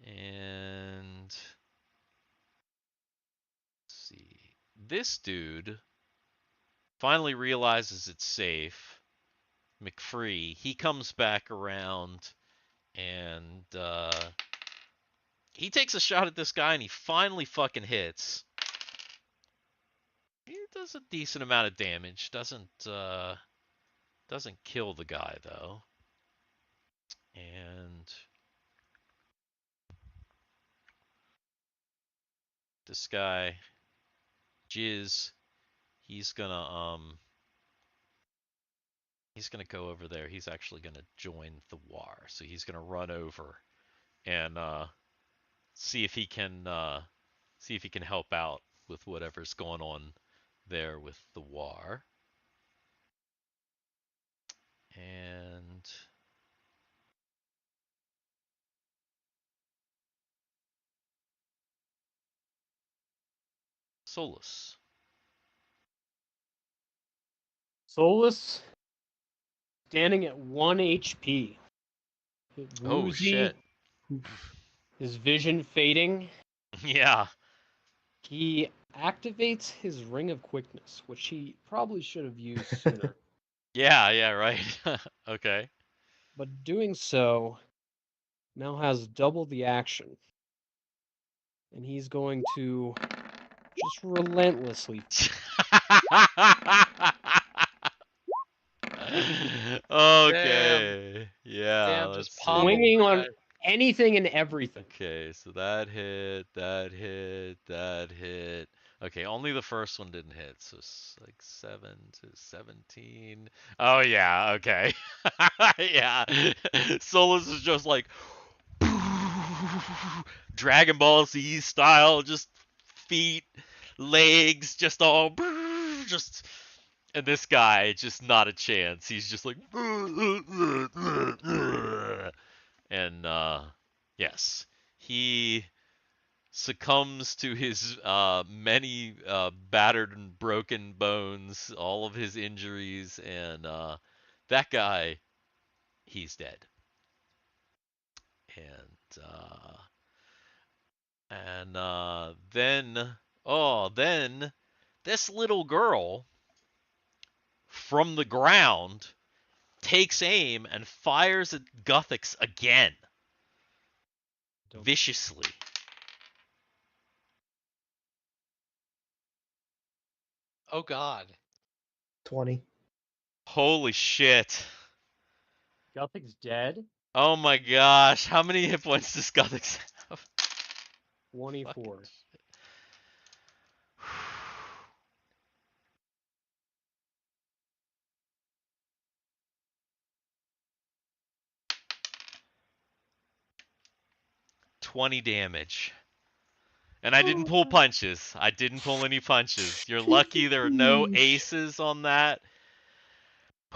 And let's see. This dude finally realizes it's safe. McFree, he comes back around and he takes a shot at this guy and he finally fucking hits. He does a decent amount of damage. Doesn't kill the guy though. And this guy, Jizz, he's gonna go over there. He's actually gonna join Thiwar. So he's gonna run over and see if he can help out with whatever's going on there with Thiwar. And Solus. Solus standing at 1 HP. Oh Woozy, shit. his vision fading. Yeah. He activates his Ring of Quickness, which he probably should have used sooner. Yeah, right. Okay. But doing so now has double the action. And he's going to just relentlessly Okay. Yeah, Damn, let's just see. pummel swinging the on guy. anything and everything. Okay, so that hit, that hit, that hit. Okay, only the first one didn't hit, so it's like 7 to 17. Oh yeah, okay. Yeah. Solus is just like Dragon Ball Z style, just feet, legs, just all just And this guy, just not a chance. He's just like, and yes, he succumbs to his many battered and broken bones, all of his injuries, and that guy, he's dead. And then this little girl from the ground takes aim and fires at Guthix again, Don't- viciously. Oh God. 20. Holy shit. Guthix's dead. Oh my gosh. How many hit points does Guthix have? 24. Fucking shit. 20 damage. And I didn't pull punches. I didn't pull any punches. You're lucky there are no aces on that.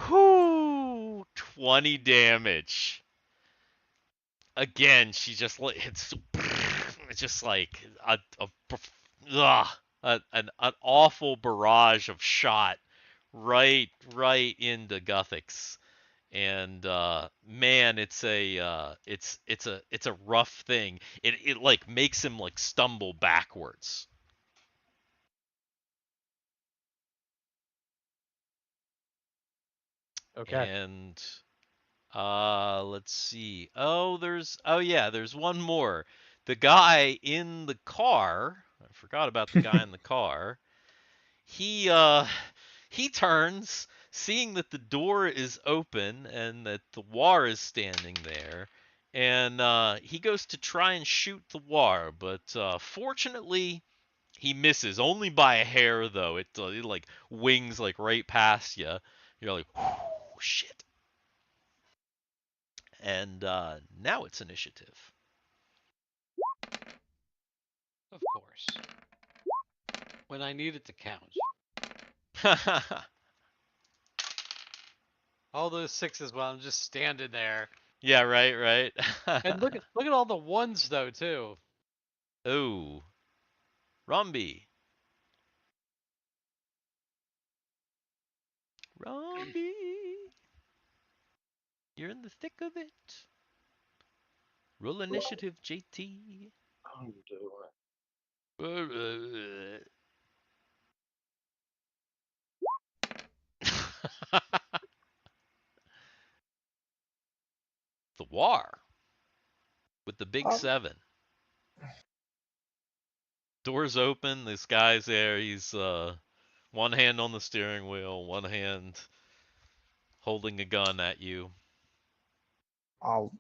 Whoo! 20 damage. Again, she just it's just like an awful barrage of shot right into Guthix. And man, it's a rough thing. It like makes him like stumble backwards. Okay. And let's see. There's one more. The guy in the car. I forgot about the guy in the car. He turns, seeing that the door is open and that Thiwar is standing there, and he goes to try and shoot Thiwar, but fortunately he misses, only by a hair though. It like wings like right past you. You're like, whoo, shit. And now it's initiative. Of course. When I need it to count. All those sixes while I'm just standing there. Yeah, right. And look at all the ones though too. Oh, Romby. Romby. You're in the thick of it. Roll initiative, JT. I'm doing. The War with the big Um, 7. Doors open. This guy's there. He's one hand on the steering wheel, one hand holding a gun at you. I'll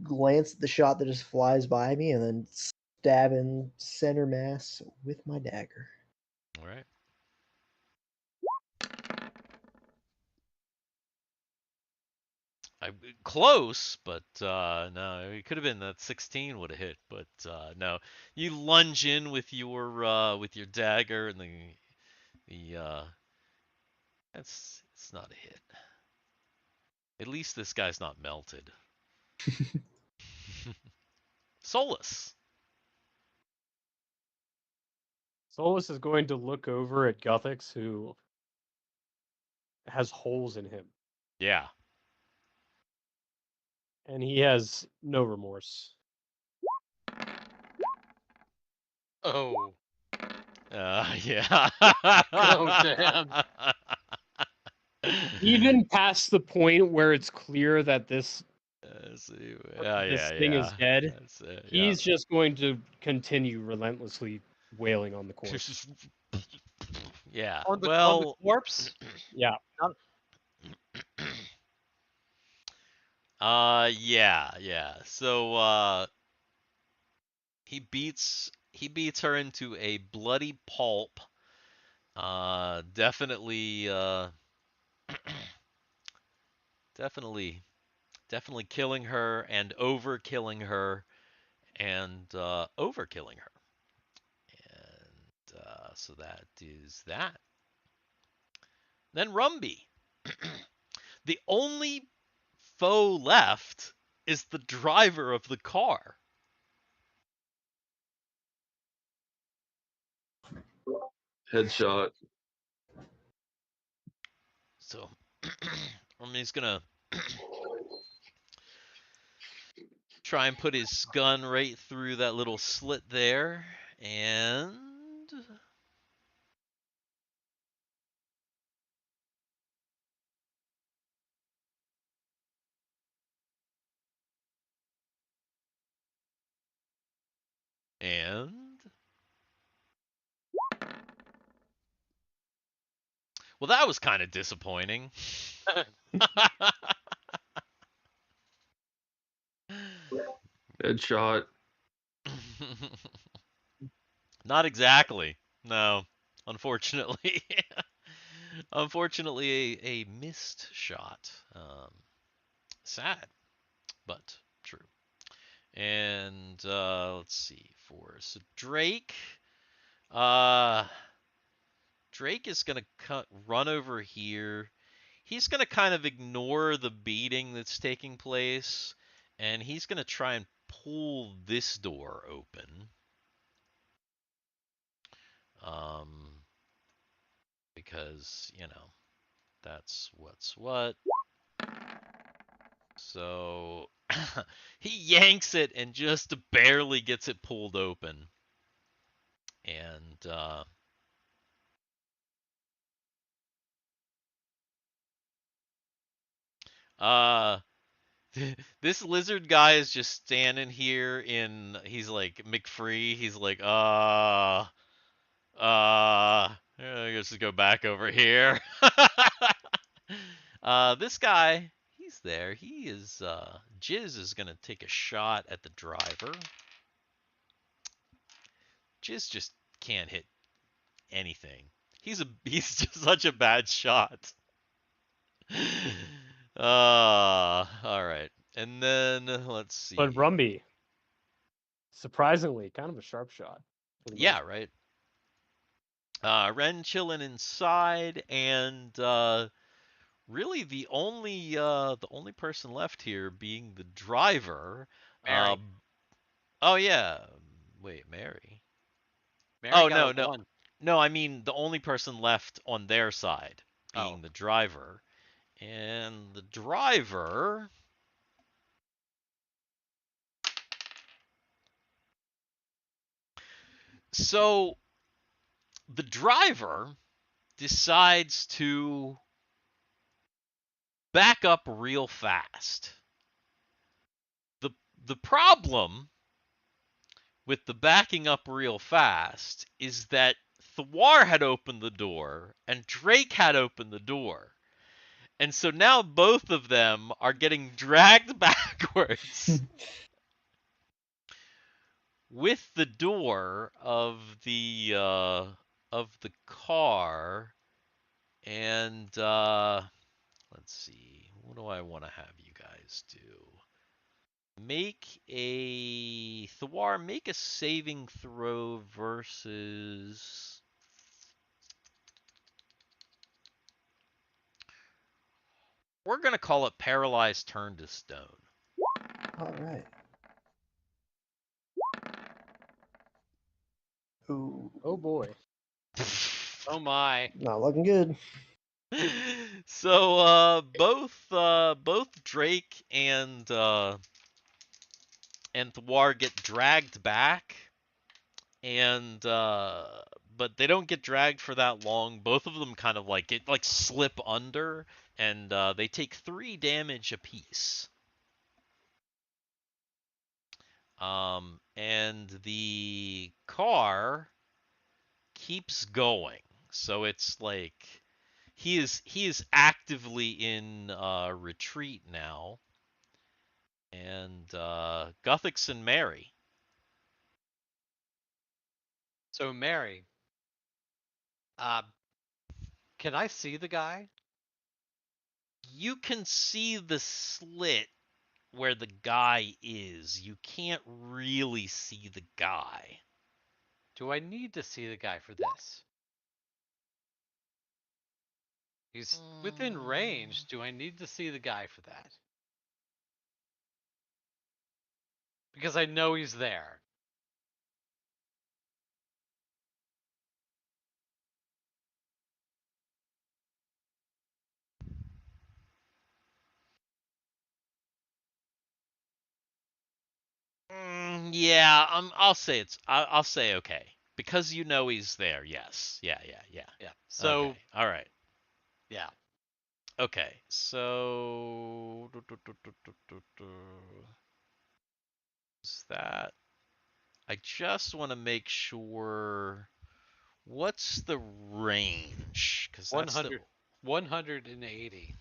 glance at the shot that just flies by me and then stab in center mass with my dagger. All right. Close, but no, it could have been that 16 would have hit, but no. You lunge in with your dagger, and the it's not a hit. At least this guy's not melted. Solus. Solus is going to look over at Guthix, who has holes in him, Yeah. and he has no remorse. Oh. Yeah. Oh damn. Even past the point where it's clear that this thing is dead, he's just going to continue relentlessly wailing on the corpse. Yeah. On the Well, corpse? Yeah. yeah. So he beats her into a bloody pulp. Definitely definitely killing her and overkilling her and overkilling her. And so that is that. then Rumby. The only foe left is the driver of the car. Headshot. So Rummy's gonna try and put his gun right through that little slit there, and well, that was kind of disappointing. Headshot. Not exactly. No, unfortunately. Unfortunately, a missed shot. Sad, but true. And let's see. So Drake. Drake is gonna run over here. He's gonna kind of ignore the beating that's taking place, and he's gonna try and pull this door open. Because, you know, that's what's what. So he yanks it and just barely gets it pulled open. And this lizard guy is just standing here he's like McFree. He's like, I guess go back over here. This guy, he's there. He is, Jizz is gonna take a shot at the driver. Jizz just can't hit anything. He's just such a bad shot. All right. And then let's see. But Rumby, surprisingly, kind of a sharp shot. Yeah, right. Ren chilling inside, and really the only person left here being the driver. Mary. Oh yeah. Wait, Mary. Mary Oh got no. a 1. No, I mean the only person left on their side being Oh. the driver. And the driver. So the driver decides to back up real fast. The problem with the backing up real fast is that Thiwar had opened the door and Drake had opened the door. And so now both of them are getting dragged backwards with the door of the car. And let's see, what do I want to have you guys do? Make a Thiwar, make a saving throw versus. We're gonna call it paralyzed turn to stone. All right. Ooh, Oh boy. Oh my. not looking good. So both Drake and Thiwar get dragged back, and but they don't get dragged for that long. Both of them kind of slip under, and they take 3 damage apiece. And the car keeps going, so it's like he is actively in retreat now. And Guthix and Mary. So Mary. Can I see the guy? You can see the slit where the guy is. You can't really see the guy. Do I need to see the guy for this? He's within range. Do I need to see the guy for that? Because I know he's there. Yeah, I'll say I'll say okay because you know he's there. Yes. Yeah. Yeah. So Okay. All right. yeah. Okay. So is that? I just want to make sure. What's the range? Because that's the 180.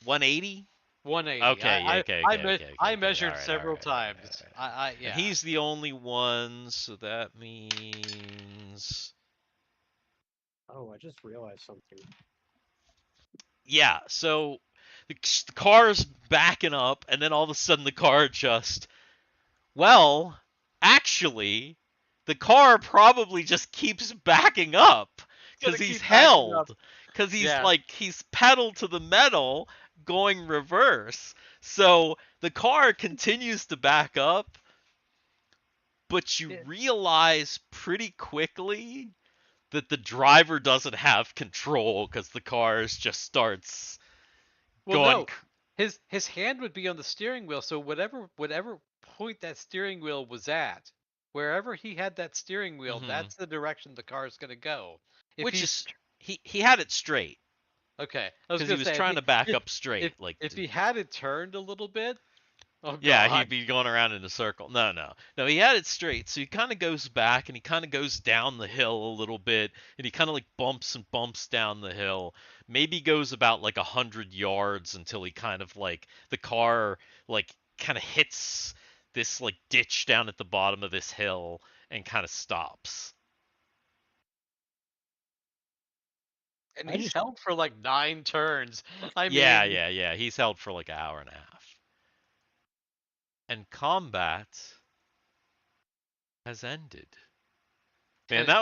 180. 180. Okay. I All measured right. several times. Yeah. And he's the only one, so that means Oh, I just realized something. yeah. So the car's backing up, and then all of a sudden the car just well, actually, the car probably just keeps backing up because Gonna he's keep backing up. held, because he's Yeah. he's pedal to the metal going reverse. So the car continues to back up, but you It- realize pretty quickly that the driver doesn't have control because the car just starts Well, going. no. His hand would be on the steering wheel, so whatever point that steering wheel was at, wherever he had that steering wheel, that's the direction the car is gonna go. If Which he's is he had it straight okay, I was because he gonna was say trying to back if up straight. if he had it turned a little bit, oh Yeah, god. he'd be going around in a circle. No. He had it straight, so he kind of goes back and he kind of goes down the hill a little bit, and he kind of like bumps and bumps down the hill. Maybe goes about like 100 yards until he kind of like the car like kind of hits this like ditch down at the bottom of this hill and kind of stops. And I he's just held for like 9 turns. I mean, Yeah. He's held for like an hour and a half. And combat has ended. Man, that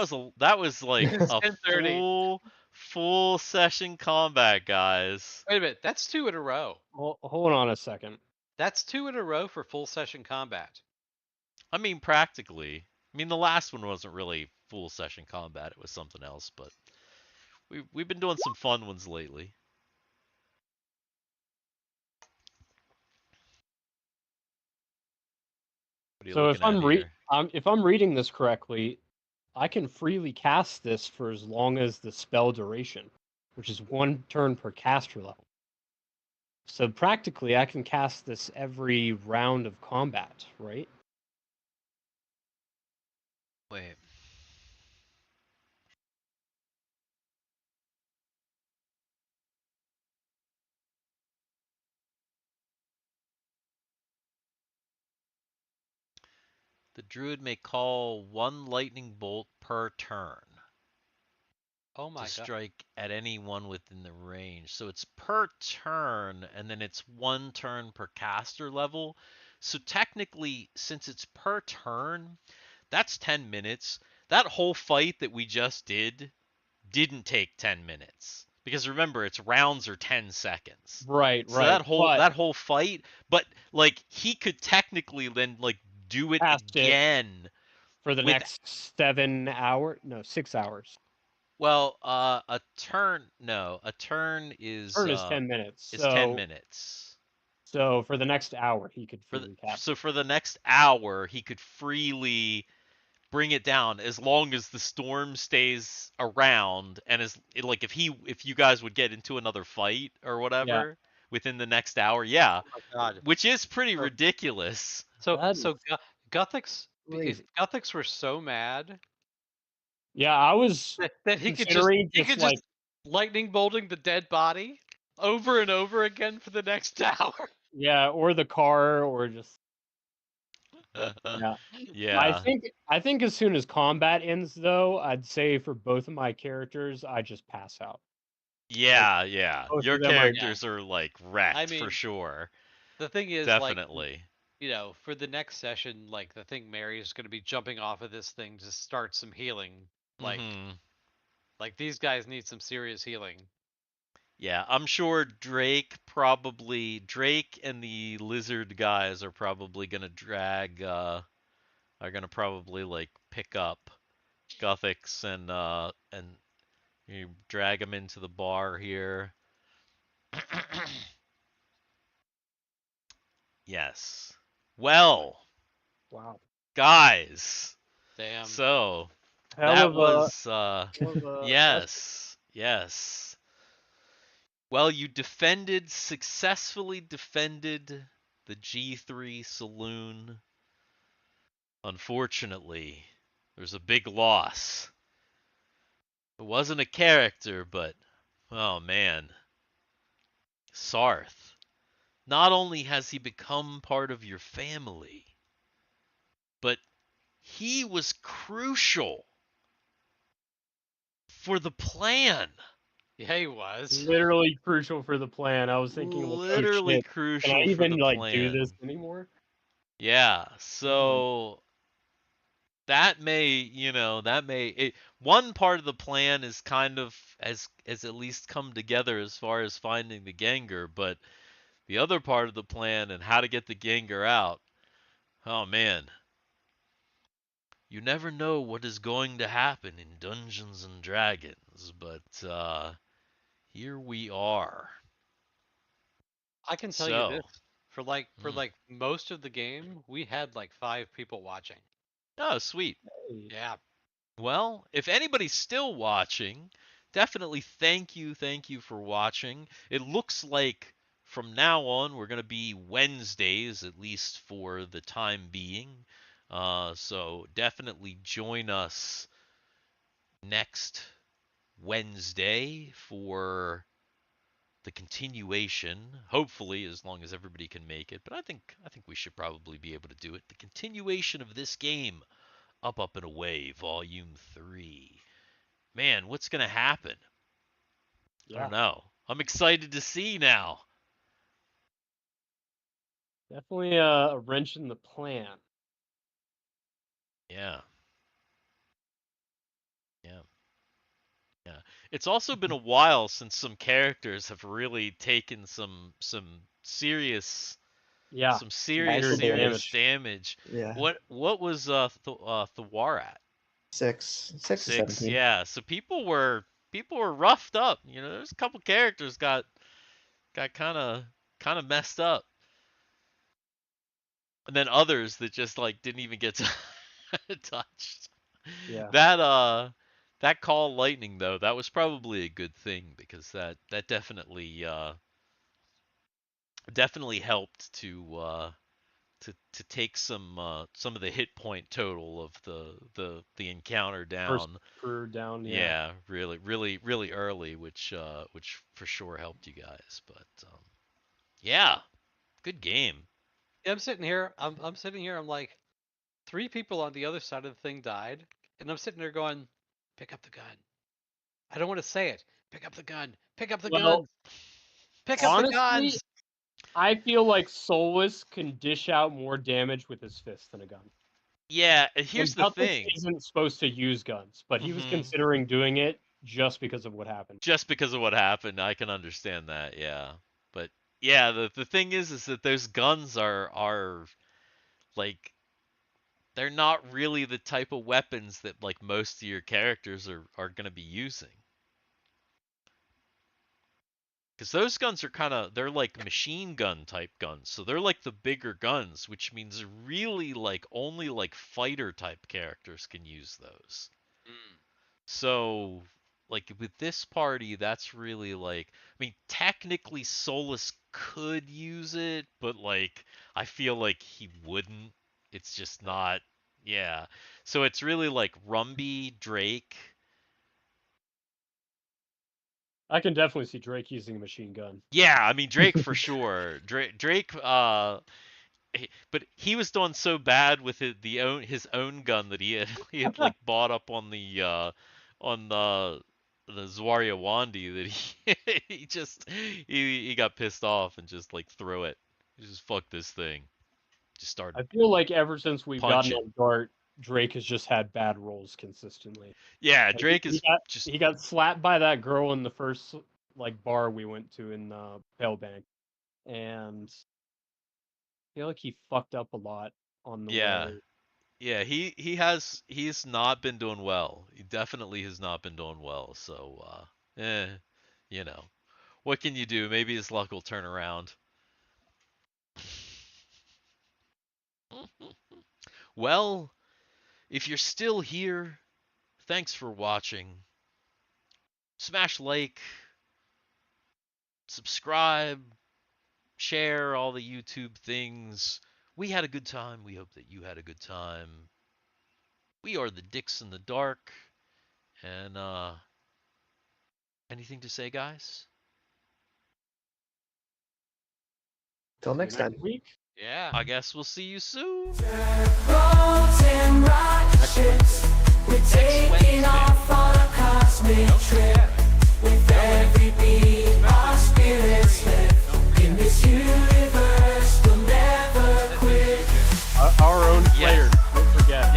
was like it's a 10:30. full session combat, guys. Wait a minute, that's 2 in a row. hold on a second. That's 2 in a row for full session combat. I mean, practically. I mean, the last one wasn't really full session combat; it was something else. But we've been doing some fun ones lately. What are you So looking at here? if I'm reading this correctly, I can freely cast this for as long as the spell duration, which is 1 turn per caster level. So practically, I can cast this every round of combat, right? Wait. The druid may call 1 lightning bolt per turn Oh my to god. strike at anyone within the range. So it's per turn, and then it's 1 turn per caster level. So technically, since it's per turn, that's 10 minutes. That whole fight that we just didn't take 10 minutes. Because remember, its rounds are 10 seconds. Right, So right. that whole fight, but like he could technically then like do it Cast it again for the with next 6 hours. well, a turn no, a turn Turn is 10 minutes. is 10 minutes. So for the next hour, he could For the, freely cast. so for the next hour, he could freely bring it down as long as the storm stays around and as like if you guys would get into another fight or Yeah, whatever within the next hour, yeah, Oh my god. which is pretty So- ridiculous. So That so is Guthix if crazy. Guthix were so mad yeah. I was that he could considering just like lightning bolting the dead body over and over again for the next hour. yeah, or the car, or just yeah. Yeah. I think as soon as combat ends, though, I'd say for both of my characters, I just pass out. Yeah. Both Your of them are characters are like wrecked I for mean, sure. the thing is, like, Definitely. for the next session, like, the thing Mary is going to be jumping off of this thing to start some healing. Like, Mhm. like these guys need some serious healing. Yeah, I'm sure Drake and the lizard guys are probably gonna probably like pick up Guthix and you drag him into the bar here. Yes. Well, Wow. guys. Damn. So Hell that of a was hell of a yes. Yes. Well, you successfully defended the G3 Saloon. Unfortunately, there's a big loss. It wasn't a character, but oh man. Sarth. Not only has he become part of your family, but he was crucial for the plan. Yeah, he was. literally crucial for the plan. I was thinking, like, oh Literally shit, can I crucial for even the like do plan. this anymore? Yeah, so that one part of the plan is kind of has at least come together as far as finding the Genger, but the other part of the plan and how to get the Genger out, oh man, you never know what is going to happen in Dungeons and Dragons, but here we are. I can tell you this. So, For like most of the game, we had like 5 people watching. oh sweet. Hey, Yeah. Well, if anybody's still watching, definitely thank you for watching. It looks like from now on we're going to be Wednesdays, at least for the time being. So definitely join us next Wednesday for the continuation. Hopefully, as long as everybody can make it, but I think we should probably be able to do it. The continuation of this game, Up, Up, and Away, Volume 3. Man, what's going to happen? I yeah, don't know. I'm excited to see now. definitely a wrench in the plan. Yeah. Yeah. Yeah. It's also been a while since some characters have really taken some serious Yeah, Actual serious damage. damage. Yeah. What was Thiwar at? 6 to 6, 17. yeah. So people were roughed up. There's a couple characters got kind of messed up, and then others that just like didn't even get touched. yeah. That call lightning though, that was probably a good thing because that definitely helped to take some of the hit point total of the encounter First down. crew down. Yeah, Yeah, really early, which for sure helped you guys. But yeah, good game. Yeah, I'm sitting here. I'm sitting here. I'm like, 3 people on the other side of the thing died, and I'm sitting there going, pick up the gun. I don't want to say it. Pick up the gun. Pick up the Well, guns. Pick up the honestly, guns. I feel like Solus can dish out more damage with his fist than a gun. Yeah, and here's And the Guthix thing. isn't supposed to use guns, but he was Mhm. considering doing it just because of what happened. Just because of what happened, I can understand that. Yeah, but yeah, the thing is that those guns are like they're not really the type of weapons that like most of your characters are going to be using. Because those guns are they're like machine gun type guns. So they're like the bigger guns, which means really like only like fighter type characters can use those. Mm. So like with this party, that's really like, I mean, technically Solus could use it, but like I feel like he wouldn't. It's just not, yeah. So it's really like Rumby, Drake. I can definitely see Drake using a machine gun. Yeah, I mean Drake for sure. Drake but he was doing so bad with his own gun that he had like bought up on the Zwaria Wandi that he got pissed off and just like threw it. He just fuck this thing. Just started I feel like ever since we've gotten punching. on Daart, Drake has just had bad rolls consistently. Yeah, Like, Drake is just he got slapped by that girl in the first like bar we went to in Palebank, and I feel like he fucked up a lot on the Yeah. way. Yeah, he's not been doing well. He definitely has not been doing well. So you know. What can you do? Maybe his luck will turn around. Well, if you're still here, thanks for watching. Smash like, subscribe, share all the YouTube things. We had a good time. We hope that you had a good time. We are the Dix in the Dark. And anything to say, guys? Till next time. Week. Yeah. I guess we'll see you soon. Roads and rockets, we're taking off on a cosmic trip. With every beat, our spirits lift. In this universe, we'll never quit. Our own Yes. players, don't forget.